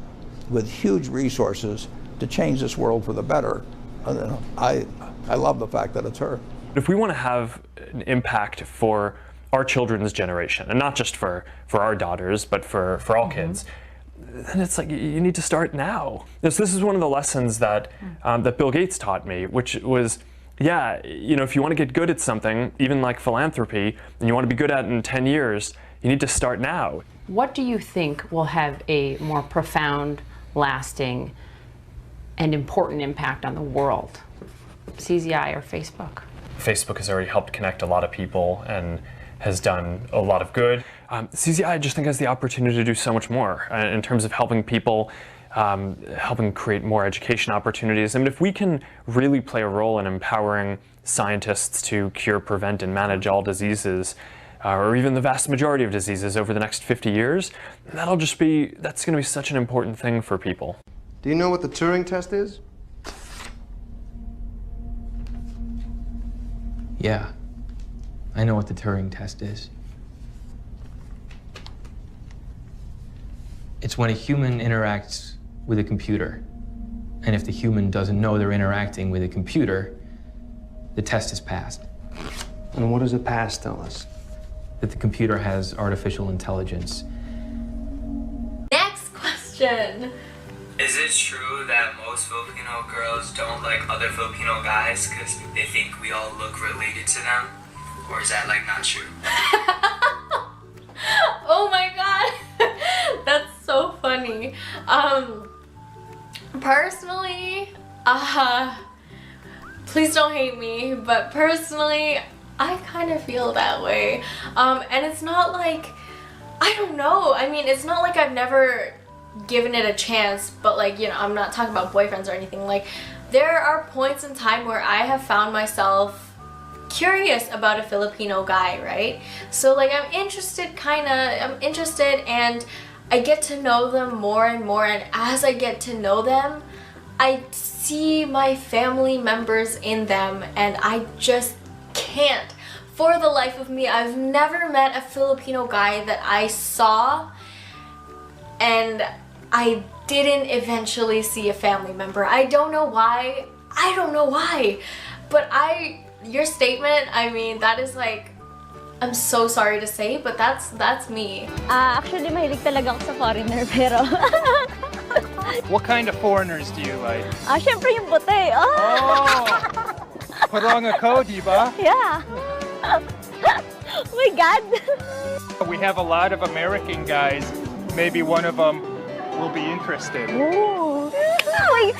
with huge resources to change this world for the better. I love the fact that it's her. If we want to have an impact for our children's generation, and not just for our daughters, but for all kids, then it's like you need to start now. This is one of the lessons that that Bill Gates taught me, which was, if you want to get good at something, even like philanthropy, and you want to be good at it in 10 years, you need to start now. What do you think will have a more profound, lasting, and important impact on the world? CZI or Facebook? Facebook has already helped connect a lot of people and has done a lot of good. CZI, I just think, has the opportunity to do so much more in terms of helping people, helping create more education opportunities. I mean, if we can really play a role in empowering scientists to cure, prevent, and manage all diseases, or even the vast majority of diseases over the next 50 years, that's going to be such an important thing for people. Do you know what the Turing test is? Yeah, I know what the Turing test is. It's when a human interacts with a computer, and if the human doesn't know they're interacting with a computer, the test is passed. And what does a pass tell us? That the computer has artificial intelligence. Next question. Is it true that most Filipino girls don't like other Filipino guys because they think we all look related to them? Or is that not true? Oh my god. That's so funny. Personally, please don't hate me, but personally, I kind of feel that way. And it's not like, I don't know. I mean, it's not like I've never given it a chance, but I'm not talking about boyfriends or anything. There are points in time where I have found myself curious about a Filipino guy, right? So I'm interested and I get to know them more and more, and as I get to know them, I see my family members in them, and I just can't. For the life of me, I've never met a Filipino guy that I saw and I didn't eventually see a family member. I don't know why. But your statement, I mean, that is I'm so sorry to say, but that's me. Actually, mahilig talaga ako sa foreigner, pero What kind of foreigners do you like? Syempre yung puti. Oh! Parang ako, di ba? Yeah. Oh my God. We have a lot of American guys. Maybe one of them will be interested. Oh. Uy.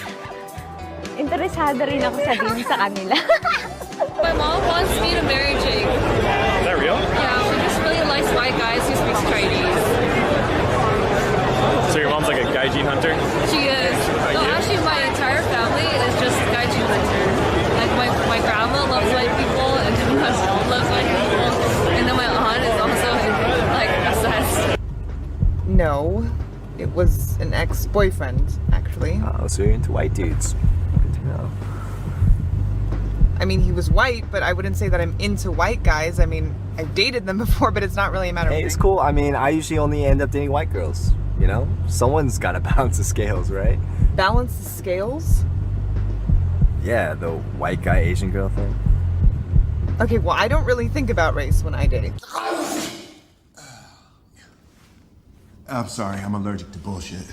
Interesado rin ako sabihin sa kanila. My mom wants me to marry Jake. Is that real? Yeah, she just really likes white guys who speak Chinese. So your mom's like a gaijin hunter? She is. No, actually, my entire family is just gaijin hunter. Like my grandma loves white people, and then my mom loves white people, and then my aunt is also like obsessed. No, it was an ex-boyfriend, actually. Oh, so you're into white dudes. Good to know. I mean, he was white, but I wouldn't say that I'm into white guys. I mean, I've dated them before, but it's not really a matter of... Hey, it's cool. I mean, I usually only end up dating white girls, you know? Someone's got to balance the scales, right? Balance the scales? Yeah, the white guy, Asian girl thing. Okay, well, I don't really think about race when I date. I'm sorry, I'm allergic to bullshit.